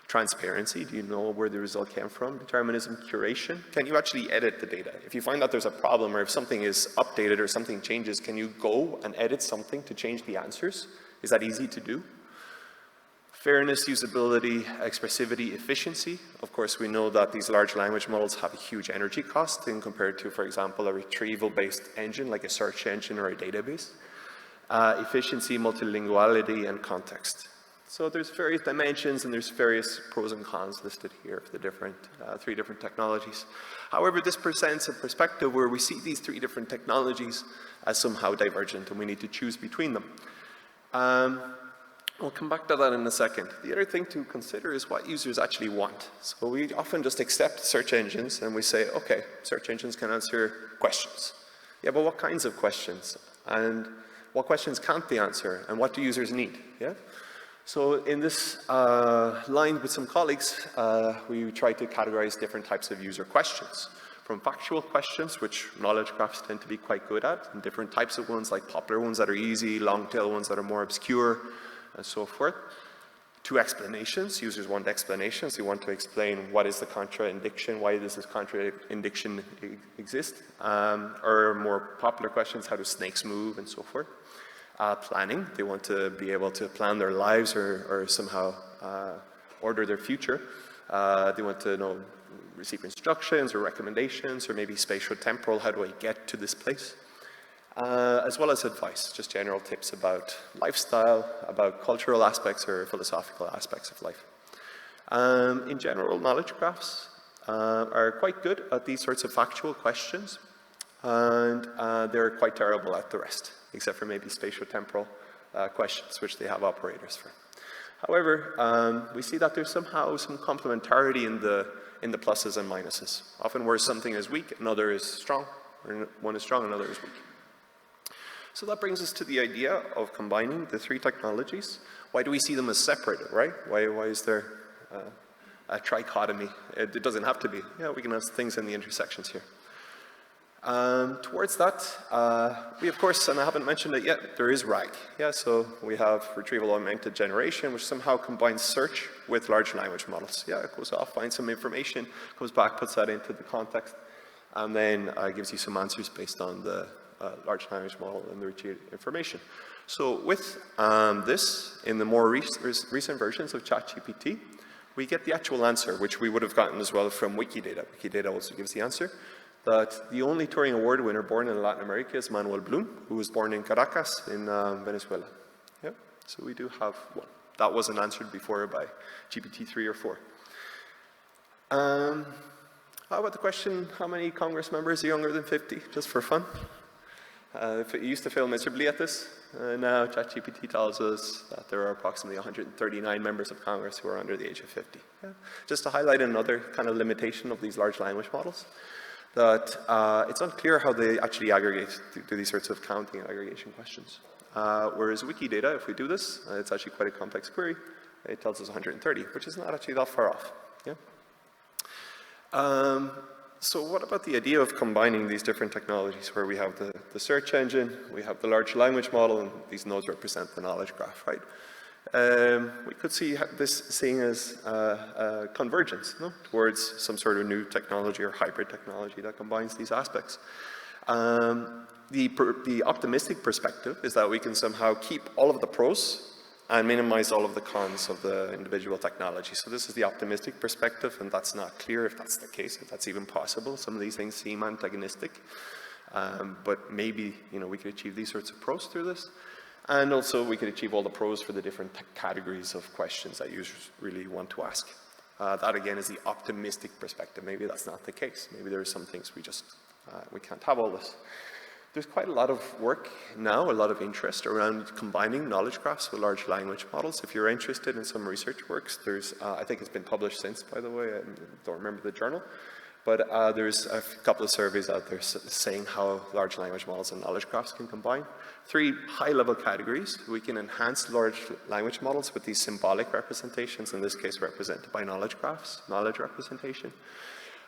Transparency, do you know where the result came from? Determinism, curation, can you actually edit the data? If you find that there's a problem or if something is updated or something changes, can you go and edit something to change the answers? Is that easy to do? Fairness, usability, expressivity, efficiency. Of course, we know that these large language models have a huge energy cost in compared to, for example, a retrieval-based engine like a search engine or a database. Efficiency, multilinguality, and context. So there's various dimensions and there's various pros and cons listed here for the different, 3 different technologies. However, this presents a perspective where we see these 3 different technologies as somehow divergent and we need to choose between them. We'll come back to that in a second. The other thing to consider is what users actually want. So we often just accept search engines and we say, okay, search engines can answer questions. Yeah, but what kinds of questions? And what questions can't they answer? And what do users need? Yeah? So in this line with some colleagues, we tried to categorize different types of user questions. From factual questions, which knowledge graphs tend to be quite good at, and different types of ones like popular ones that are easy, long tail ones that are more obscure, and so forth, to explanations. Users want explanations. They want to explain what is the contraindication, why does this contraindication exist, or more popular questions, how do snakes move, and so forth. Planning, they want to be able to plan their lives or somehow order their future. They want to receive instructions or recommendations, or maybe spatio-temporal, how do I get to this place? As well as advice, just general tips about lifestyle, about cultural aspects or philosophical aspects of life. In general, knowledge graphs are quite good at these sorts of factual questions, and they're quite terrible at the rest, except for maybe spatio-temporal questions, which they have operators for. However, we see that there's somehow some complementarity in the pluses and minuses. Often where something is weak, another is strong, or one is strong, another is weak. So that brings us to the idea of combining the 3 technologies. Why do we see them as separate, right? Why is there a trichotomy? It doesn't have to be. Yeah, we can have things in the intersections here. Towards that, we of course, and I haven't mentioned it yet, there is RAG. Yeah, so we have retrieval augmented generation, which somehow combines search with large language models. Yeah, it goes off, finds some information, comes back, puts that into the context, and then gives you some answers based on the large language model and the retrieved information. So with this, in the more recent versions of ChatGPT, we get the actual answer, which we would have gotten as well from Wikidata. Wikidata also gives the answer. That the only Turing Award winner born in Latin America is Manuel Blum, who was born in Caracas in Venezuela. Yeah, so we do have one. That wasn't answered before by GPT-3 or 4. How about the question, how many Congress members are younger than 50, just for fun? It used to fail miserably at this. Now ChatGPT tells us that there are approximately 139 members of Congress who are under the age of 50. Yeah? Just to highlight another kind of limitation of these large language models, that it's unclear how they actually aggregate to these sorts of counting and aggregation questions. Whereas Wikidata, if we do this, it's actually quite a complex query. It tells us 130, which is not actually that far off. Yeah? So what about the idea of combining these different technologies where we have the search engine, we have the large language model, and these nodes represent the knowledge graph, right? We could see this seeing as convergence, no? Towards some sort of new technology or hybrid technology that combines these aspects. The optimistic perspective is that we can somehow keep all of the pros and minimize all of the cons of the individual technology. So this is the optimistic perspective, and that's not clear if that's the case, if that's even possible. Some of these things seem antagonistic, but maybe we could achieve these sorts of pros through this. And also we could achieve all the pros for the different categories of questions that users really want to ask. That again is the optimistic perspective. Maybe that's not the case. Maybe there are some things we can't have all this. There's quite a lot of work now, a lot of interest around combining knowledge graphs with large language models. If you're interested in some research works, there's, I think it's been published since, by the way, I don't remember the journal, but there's a couple of surveys out there saying how large language models and knowledge graphs can combine. 3 high-level categories. We can enhance large language models with these symbolic representations, in this case represented by knowledge graphs, knowledge representation.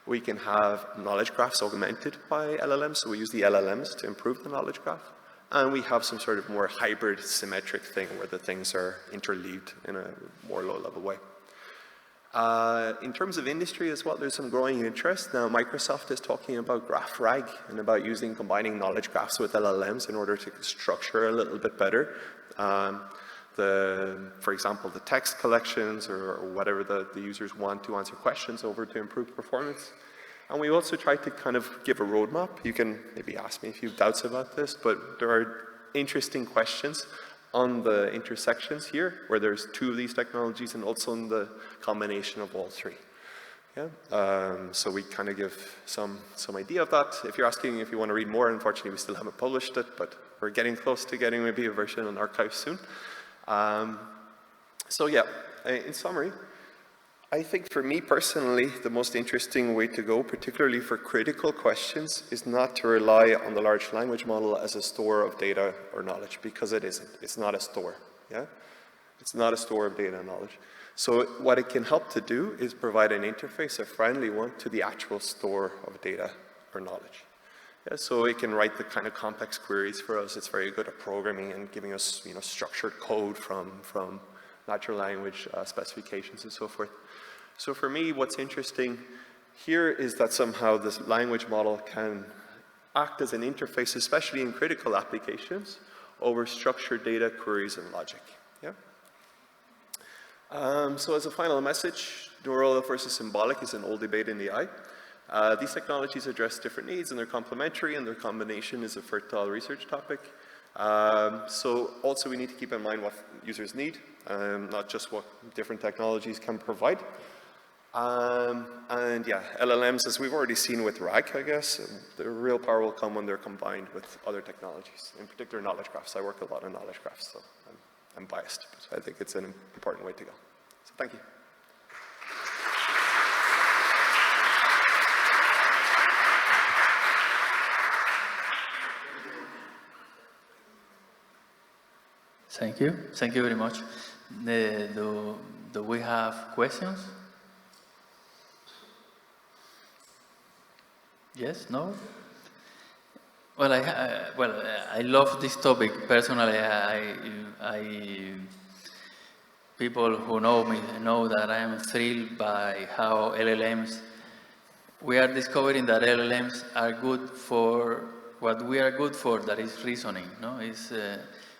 We can have knowledge graphs augmented by LLMs, so we use the LLMs to improve the knowledge graph. And we have some sort of more hybrid symmetric thing where the things are interleaved in a more low-level way. In terms of industry as well, there's some growing interest. Now Microsoft is talking about graph RAG and about combining knowledge graphs with LLMs in order to structure a little bit better. For example, the text collections or whatever the users want to answer questions over to improve performance. And we also try to kind of give a roadmap. You can maybe ask me if you have doubts about this, but there are interesting questions on the intersections here, where there's 2 of these technologies and also in the combination of all 3. Yeah? So we kind of give some idea of that. If you're asking if you want to read more, unfortunately we still haven't published it, but we're getting close to getting maybe a version on archive soon. So yeah, in summary, I think for me personally, the most interesting way to go, particularly for critical questions, is not to rely on the large language model as a store of data or knowledge, because it isn't. It's not a store, yeah? It's not a store of data and knowledge. So what it can help to do is provide an interface, a friendly one, to the actual store of data or knowledge. Yeah, so it can write the kind of complex queries for us. It's very good at programming and giving us, structured code from natural language specifications and so forth. So for me, what's interesting here is that somehow this language model can act as an interface, especially in critical applications, over structured data, queries, and logic. Yeah. So as a final message, neural versus symbolic is an old debate in the AI. These technologies address different needs and they're complementary, and their combination is a fertile research topic. So also we need to keep in mind what users need, not just what different technologies can provide. And yeah, LLMs, as we've already seen with RAG, I guess, the real power will come when they're combined with other technologies, in particular knowledge graphs. I work a lot on knowledge graphs, so I'm biased, but I think it's an important way to go. So thank you. Thank you. Thank you very much. Do we have questions? Yes? No? Well, I love this topic personally. People who know me know that I am thrilled by how LLMs. We are discovering that LLMs are good for what we are good for, that is reasoning. No,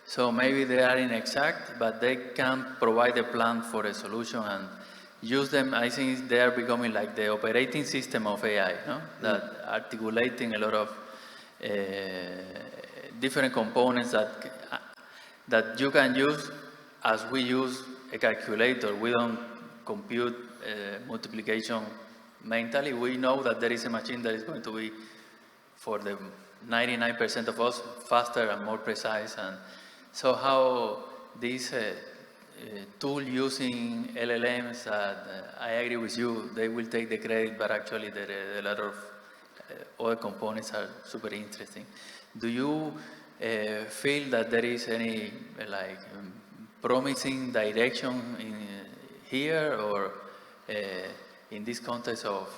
so maybe they are inexact, but they can provide a plan for a solution and use them. I think they are becoming like the operating system of AI, no? That articulating a lot of different components that you can use as we use a calculator. We don't compute multiplication mentally. We know that there is a machine that is going to be, for the 99% of us, faster and more precise. And so how this tool using LLMs, I agree with you, they will take the credit, but actually there are a lot of other components are super interesting. Do you feel that there is any promising direction in here, or in this context of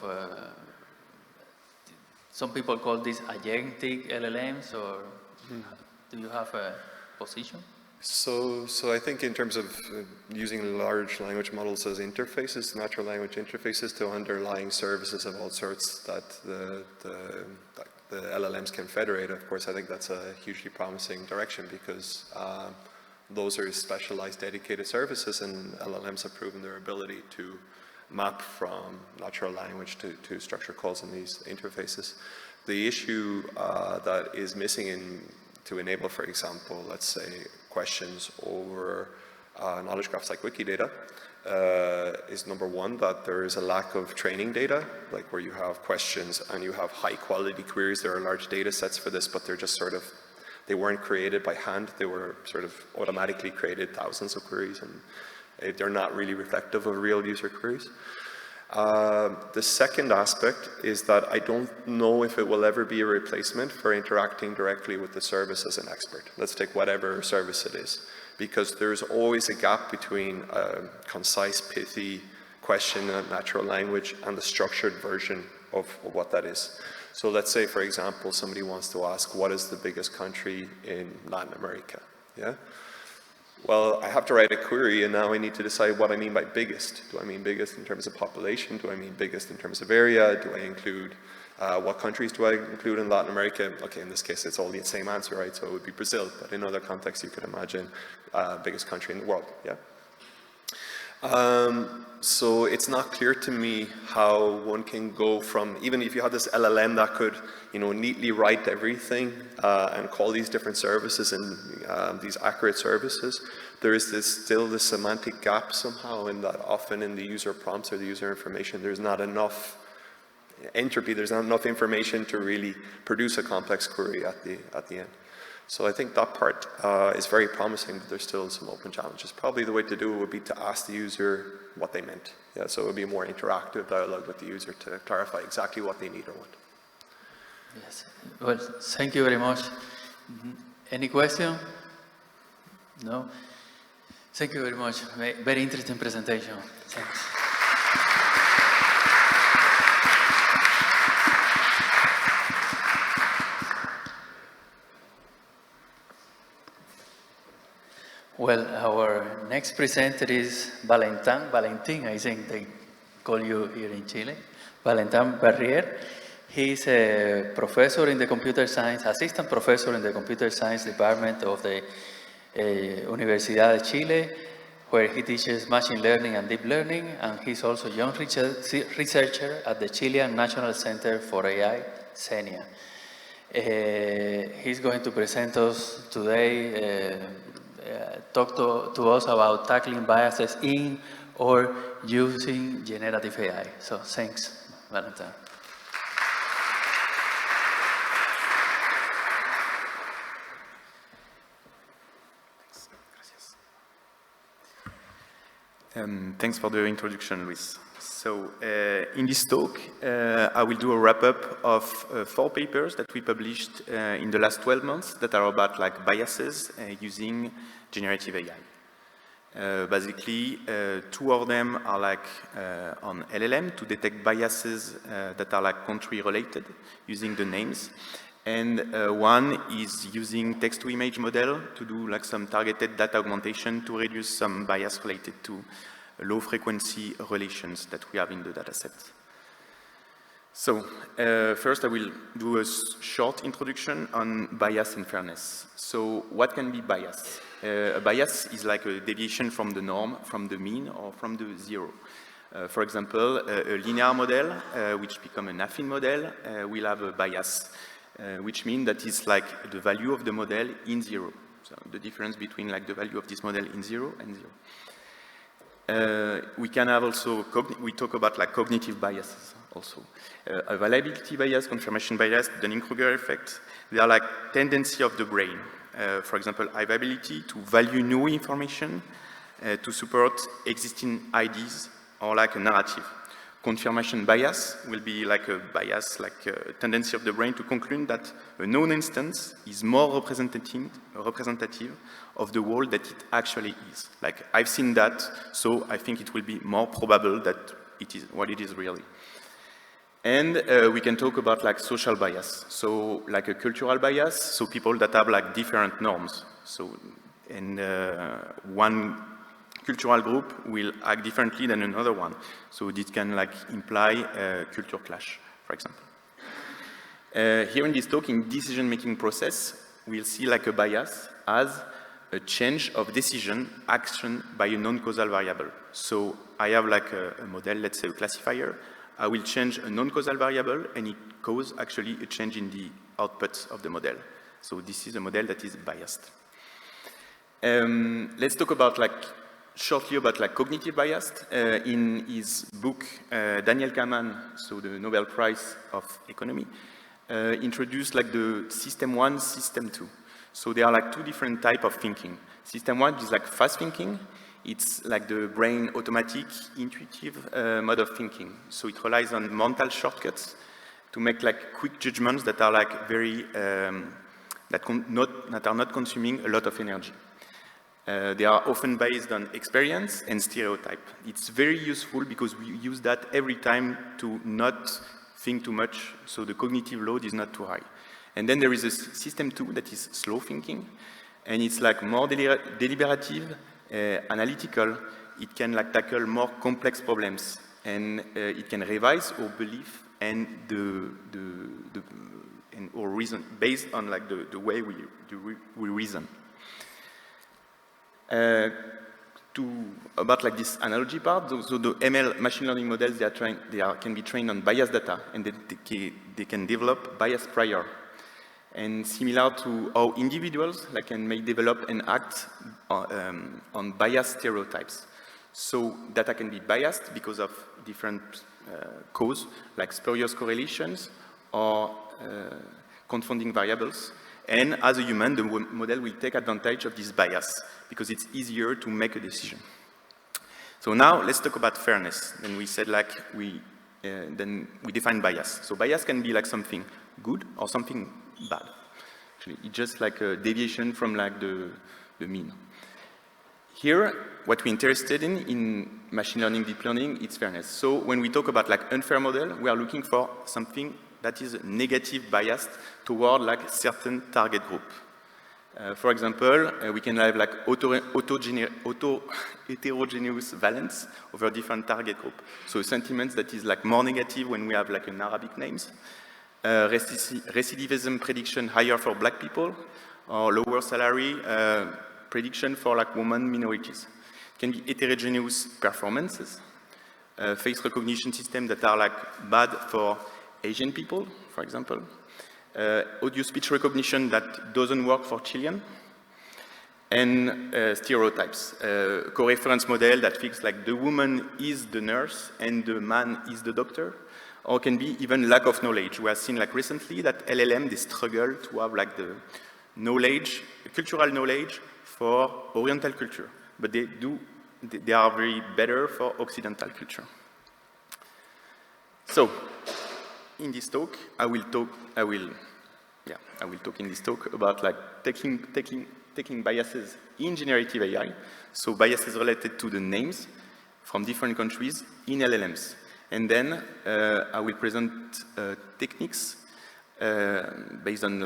some people call this agentic LLMs, or do you have a position? So I think in terms of using large language models as interfaces, natural language interfaces to underlying services of all sorts that the LLMs can federate, of course, I think that's a hugely promising direction, because those are specialized dedicated services, and LLMs have proven their ability to map from natural language to structured calls in these interfaces. The issue that is missing to enable, for example, let's say questions over knowledge graphs like Wikidata is number one, that there is a lack of training data, like where you have questions and you have high quality queries. There are large data sets for this, but they're just sort of, they weren't created by hand, they were sort of automatically created, thousands of queries, and they're not really reflective of real user queries. The second aspect is that I don't know if it will ever be a replacement for interacting directly with the service as an expert. Let's take whatever service it is, because there's always a gap between a concise, pithy question in natural language and the structured version of what that is. So let's say, for example, somebody wants to ask, what is the biggest country in Latin America? Yeah? Well, I have to write a query, and now I need to decide what I mean by biggest. Do I mean biggest in terms of population? Do I mean biggest in terms of area? Do I include, what countries do I include in Latin America? Okay, in this case, it's all the same answer, right? So it would be Brazil, but in other contexts, you could imagine biggest country in the world, yeah? So it's not clear to me how one can go from, even if you have this LLM that could, you know, neatly write everything and call these different services and these accurate services, there is still this semantic gap somehow, in that often in the user prompts or the user information, there's not enough entropy, there's not enough information to really produce a complex query at the end. So I think that part is very promising, but there's still some open challenges. Probably the way to do it would be to ask the user what they meant. Yeah, so it would be a more interactive dialogue with the user to clarify exactly what they need or want. Yes. Well, thank you very much. Any question? No? Thank you very much. Very interesting presentation. Thanks. Well, our next presenter is Valentin, I think they call you here in Chile, Valentin Barrier. He's a professor in the computer science, assistant professor in the computer science department of the Universidad de Chile, where he teaches machine learning and deep learning, and he's also a young researcher at the Chilean National Center for AI, Señor. He's going to present us today, talk to us about tackling biases in or using generative AI. So thanks, Valentin. Thanks for the introduction, Luis. So in this talk, I will do a wrap-up of 4 papers that we published in the last 12 months that are about like biases using generative AI. Basically, 2 of them are like on LLM to detect biases that are like country-related using the names. And one is using text-to-image model to do like some targeted data augmentation to reduce some bias related to low-frequency relations that we have in the dataset. So first I will do a short introduction on bias and fairness. So what can be bias? A bias is like a deviation from the norm, from the mean, or from the zero. For example, a linear model, which becomes an affine model, will have a bias, which means that it's like the value of the model in 0. So the difference between like the value of this model in 0 and 0. We can have also, we talk about like cognitive biases also. Availability bias, confirmation bias, Dunning-Kruger effect, they are like tendency of the brain. For example, availability to value new information, to support existing ideas, or like a narrative. Confirmation bias will be like a bias, like a tendency of the brain to conclude that a known instance is more representative of the world that it actually is. Like, I've seen that, so I think it will be more probable that it is what it is really. And we can talk about like social bias. So like a cultural bias, so people that have like different norms. So, and one cultural group will act differently than another one. So this can like imply a culture clash, for example. Here in this talk, in decision-making process, we'll see like a bias as a change of decision action by a non-causal variable. So I have like a model, let's say a classifier. I will change a non-causal variable and it causes actually a change in the output of the model. So this is a model that is biased. Let's talk about shortly about cognitive bias. In his book, Daniel Kahneman, so the Nobel Prize of Economy, introduced the system 1, system 2. So there are two different types of thinking. System 1 is fast thinking. It's the brain automatic, intuitive mode of thinking. So it relies on mental shortcuts to make quick judgments that are very that are not consuming a lot of energy. They are often based on experience and stereotype. It's very useful because we use that every time to not think too much, so the cognitive load is not too high. And then there is a system 2 that is slow thinking, and it's more deliberative, analytical. It can tackle more complex problems, and it can revise our belief and or reason based on the way we reason. About this analogy part, so the ML machine learning models can be trained on biased data, and they can develop bias prior. And similar to how individuals may develop and act on biased stereotypes. So data can be biased because of different causes, like spurious correlations or confounding variables. And as a human, the model will take advantage of this bias because it's easier to make a decision. So now let's talk about fairness. Then we said then we define bias. So bias can be something good or something bad. Actually, it's just a deviation from the mean. Here, what we're interested in machine learning, deep learning, it's fairness. So when we talk about unfair model, we are looking for something that is negative biased toward certain target group. For example, we can have heterogeneous valence over different target group. So sentiments that is more negative when we have an Arabic names. Recidivism prediction higher for black people, or lower salary prediction for women minorities. It can be heterogeneous performances, face recognition systems that are bad for Asian people, for example, audio speech recognition that doesn't work for Chilean, and stereotypes, co-reference model that thinks the woman is the nurse and the man is the doctor, or can be even lack of knowledge. We have seen recently that LLM, they struggle to have the knowledge, cultural knowledge for Oriental culture, but they are very better for Occidental culture. So, in this talk, I will talk in this talk about taking biases in generative AI. So biases related to the names from different countries in LLMs. And then I will present techniques based on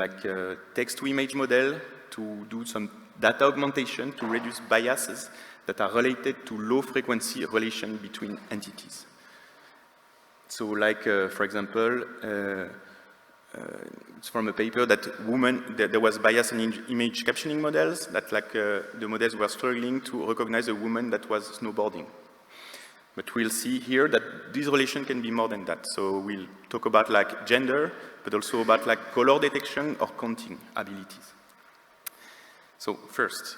text-to-image model to do some data augmentation to reduce biases that are related to low-frequency relation between entities. So for example, it's from a paper that there was bias in image captioning models, that the models were struggling to recognize a woman that was snowboarding. But we'll see here that this relation can be more than that. So we'll talk about gender, but also about color detection or counting abilities. So first,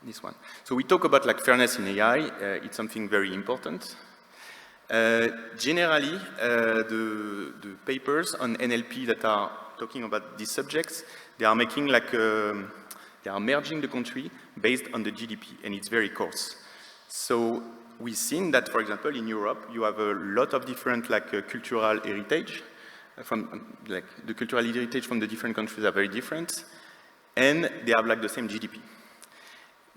this one. So we talk about fairness in AI. It's something very important. Generally, the papers on NLP that are talking about these subjects, they are making they are merging the country based on the GDP, and it's very coarse. So we've seen that, for example, in Europe, you have a lot of different cultural heritage. From the cultural heritage from the different countries are very different, and they have the same GDP.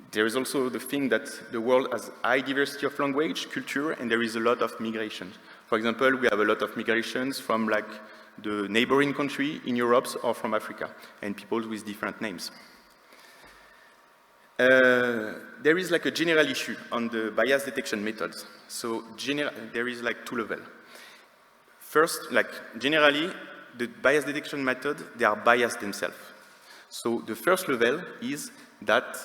There is also the thing that the world has high diversity of language, culture, and there is a lot of migration. For example, we have a lot of migrations from the neighboring country in Europe or from Africa, and people with different names. There is a general issue on the bias detection methods. So there is two levels. First, generally, the bias detection method, they are biased themselves. So the first level is that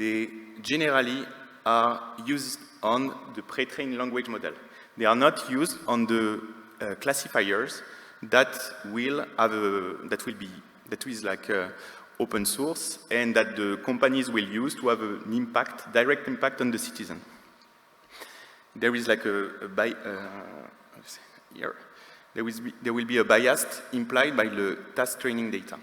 they generally are used on the pre-trained language model. They are not used on the classifiers that is like open source and that the companies will use to have an impact, direct impact on the citizen. There is like there will be a bias implied by the task training data.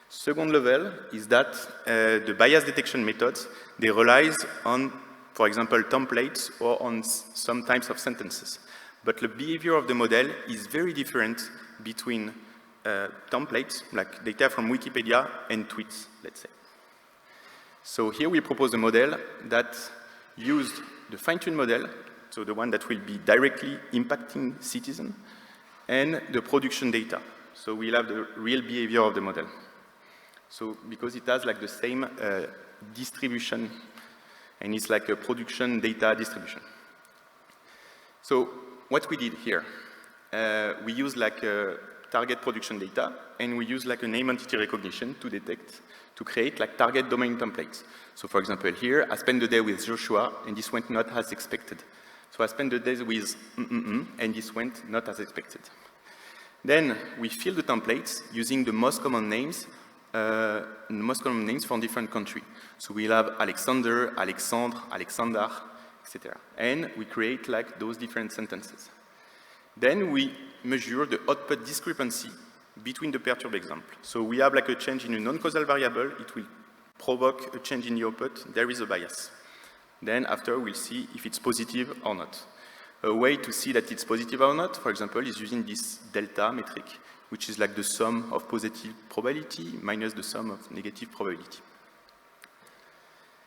Second level is that the bias detection methods, they rely on, for example, templates or on some types of sentences. But the behavior of the model is very different between templates, like data from Wikipedia, and tweets, let's say. So here we propose a model that used the fine-tuned model, so the one that will be directly impacting citizens, and the production data. So we'll have the real behavior of the model. So because it has like the same distribution, and it's like a production data distribution. So what we did here, we use like target production data, and we use like a name entity recognition to detect, to create like target domain templates. So for example here, I spent the day with Joshua, and this went not as expected. So I spent the day with and this went not as expected. Then we fill the templates using the most common names from different countries. So we'll have Alexander, Alexandre, Alexander, etc. And we create like those different sentences. Then we measure the output discrepancy between the perturbed example. So we have like a change in a non-causal variable, it will provoke a change in the output, there is a bias. Then after we'll see if it's positive or not. A way to see that it's positive or not, for example, is using this delta metric, which is like the sum of positive probability minus the sum of negative probability.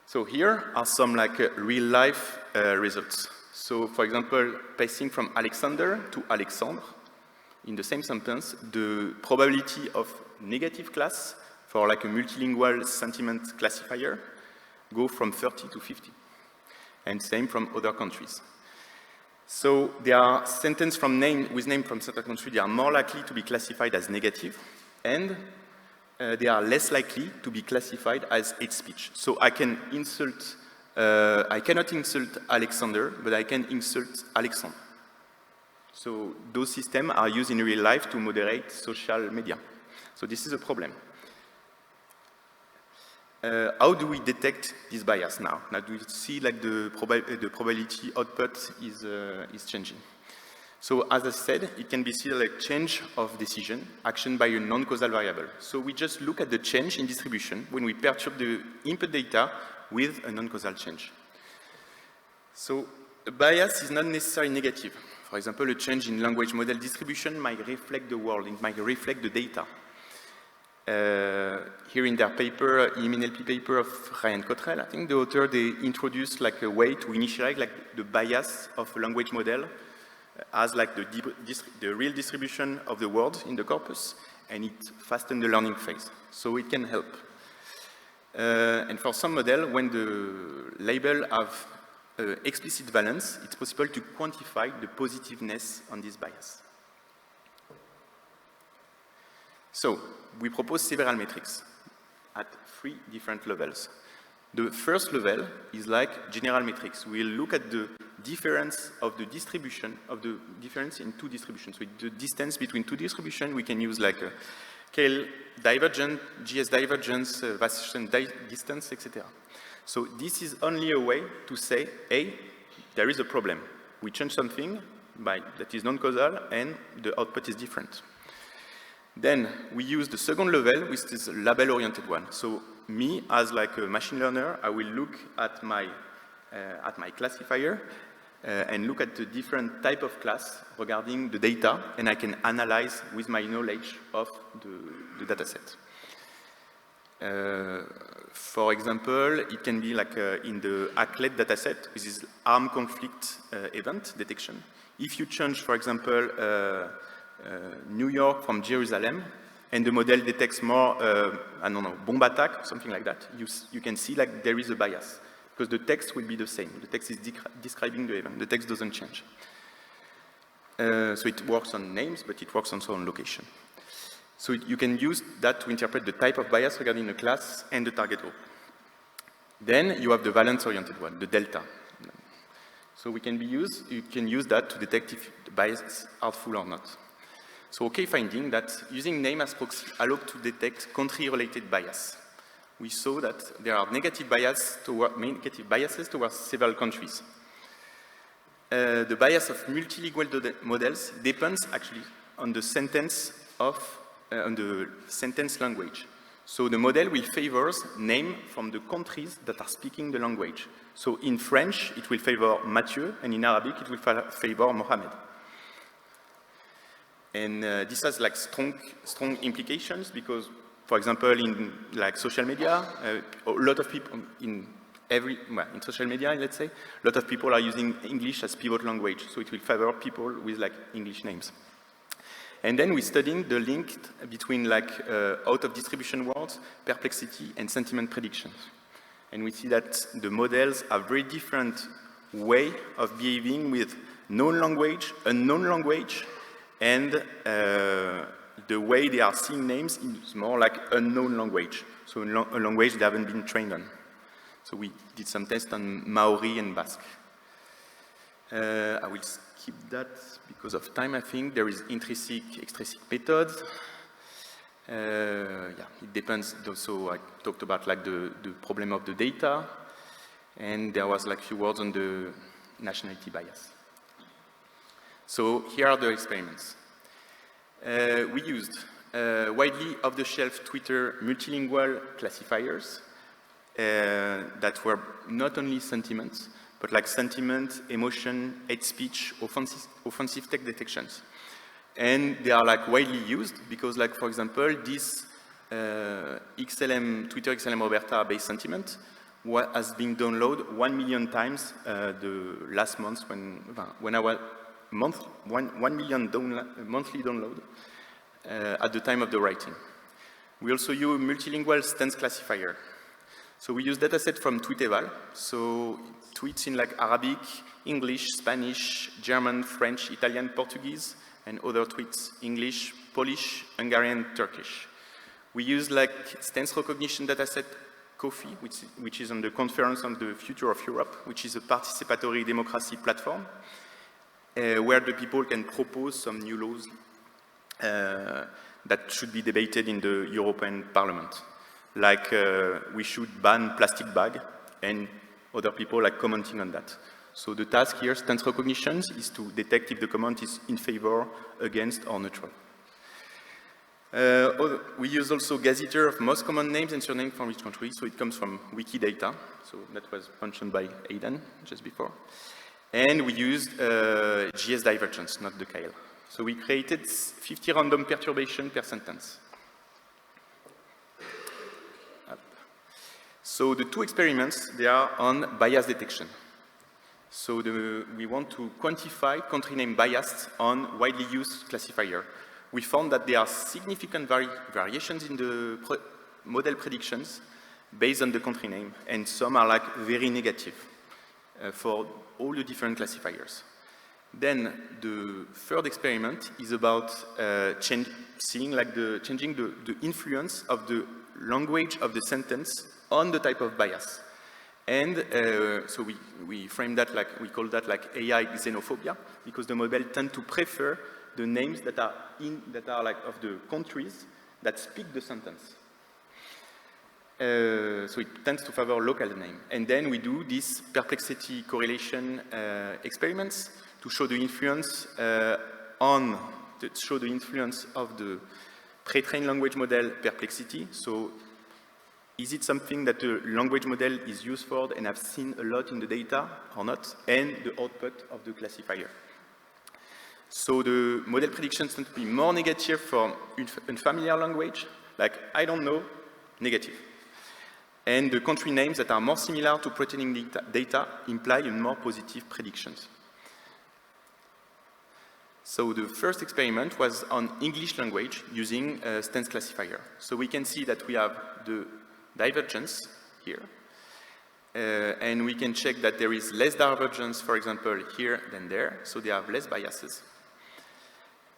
So here are some like real-life results. So for example, passing from Alexander to Alexandre, in the same sentence, the probability of negative class for like a multilingual sentiment classifier go from 30 to 50. And same from other countries. So there are sentences with name from certain countries, they are more likely to be classified as negative, and they are less likely to be classified as hate speech. So I can insult, I cannot insult Alexander, but I can insult Alexandre. So those systems are used in real life to moderate social media. So this is a problem. How do we detect this bias now? Now do we see like the probability output is changing? So as I said, it can be seen like change of decision, action by a non-causal variable. So we just look at the change in distribution when we perturb the input data with a non-causal change. So a bias is not necessarily negative. For example, a change in language model distribution might reflect the world, it might reflect the data. Here in their paper, EMNLP paper of Ryan Cottrell, I think the author, they introduced like a way to initialize like the bias of a language model as like the real distribution of the word in the corpus, and it fastens the learning phase. So it can help. And for some model, when the label have explicit valence, it's possible to quantify the positiveness on this bias. So we propose several metrics at 3 different levels. The first level is like general metrics. We'll look at the difference of the distribution, of the difference in 2 distributions. With the distance between 2 distributions, we can use like KL divergence, GS divergence, vacillation distance, etc. So this is only a way to say, hey, there is a problem. We change something that is non-causal and the output is different. Then we use the second level, which is a label-oriented one. So me, as like a machine learner, I will look at my classifier and look at the different type of class regarding the data, and I can analyze with my knowledge of the data set. For example, it can be like in the ACLED dataset, which is armed conflict event detection. If you change, for example, New York from Jerusalem, and the model detects more, I don't know, bomb attack, something like that, you can see like there is a bias, because the text will be the same. The text is describing the event. The text doesn't change. So it works on names, but it works also on location. So you can use that to interpret the type of bias regarding the class and the target group. Then you have the valence-oriented one, the delta. So you can use that to detect if the bias is artful or not. So okay, finding that using name as proxy allowed to detect country-related bias. We saw that there are negative biases towards several countries. The bias of multilingual models depends actually on the sentence language. So the model will favor names from the countries that are speaking the language. So in French, it will favor Mathieu, and in Arabic, it will favor Mohamed. And this has like strong implications because, for example, in like social media, a lot of people in social media, let's say, a lot of people are using English as pivot language, so it will favor people with like English names. And then we're studying the link between like out of distribution words, perplexity, and sentiment predictions. And we see that the models have very different way of behaving with known language, unknown language, and the way they are seeing names is more like unknown language, so a language they haven't been trained on. So we did some tests on Maori and Basque. I will skip that because of time, I think. There is intrinsic, extrinsic methods. It depends. So I talked about like the problem of the data, and there was like a few words on the nationality bias. So here are the experiments. We used widely off-the-shelf Twitter multilingual classifiers that were not only sentiments, but like sentiment, emotion, hate speech, offensive text detections. And they are like widely used because, like, for example, this Twitter XLM Roberta based sentiment has been downloaded 1 million times the last month when I was 1 million monthly download at the time of the writing. We also use multilingual stance classifier. So we use dataset from Tweeteval, so tweets in like Arabic, English, Spanish, German, French, Italian, Portuguese, and other tweets, English, Polish, Hungarian, Turkish. We use like stance recognition dataset COFI, which is on the Conference on the Future of Europe, which is a participatory democracy platform, where the people can propose some new laws that should be debated in the European Parliament. Like we should ban plastic bag, and other people like commenting on that. So the task here, stance recognition, is to detect if the comment is in favor, against, or neutral. We use also gazetteer of most common names and surnames from each country, so it comes from Wikidata, so that was mentioned by Aidan just before. And we used GS divergence, not the KL. So we created 50 random perturbations per sentence. So the two experiments, they are on bias detection. So we want to quantify country name bias on widely used classifier. We found that there are significant variations in the model predictions based on the country name, and some are like very negative for all the different classifiers. Then the third experiment is about changing the influence of the language of the sentence on the type of bias. And so we frame that like, we call that like AI xenophobia, because the model tend to prefer the names that are like of the countries that speak the sentence. So it tends to favor local name. And then we do this perplexity correlation experiments to show the influence of the pre-trained language model perplexity. So is it something that the language model is used for and have seen a lot in the data or not? And the output of the classifier. So the model predictions tend to be more negative for unfamiliar language, like I don't know, negative. And the country names that are more similar to pertaining data imply a more positive predictions. So the first experiment was on English language using a stance classifier. So we can see that we have the divergence here. And we can check that there is less divergence, for example, here than there. So they have less biases.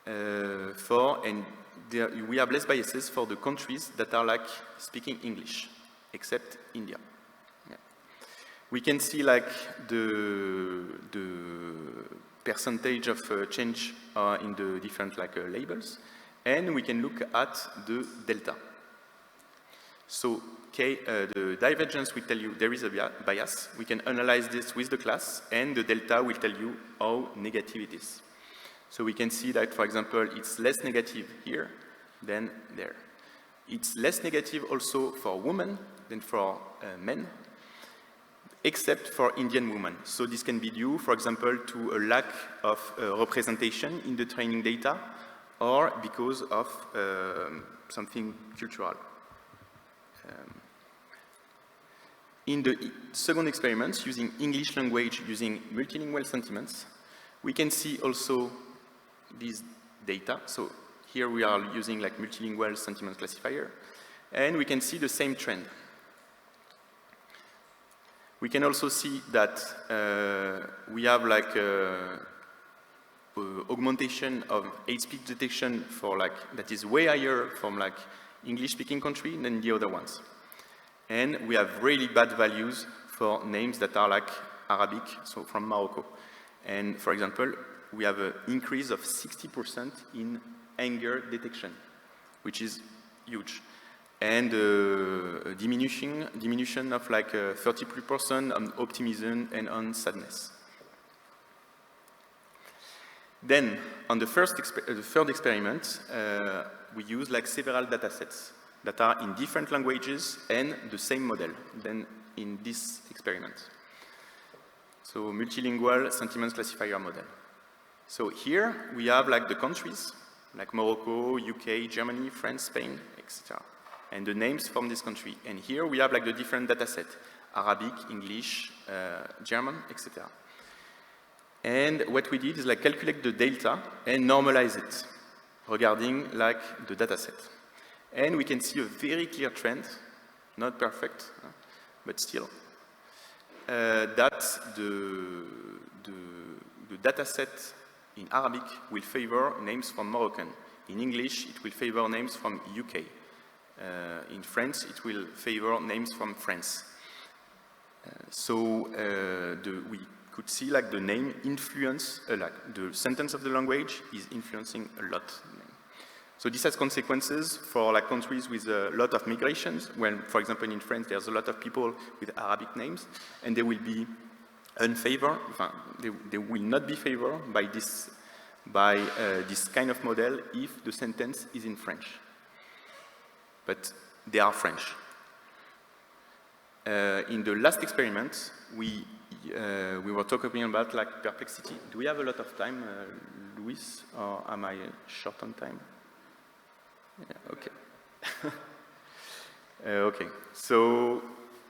We have less biases for the countries that are like speaking English, except India. Yeah. We can see like the percentage of change in the different like labels, and we can look at the delta. So the divergence will tell you there is a bias. We can analyze this with the class, and the delta will tell you how negative it is. So we can see that, for example, it's less negative here than there. It's less negative also for women than for men, except for Indian women. So this can be due, for example, to a lack of representation in the training data, or because of something cultural. In the second experiment, using English language, using multilingual sentiments, we can see also these data. So here we are using like multilingual sentiment classifier, and we can see the same trend. We can also see that we have like augmentation of hate speech detection for like that is way higher from like English-speaking country than the other ones. And we have really bad values for names that are like Arabic, so from Morocco. And for example, we have an increase of 60% in anger detection, which is huge. And a diminution of like 33% on optimism and on sadness. Then, on the third experiment, we use like several data sets that are in different languages and the same model than in this experiment. So, multilingual sentiments classifier model. So here we have like the countries, like Morocco, UK, Germany, France, Spain, etc. And the names from this country. And here we have like the different data set, Arabic, English, German, etc. And what we did is like calculate the delta and normalize it regarding like the data set. And we can see a very clear trend, not perfect, but still, that the data set in Arabic will favor names from Moroccan. In English, it will favor names from UK. In French, it will favor names from France. We could see like the name influence, like the sentence of the language is influencing a lot. So this has consequences for like countries with a lot of migrations, when, for example, in France, there's a lot of people with Arabic names, and they will be unfavored, they will not be favored by this kind of model if the sentence is in French. But they are French. In the last experiment, we were talking about like perplexity. Do we have a lot of time, Luis, or am I short on time? Yeah, okay. Okay, so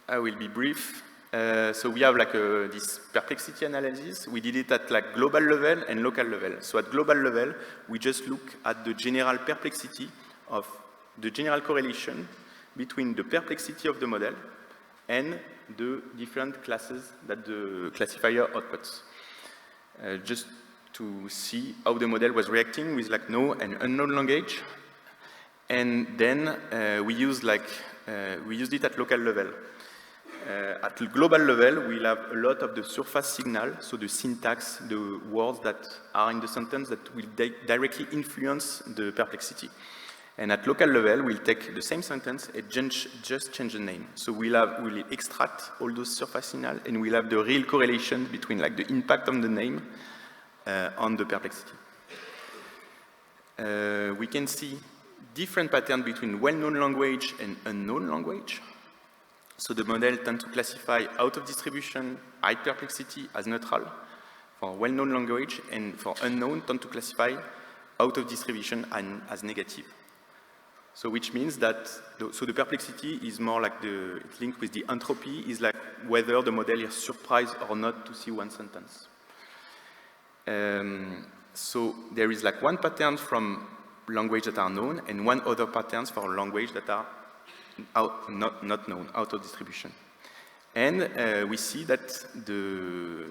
I will be brief. So we have like this perplexity analysis. We did it at like global level and local level. So at global level, we just look at the general perplexity of the general correlation between the perplexity of the model and the different classes that the classifier outputs. Just to see how the model was reacting with like known and unknown language. And then we used it at local level. At the global level, we'll have a lot of the surface signal, so the syntax, the words that are in the sentence that will directly influence the perplexity. And at local level, we'll take the same sentence and just change the name. So we'll extract all those surface signal, and we'll have the real correlation between like the impact on the name on the perplexity. We can see different patterns between well-known language and unknown language. So the model tends to classify out of distribution high perplexity as neutral for well-known language, and for unknown tend to classify out of distribution as negative. So which means that, the perplexity is more like it's linked with the entropy, is like whether the model is surprised or not to see one sentence. So there is like one pattern from language that are known and one other patterns for language that are not known, out of distribution. And we see that the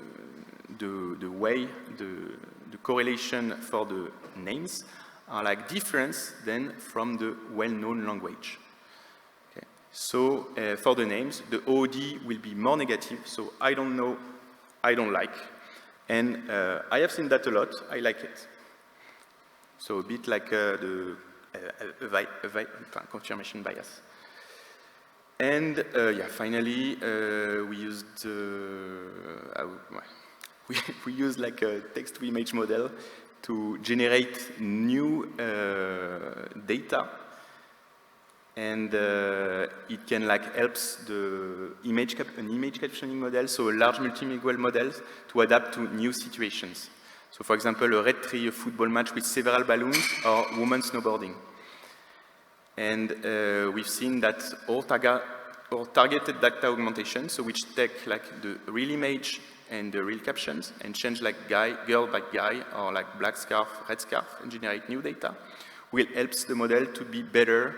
correlation for the names are like different than from the well-known language. Okay. So for the names, the OOD will be more negative, so I don't know, I don't like. And I have seen that a lot, I like it. So a bit like the confirmation bias. And yeah, finally, we used we use like a text-to-image model to generate new data, and it can like helps the an image captioning model, so a large multilingual model, to adapt to new situations. So, for example, a red tree, a football match with several balloons, or women snowboarding. And we've seen that our targeted data augmentation, so which take like the real image and the real captions and change like girl by guy, or like black scarf, red scarf, and generate new data, will help the model to be better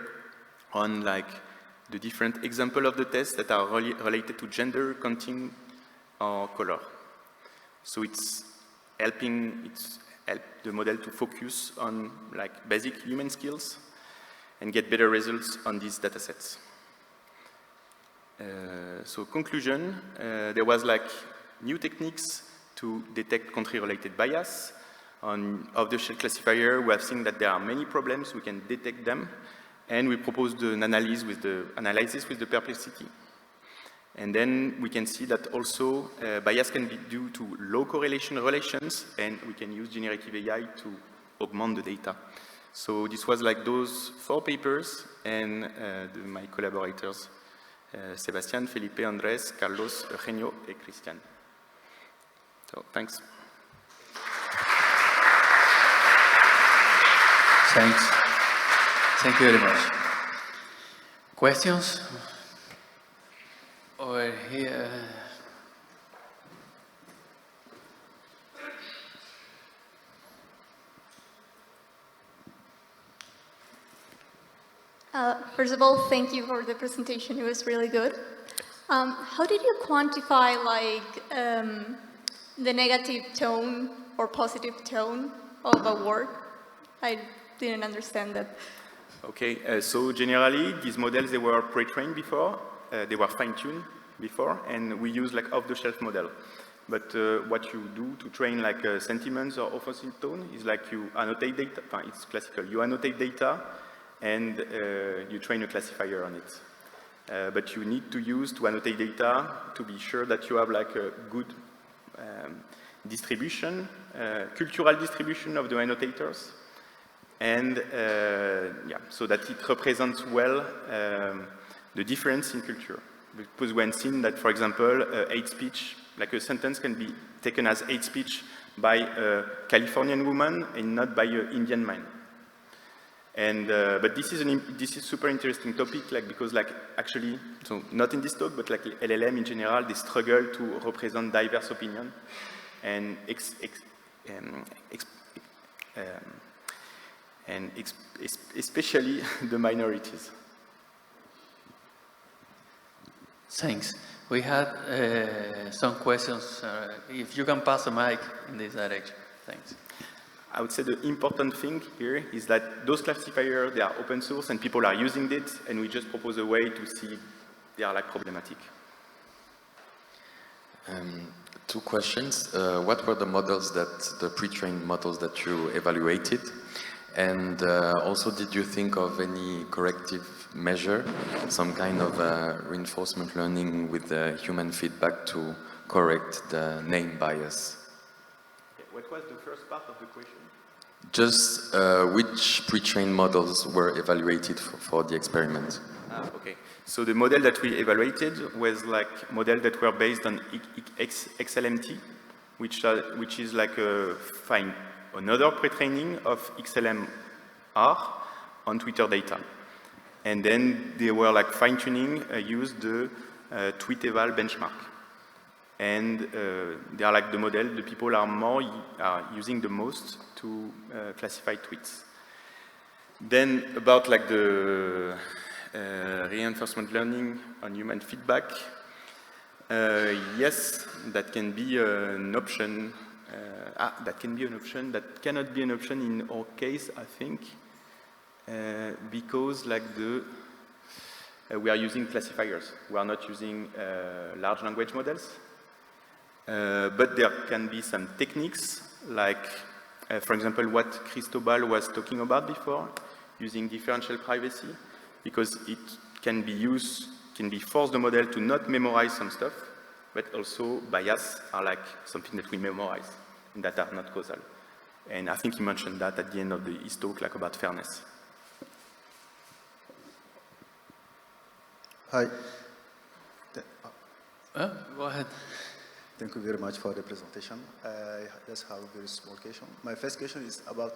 on like the different examples of the tests that are related to gender, counting, or color. So it's help the model to focus on like basic human skills and get better results on these data sets. So conclusion, there was like new techniques to detect country-related bias. On off-the-shelf classifier, we have seen that there are many problems, we can detect them, and we proposed an analysis with the perplexity. And then we can see that also bias can be due to low correlation relations, and we can use generative AI to augment the data. So this was like those 4 papers, and my collaborators, Sebastián, Felipe, Andrés, Carlos, Eugenio, and Christian. So, thanks. Thanks. Thank you very much. Questions? Over here. First of all, thank you for the presentation. It was really good. How did you quantify like the negative tone or positive tone of a word? I didn't understand that. Okay, so generally, these models, they were pre-trained before, they were fine-tuned before, and we use like off-the-shelf model. But what you do to train like sentiments or offensive tone is like you annotate data, it's classical, you annotate data, and you train a classifier on it. But you need to use to annotate data to be sure that you have like a good distribution, cultural distribution of the annotators, and yeah, so that it represents well the difference in culture. Because when seen that, for example, hate speech, like a sentence can be taken as hate speech by a Californian woman and not by an Indian man. And but this is super interesting topic, like because like actually, so not in this talk, but like LLM in general, they struggle to represent diverse opinion, and especially the minorities. Thanks. We had some questions. If you can pass the mic in this direction. Thanks. I would say the important thing here is that those classifiers, they are open source and people are using it, and we just propose a way to see if they are like problematic. 2 questions. What were the models the pre-trained models that you evaluated? And also, did you think of any corrective measure, some kind of reinforcement learning with human feedback to correct the name bias? What was the first part of the question? Just which pre-trained models were evaluated for the experiment? Okay. So the model that we evaluated was like models that were based on XLMT, which is like another pre-training of XLMR on Twitter data. And then they were like fine-tuning, used the tweet eval benchmark. And they are like the model the people are using the most to classify tweets. Then about like the reinforcement learning on human feedback, yes, that can be an option. That can be an option. That cannot be an option in our case, I think, because like we are using classifiers. We are not using large language models. But there can be some techniques, like, for example, what Cristobal was talking about before, using differential privacy, because it can be used, can be force the model to not memorize some stuff, but also bias are like something that we memorize and that are not causal. And I think he mentioned that at the end of his talk, like about fairness. Hi. Go ahead. Thank you very much for the presentation. I just have a very small question. My first question is about,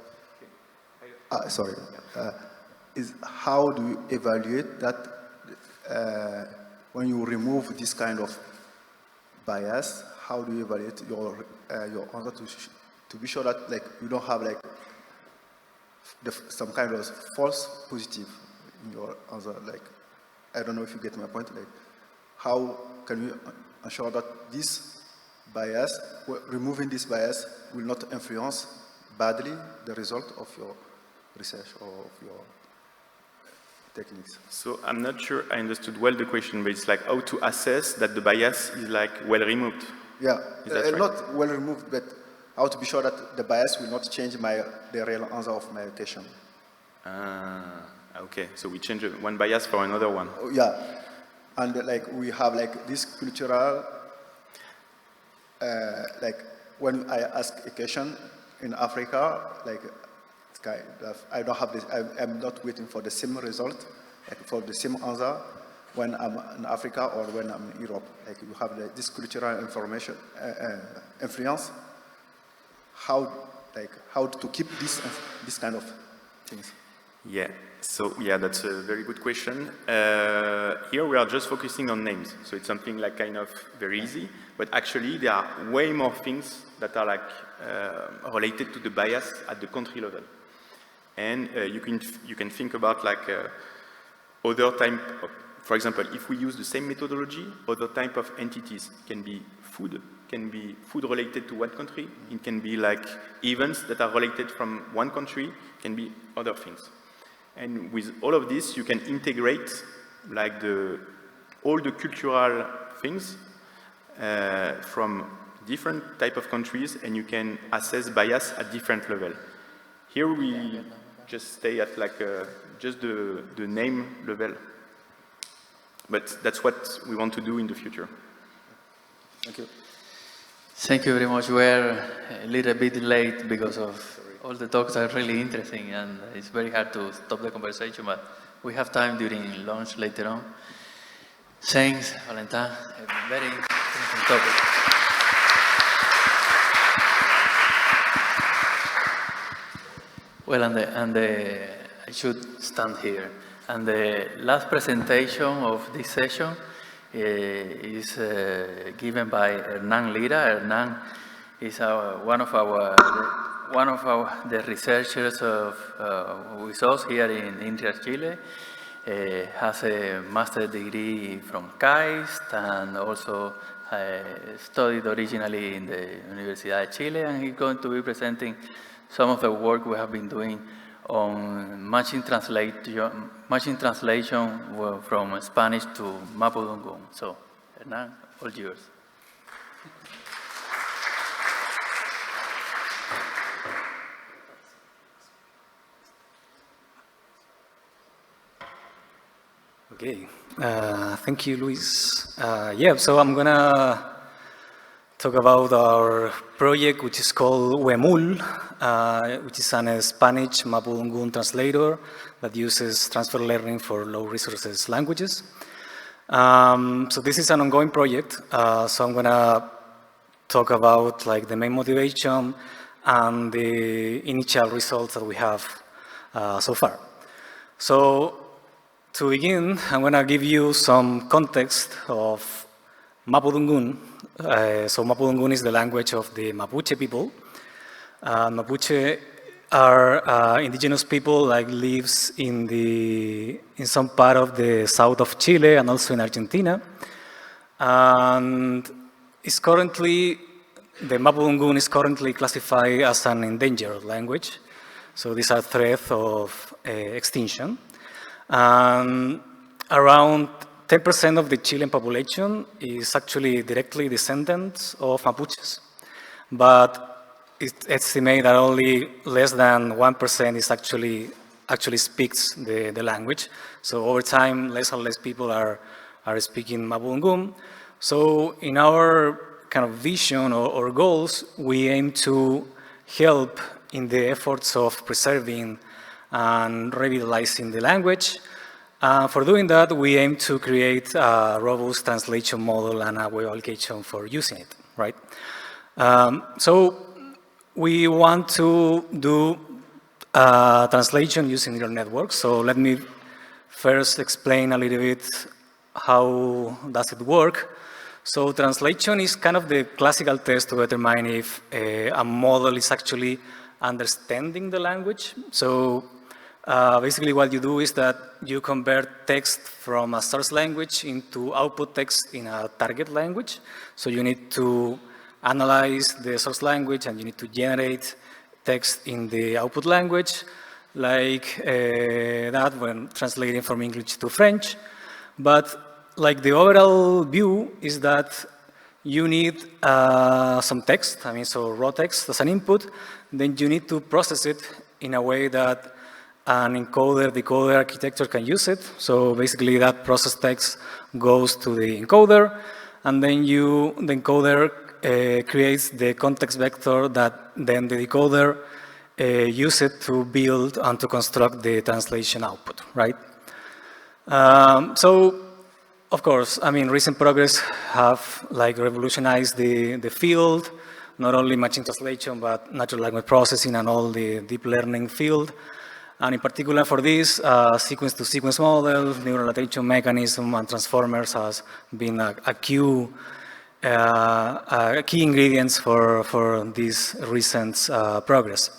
is how do you evaluate that when you remove this kind of bias, how do you evaluate your answer to be sure that like you don't have like some kind of false positive in your answer? Like, I don't know if you get my point. Like, how can we ensure that this bias, removing this bias, will not influence badly the result of your research or of your techniques? So I'm not sure I understood well the question, but it's like how to assess that the bias is like well removed. Yeah, Right? not well removed, but how to be sure that the bias will not change the real answer of my question. Okay, so we change one bias for another one. Yeah, and like we have like this cultural, like when I ask a question in Africa, like it's kind of, I don't have this, I'm not waiting for the same result, like for the same answer when I'm in Africa or when I'm in Europe. Like you have this cultural information, influence, how to keep this kind of things. Yeah, so yeah, that's a very good question. Here we are just focusing on names, so it's something like kind of very easy, but actually there are way more things that are like related to the bias at the country level. And you can think about like other type of, for example, if we use the same methodology, other type of entities can be food related to one country, it can be like events that are related from one country, can be other things. And with all of this, you can integrate like all the cultural things from different type of countries, and you can assess bias at different level. Here we just stay at like just the name level. But that's what we want to do in the future. Thank you. Thank you very much. We're a little bit late because of all the talks are really interesting, and it's very hard to stop the conversation, but we have time during lunch later on. Thanks, Valentin. A very interesting topic. Well, I should stand here. And the last presentation of this session is given by Hernán Lira. Hernán is one of the researchers with us here in Inria, Chile. Has a master's degree from KAIST and also studied originally in the Universidad de Chile, and he's going to be presenting some of the work we have been doing on machine translation from Spanish to Mapudungun. So, Hernán, all yours. Okay, thank you, Luis. Yeah, so I'm gonna talk about our project, which is called WEMUL, which is a Spanish Mapudungun translator that uses transfer learning for low resources languages. So this is an ongoing project. So I'm gonna talk about like the main motivation and the initial results that we have so far. So to begin, I'm gonna give you some context of Mapudungun. So Mapudungun is the language of the Mapuche people. Mapuche are indigenous people like lives in some part of the south of Chile and also in Argentina. And the Mapudungun is currently classified as an endangered language. So these are threats of extinction. around 10% of the Chilean population is actually directly descendants of Mapuches, but it's estimated that only less than 1% is actually speaks the language. So over time, less and less people are speaking Mapudungun. So in our kind of vision or goals, we aim to help in the efforts of preserving and revitalizing the language. For doing that, we aim to create a robust translation model and a web application for using it, right? So we want to do translation using neural networks. So let me first explain a little bit how does it work. So translation is kind of the classical test to determine if a model is actually understanding the language. So basically what you do is that you convert text from a source language into output text in a target language. So you need to analyze the source language and you need to generate text in the output language, like that when translating from English to French. But like the overall view is that you need some text, so raw text as an input, then you need to process it in a way that an encoder-decoder architecture can use it. So basically that processed text goes to the encoder, and then the encoder creates the context vector that then the decoder uses to build and to construct the translation output, right? So, of course, recent progress have revolutionized the field, not only machine translation, but natural language processing and all the deep learning field. And in particular for this, sequence-to-sequence model, neural attention mechanism, and transformers has been a key ingredients for this recent progress.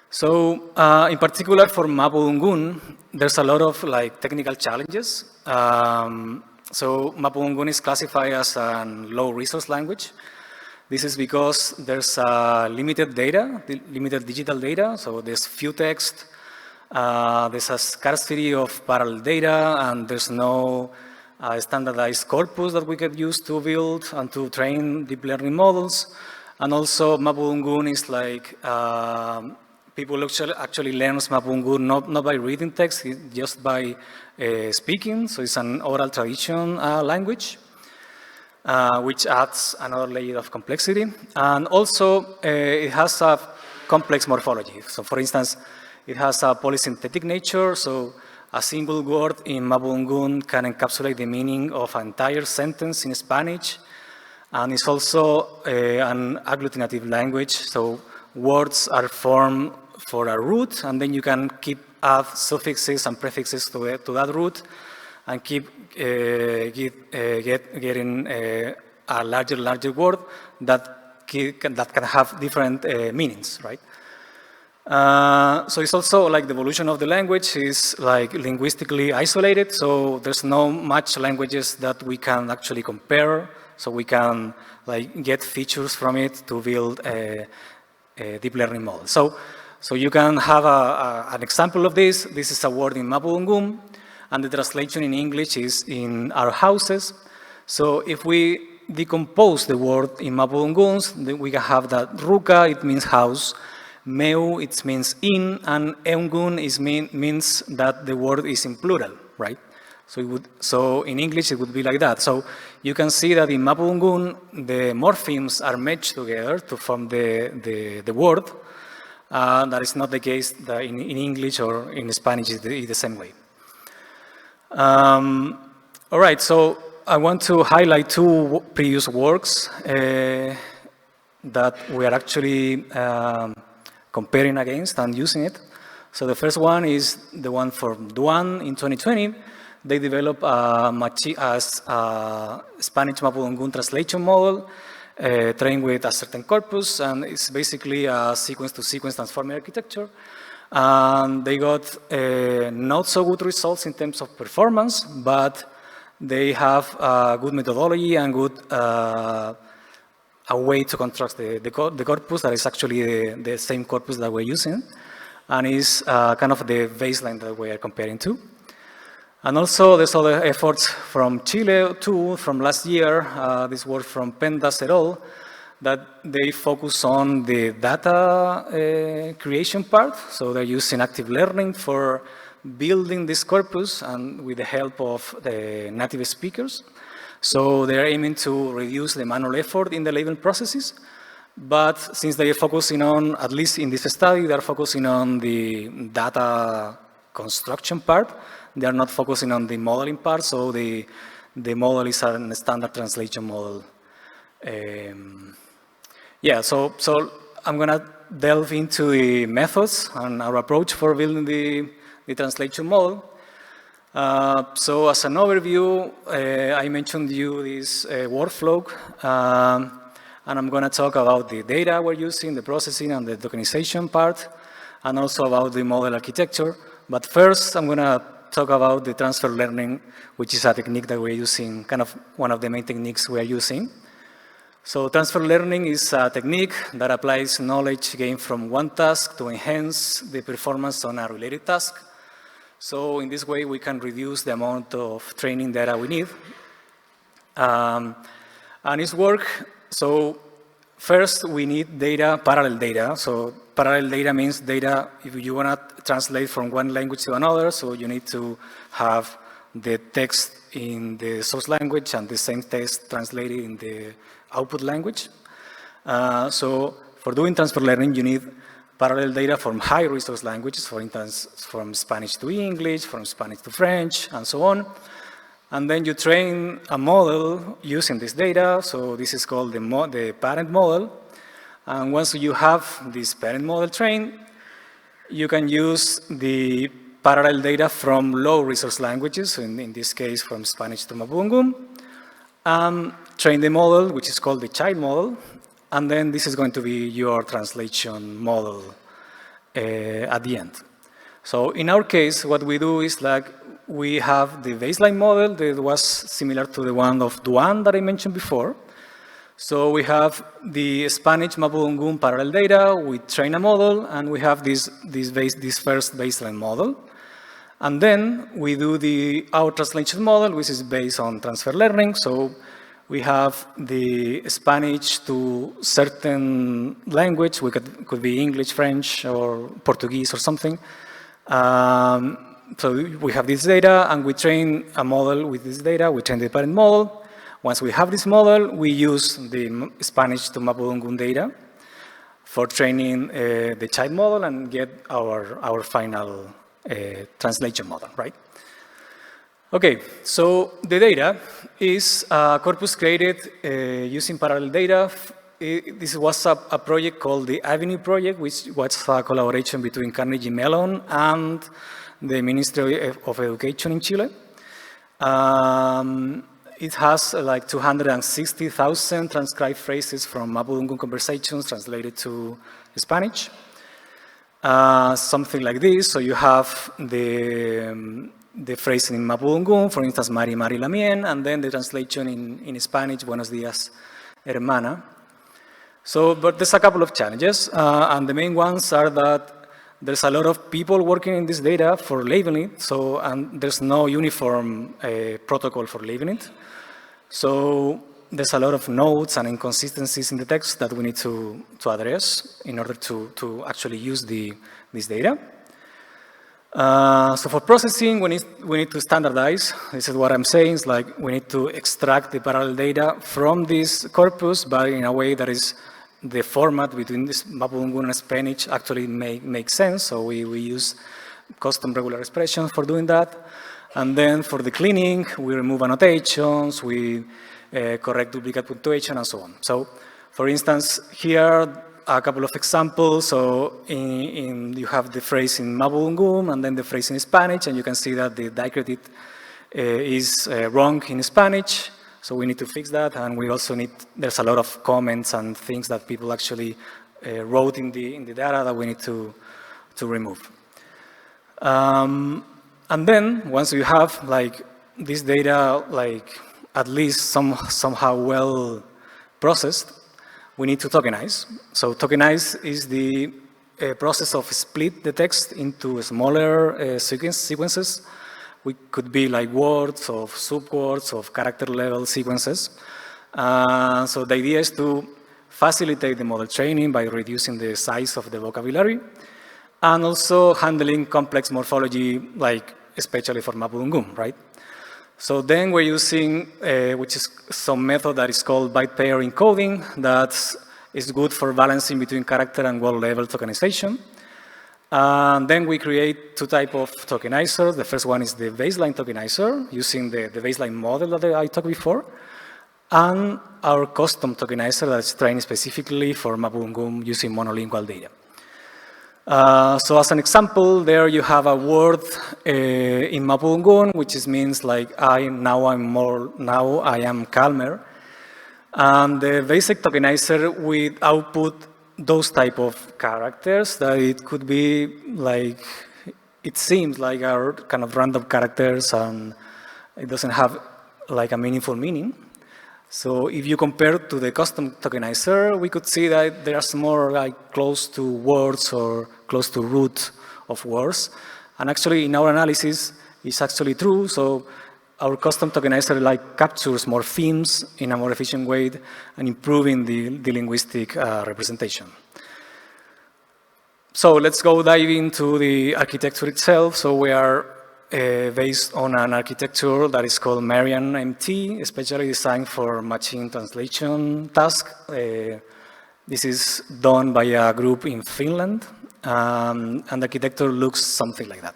So in particular for Mapudungun, there's a lot of technical challenges. So Mapudungun is classified as a low resource language. This is because there's limited data, limited digital data. So there's few text, there's a scarcity of parallel data, and there's no standardized corpus that we could use to build and to train deep learning models. And also Mapudungun is people actually learn Mapudungun not by reading text, just by speaking. So it's an oral tradition language, which adds another layer of complexity. And also it has a complex morphology. So for instance, it has a polysynthetic nature. So a single word in Mapudungun can encapsulate the meaning of an entire sentence in Spanish. And it's also an agglutinative language. So words are formed for a root, and then you can add suffixes and prefixes to that root, and keep getting a larger word that can have different meanings, right? So it's also the evolution of the language is linguistically isolated, so there's no much languages that we can actually compare, so we can get features from it to build a deep learning model. So you can have an example of this. This is a word in Mapudungun, and the translation in English is in our houses. So if we decompose the word in Mapudungun, then we can have that ruka, it means house, meu, it means in, and eungun means that the word is in plural, right? So in English it would be like that. So you can see that in Mapudungun the morphemes are matched together to form the word. That is not the case in English or in Spanish is the same way. All right, so I want to highlight two previous works that we are actually comparing against and using it. So the first one is the one from Duan in 2020. They developed a Spanish Mapudungun translation model trained with a certain corpus, and it's basically a sequence-to-sequence transformer architecture. And they got not so good results in terms of performance, but they have a good methodology and good a way to construct the corpus that is actually the same corpus that we're using, and is kind of the baseline that we are comparing to. And also, there's other efforts from Chile too, from last year, this work from Pendas et al., that they focus on the data creation part. So they're using active learning for building this corpus and with the help of the native speakers. So they're aiming to reduce the manual effort in the labeling processes. But since they are focusing on, at least in this study, they're focusing on the data construction part. They are not focusing on the modeling part, so the model is a standard translation model. Yeah, so I'm going to delve into the methods and our approach for building the translation model. So as an overview, I mentioned you this workflow, and I'm going to talk about the data we're using, the processing and the tokenization part, and also about the model architecture. But first, I'm going to talk about the transfer learning, which is a technique that we're using, kind of one of the main techniques we're using. So transfer learning is a technique that applies knowledge gained from one task to enhance the performance on a related task. So in this way, we can reduce the amount of training data we need. And it's work. So first, we need data, parallel data. So parallel data means data, if you want to translate from one language to another, so you need to have the text in the source language and the same text translated in the output language. So for doing transfer learning, you need parallel data from high resource languages, for instance, from Spanish to English, from Spanish to French, and so on. And then you train a model using this data. So this is called the parent model. And once you have this parent model trained, you can use the parallel data from low resource languages, in this case from Spanish to Mapudungun, train the model, which is called the child model, and then this is going to be your translation model at the end. So in our case, what we do is like we have the baseline model that was similar to the one of Duan that I mentioned before. So we have the Spanish Mapudungun parallel data, we train a model, and we have this first baseline model. And then we do our translation model, which is based on transfer learning. So we have the Spanish to certain language, could be English, French, or Portuguese or something. So we have this data, and we train a model with this data. We train the parent model. Once we have this model, we use the Spanish to Mapudungun data for training the child model and get our final translation model, right? Okay, so the data is a corpus created using parallel data. This was a project called the Avenue project, which was a collaboration between Carnegie Mellon and the Ministry of Education in Chile. It has like 260,000 transcribed phrases from Mapudungun conversations translated to Spanish. Something like this. So you have the phrase in Mapudungun, for instance, Mari Mari la mien, and then the translation in Spanish, Buenos días, hermana. So, but there's a couple of challenges, and the main ones are that there's a lot of people working in this data for labeling it, so, and there's no uniform protocol for labeling it. So there's a lot of notes and inconsistencies in the text that we need to address in order to actually use this data. So for processing, we need to standardize. This is what I'm saying, is like we need to extract the parallel data from this corpus, but in a way that is the format between this Mapudungun and Spanish actually makes sense. So we use custom regular expressions for doing that. And then for the cleaning, we remove annotations, we correct duplicate punctuation, and so on. So for instance, here a couple of examples. So you have the phrase in Mapudungun and then the phrase in Spanish, and you can see that the diacritic is wrong in Spanish. So we need to fix that, and we also there's a lot of comments and things that people actually wrote in the data that we need to remove. And then once you have like this data, like at least somehow well processed, we need to tokenize. So tokenize is the process of split the text into smaller sequences We could be like words, of subwords, of character level sequences. So the idea is to facilitate the model training by reducing the size of the vocabulary, and also handling complex morphology, like especially for Mapudungun, right? So then we're using, which is some method that is called byte pair encoding, that is good for balancing between character and word level tokenization. Then we create two types of tokenizers. The first one is the baseline tokenizer, using the baseline model that I talked before, and our custom tokenizer that's trained specifically for Mapudungun using monolingual data. So as an example, there you have a word in Mapudungun, which means like now I am calmer. And the basic tokenizer would output those type of characters that it could be like, it seems like are kind of random characters and it doesn't have like a meaningful meaning. So if you compare to the custom tokenizer, we could see that there's more like close to words or close to root of words. And actually in our analysis, it's actually true. So our custom tokenizer like captures more themes in a more efficient way and improving the linguistic representation. So let's go dive into the architecture itself. So we are based on an architecture that is called Marian MT, especially designed for machine translation task. This is done by a group in Finland, and the architecture looks something like that.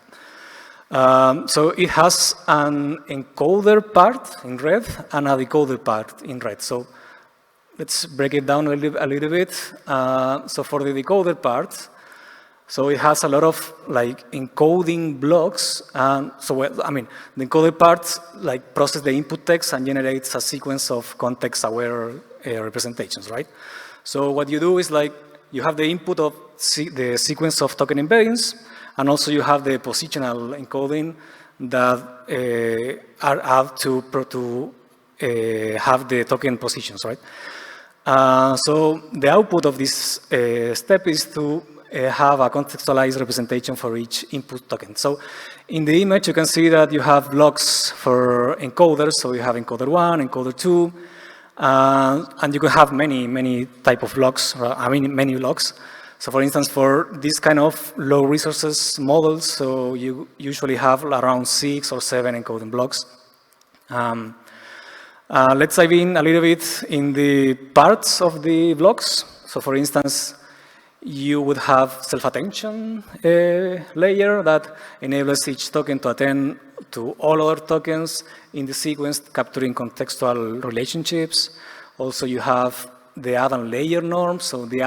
So it has an encoder part in red and a decoder part in red. So let's break it down a little bit. So for the decoder part, so it has a lot of like encoding blocks. The encoder part like processes the input text and generates a sequence of context-aware representations, right? So what you do is like you have the input of the sequence of token embeddings, and also you have the positional encoding that are added to have the token positions, right? So the output of this step is to have a contextualized representation for each input token. So in the image, you can see that you have blocks for encoders. So you have encoder 1, encoder 2, and you can have many type of blocks, many blocks. So for instance, for this kind of low resources models, so you usually have around 6 or 7 encoding blocks. Let's dive in a little bit in the parts of the blocks. So for instance, you would have self-attention layer that enables each token to attend to all other tokens in the sequence, capturing contextual relationships. Also, you have the add and layer norm, so the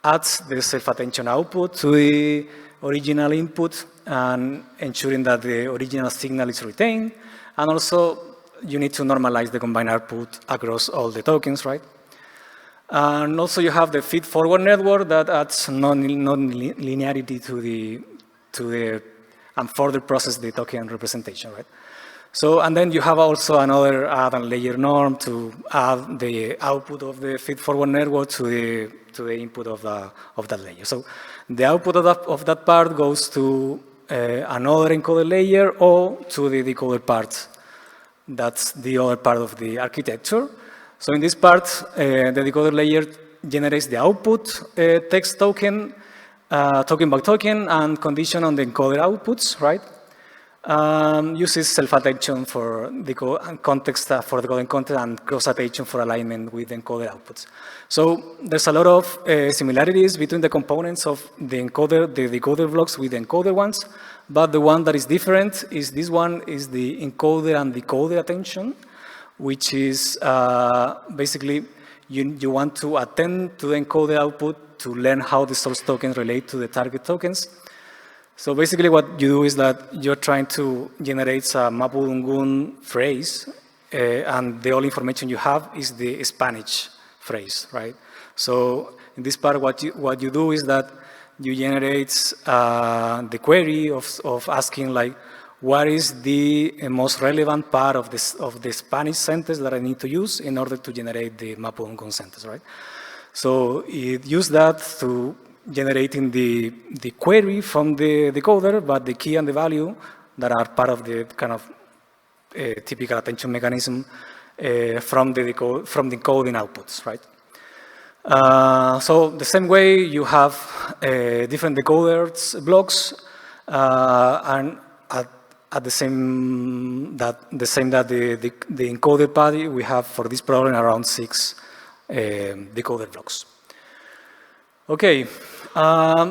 adds the self-attention output to the original input and ensuring that the original signal is retained. And also, you need to normalize the combined output across all the tokens, right? And also you have the feed-forward network that adds non-linearity to the and further process the token representation, right? So, and then you have also another add and layer norm to add the output of the feed-forward network to the input of that layer. So the output of that part goes to another encoder layer or to the decoder part. That's the other part of the architecture. So in this part, the decoder layer generates the output text token, token by token, and condition on the encoder outputs, right? Uses self-attention for the context for the decoding content and cross-attention for alignment with the encoder outputs. So there's a lot of similarities between the components of the encoder, the decoder blocks with the encoder ones, but the one that is different is this one is the encoder and decoder attention, which is basically you want to attend to the encoder output to learn how the source tokens relate to the target tokens. So basically what you do is that you're trying to generate a Mapudungun phrase, and the only information you have is the Spanish phrase, right? So in this part, what you do is that you generate the query of asking like, what is the most relevant part of the Spanish sentence that I need to use in order to generate the Mapudungun sentence, right? So it used that to generating the query from the decoder, but the key and the value that are part of the kind of typical attention mechanism from the encoding outputs, right? So the same way you have different decoders blocks, and at the same that the encoded body we have for this problem around 6 decoder blocks. Okay,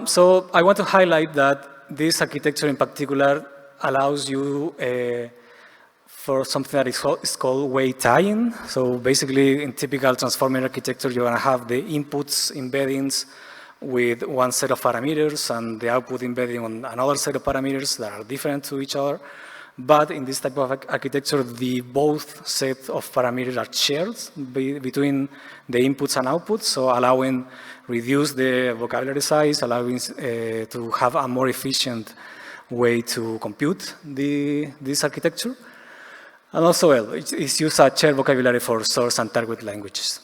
so I want to highlight that this architecture in particular allows you for something that is called weight tying. So basically, in typical transformer architecture, you're going to have the inputs embeddings with one set of parameters and the output embedding on another set of parameters that are different to each other. But in this type of architecture, the both sets of parameters are shared between the inputs and outputs, so allowing reduce the vocabulary size, allowing to have a more efficient way to compute this architecture. And also, well, it's used as shared vocabulary for source and target languages.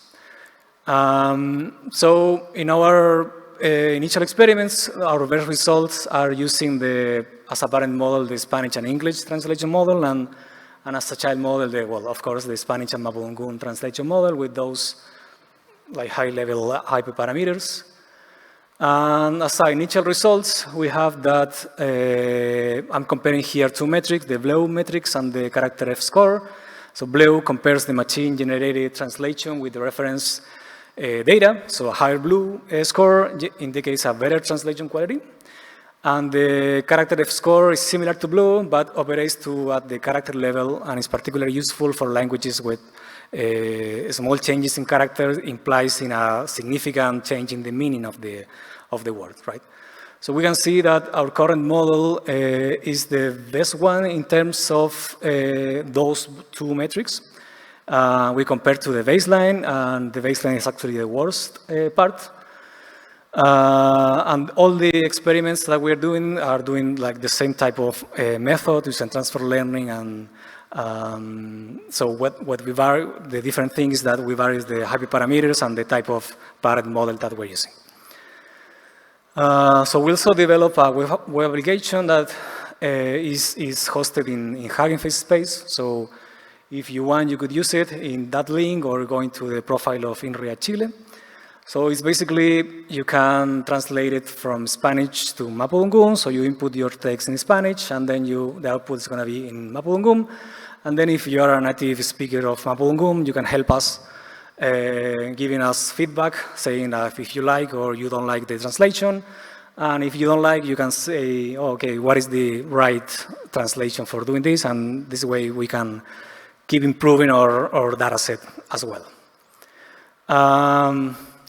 So in our initial experiments, our best results are using as a parent model, the Spanish and English translation model, and as a child model, well, of course, the Spanish and Mapudungun translation model with those like high-level hyperparameters. And as our initial results, we have that I'm comparing here two metrics, the BLEU metrics and the character F score. So BLEU compares the machine-generated translation with the reference data. So a higher BLEU score indicates a better translation quality. And the character F score is similar to BLEU, but operates at the character level and is particularly useful for languages with small changes in character implies in a significant change in the meaning of the word, right? So we can see that our current model is the best one in terms of those two metrics. We compare to the baseline, and the baseline is actually the worst part. And all the experiments that we're doing are doing like the same type of method using transfer learning, and so what we vary, the different things that we vary is the hyperparameters and the type of parent model that we're using. So we also develop a web application that is hosted in Hugging Face space. So if you want, you could use it in that link or going to the profile of Inria Chile. So it's basically, you can translate it from Spanish to Mapudungun. So you input your text in Spanish, and then the output is going to be in Mapudungun. And then if you are a native speaker of Mapudungun, you can help us giving us feedback, saying that if you like or you don't like the translation. And if you don't like, you can say, oh, okay, what is the right translation for doing this? And this way we can keep improving our data set as well.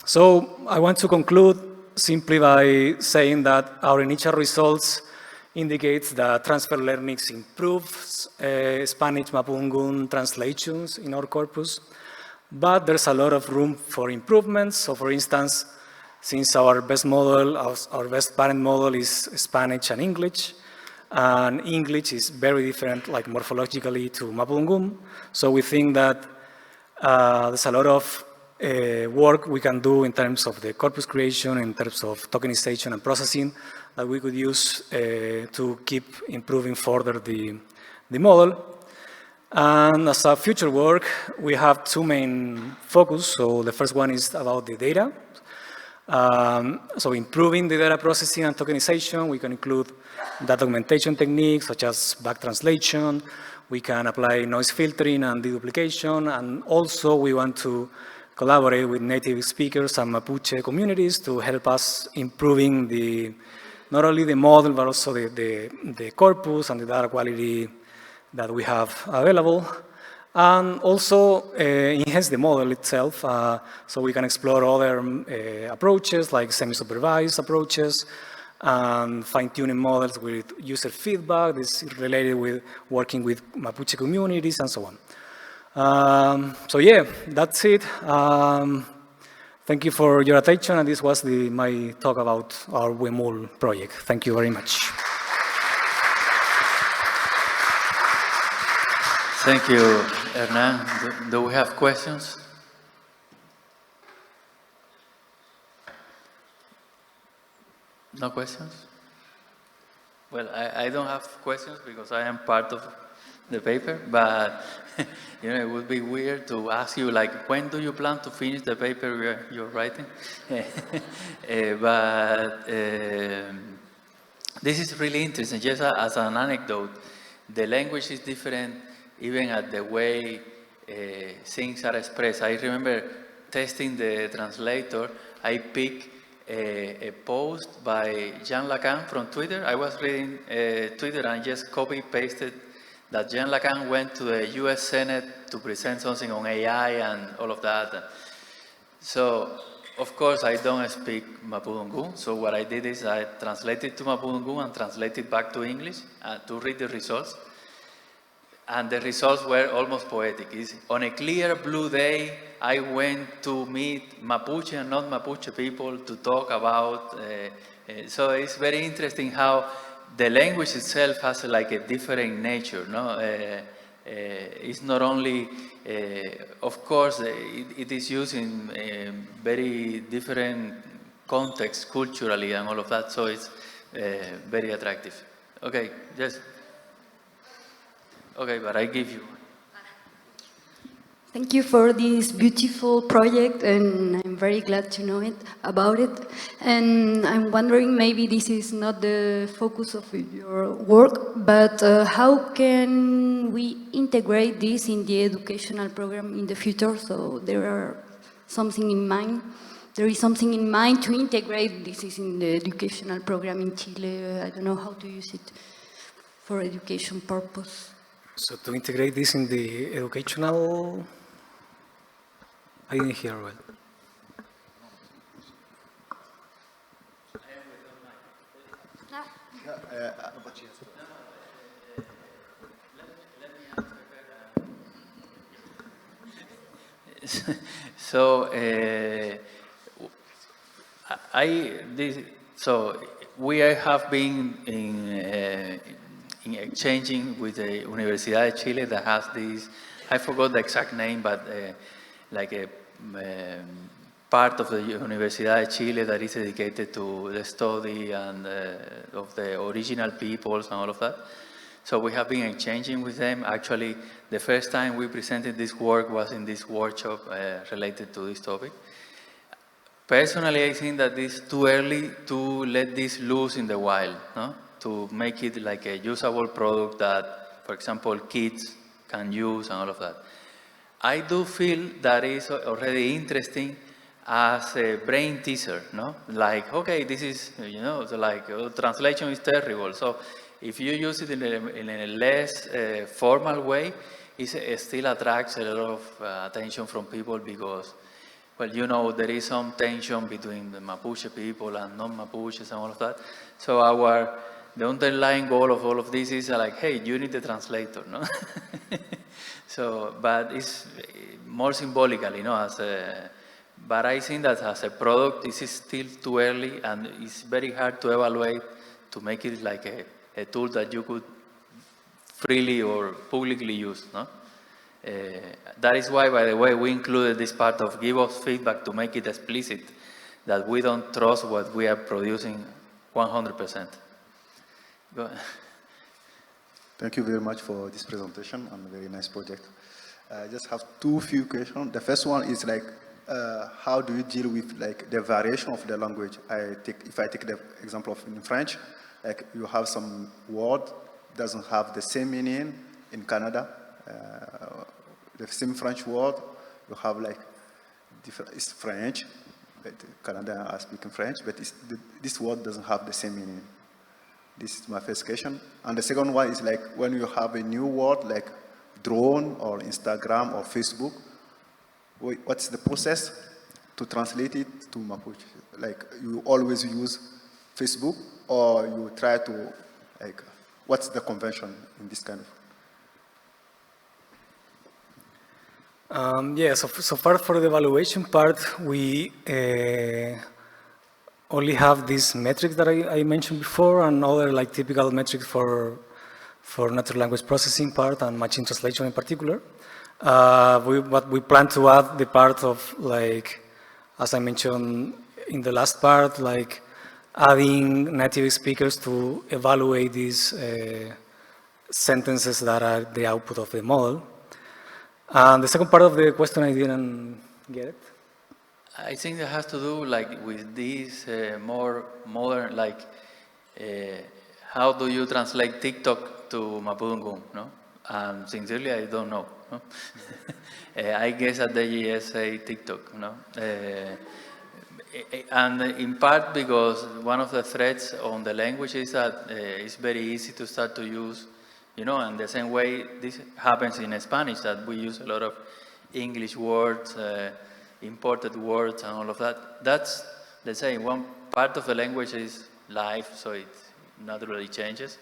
So I want to conclude simply by saying that our initial results indicates that transfer learning improves Spanish Mapudungun translations in our corpus, but there's a lot of room for improvements. So for instance, since our best model, our best parent model is Spanish and English is very different, like morphologically, to Mapudungun. So we think that there's a lot of work we can do in terms of the corpus creation, in terms of tokenization and processing that we could use to keep improving further the model. And as a future work, we have two main focus. So the first one is about the data. So improving the data processing and tokenization, we can include data augmentation techniques such as back translation. We can apply noise filtering and deduplication. And also we want to collaborate with native speakers and Mapuche communities to help us improving not only the model, but also the corpus and the data quality that we have available. And also enhance the model itself, so we can explore other approaches like semi-supervised approaches and fine-tuning models with user feedback. This is related with working with Mapuche communities and so on. So yeah, that's it. Thank you for your attention, and this was my talk about our WEMUL project. Thank you very much. Thank you, Hernan. Do we have questions? No questions? Well, I don't have questions because I am part of the paper, but you know, it would be weird to ask you, like, when do you plan to finish the paper you're writing? But this is really interesting. Just as an anecdote, the language is different even at the way things are expressed. I remember testing the translator. I picked a post by Jean Lacan from Twitter. I was reading Twitter and just copy-pasted that Jean Lacan went to the US Senate to present something on AI and all of that. So, of course, I don't speak Mapudungun. So what I did is I translated to Mapudungun and translated back to English to read the results. And the results were almost poetic. On a clear blue day, I went to meet Mapuche and non-Mapuche people to talk about. So it's very interesting how the language itself has like a different nature. No, it's not only, of course, it is used in very different contexts culturally and all of that. So it's very attractive. Okay, yes. Okay, but I give you. Thank you for this beautiful project, and I'm very glad to know about it. And I'm wondering, maybe this is not the focus of your work, but how can we integrate this in the educational program in the future? So there is something in mind to integrate this in the educational program in Chile. I don't know how to use it for education purpose. So to integrate this in the educational, I didn't hear well. So, so we have been in exchanging with the Universidad de Chile that has this, I forgot the exact name, but like a part of the Universidad de Chile that is dedicated to the study and of the original peoples and all of that. So we have been exchanging with them. Actually, the first time we presented this work was in this workshop related to this topic. Personally, I think that it's too early to let this loose in the wild, no? To make it like a usable product that, for example, kids can use and all of that. I do feel that is already interesting as a brain teaser, no? Like, okay, this is, you know, so like, translation is terrible. So if you use it in a less formal way, it still attracts a lot of attention from people because, well, you know, there is some tension between the Mapuche people and non-Mapuches and all of that. So the underlying goal of all of this is like, hey, you need a translator, no? So, but it's more symbolically, no? But I think that as a product, this is still too early, and it's very hard to evaluate to make it like a tool that you could freely or publicly use, no? That is why, by the way, we included this part of give us feedback to make it explicit that we don't trust what we are producing 100%. Go ahead. Thank you very much for this presentation and a very nice project. I just have few questions. The first one is like, how do you deal with like the variation of the language? If I take the example of in French, like you have some word doesn't have the same meaning in Canada. The same French word, you have like different. It's French, but Canadians are speaking French, but this word doesn't have the same meaning. This is my first question. And the second one is like when you have a new word like drone or Instagram or Facebook, what's the process to translate it to Mapuche? Like you always use Facebook or you try to, like, what's the convention in this kind of? Yeah, so far for the evaluation part, we only have these metrics that I mentioned before and other like typical metrics for natural language processing part and machine translation in particular. But we plan to add the part of like, as I mentioned in the last part, like adding native speakers to evaluate these sentences that are the output of the model. And the second part of the question, I didn't get it. I think it has to do like with these more modern, like how do you translate TikTok to Mapudungun, no? Sincerely, I don't know. No? I guess that they just say TikTok, no? And in part because one of the threats on the language is that it's very easy to start to use, you know, and the same way this happens in Spanish, that we use a lot of English words, imported words and all of that. That's, let's say, one part of the language is live, so it naturally changes.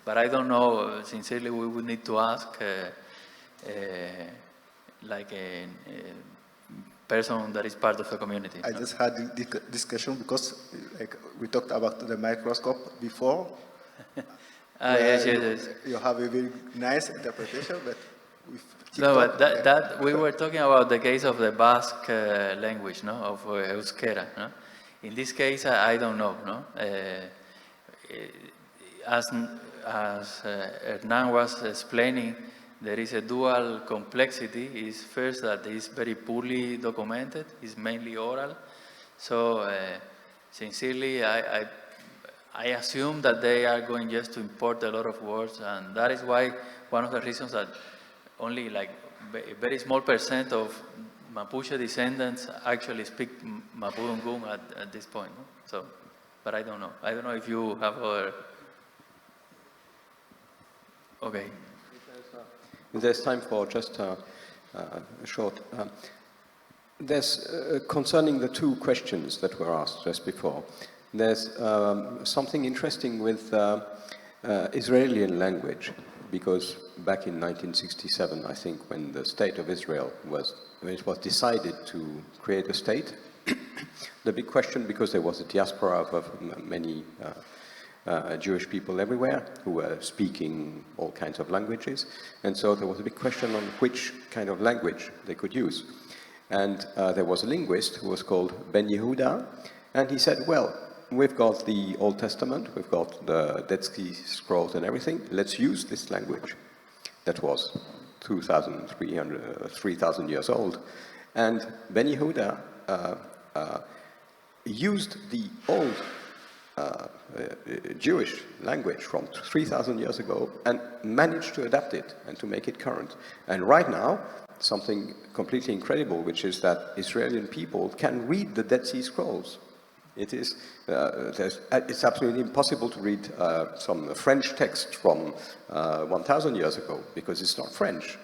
But I don't know, sincerely, we would need to ask like a person that is part of the community. I just had this discussion because like, we talked about the microscope before. Yes. You have a very nice interpretation, but no, but that we were talking about the case of the Basque language, no, of Euskera. No? In this case, I don't know. No, as Hernan was explaining, there is a dual complexity. Is first that it's very poorly documented. It's mainly oral. So, sincerely, I assume that they are going just to import a lot of words, and that is why one of the reasons that only like a very small percent of Mapuche descendants actually speak Mapudungun at this point. No? So, but I don't know. I don't know if you have other. Okay. If there's time for just a short. There's concerning the two questions that were asked just before. There's something interesting with Israeli language, because back in 1967, I think, when the state of Israel was decided to create a state, the big question, because there was a diaspora of many Jewish people everywhere who were speaking all kinds of languages, and so there was a big question on which kind of language they could use. And there was a linguist who was called Ben Yehuda, and he said, well, we've got the Old Testament, we've got the Dead Sea Scrolls and everything, let's use this language. That was 3,000 years old. And Ben Yehuda used the old Jewish language from 3,000 years ago and managed to adapt it and to make it current. And right now, something completely incredible, which is that Israeli people can read the Dead Sea Scrolls. It is, it's absolutely impossible to read some French text from 1,000 years ago, because it's not French.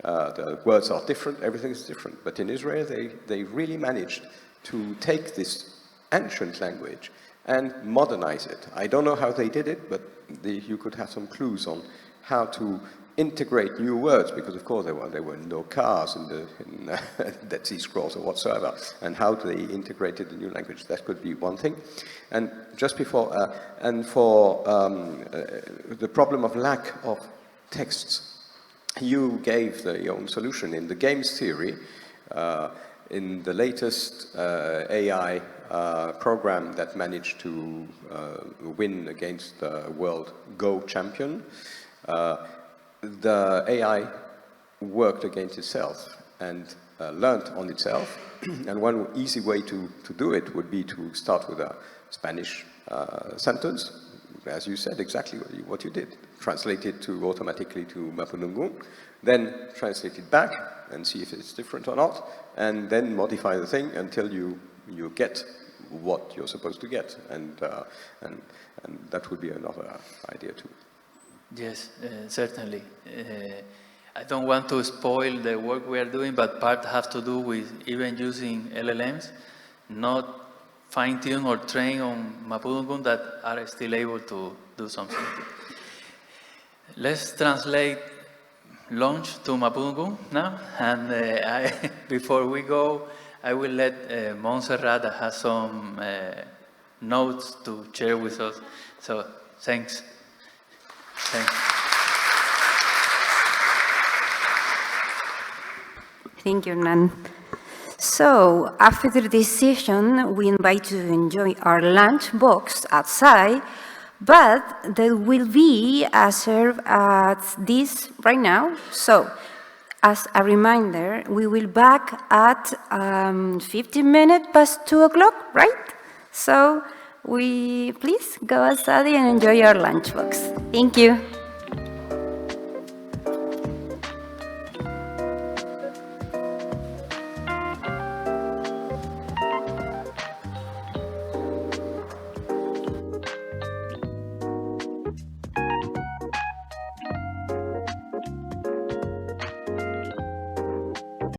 The words are different, everything is different. But in Israel, they really managed to take this ancient language and modernize it. I don't know how they did it, but you could have some clues on how to integrate new words, because of course there were no cars in the Dead Sea Scrolls or whatsoever, and how they integrated the new language. That could be one thing. And just before, and for the problem of lack of texts, you gave your own solution in the games theory. In the latest AI program that managed to win against the world Go champion, the AI worked against itself and learned on itself. And one easy way to do it would be to start with a Spanish sentence, as you said, exactly what you did. Translate it automatically to Mapudungun, then translate it back and see if it's different or not, and then modify the thing until you get what you're supposed to get. And that would be another idea too. Yes, certainly. I don't want to spoil the work we are doing, but part has to do with even using LLMs, not fine-tune or train on Mapudungun, that are still able to do something. Let's translate launch to Mapudungun now, and before we go, I will let Montserrat that has some notes to share with us. So, thanks. Thank you, Hernan. So after this session, we invite you to enjoy our lunch box outside, but there will be a serve at this right now. So as a reminder, we will back at 15 minutes past 2 o'clock, right? So please go outside and enjoy your lunch box. Thank you.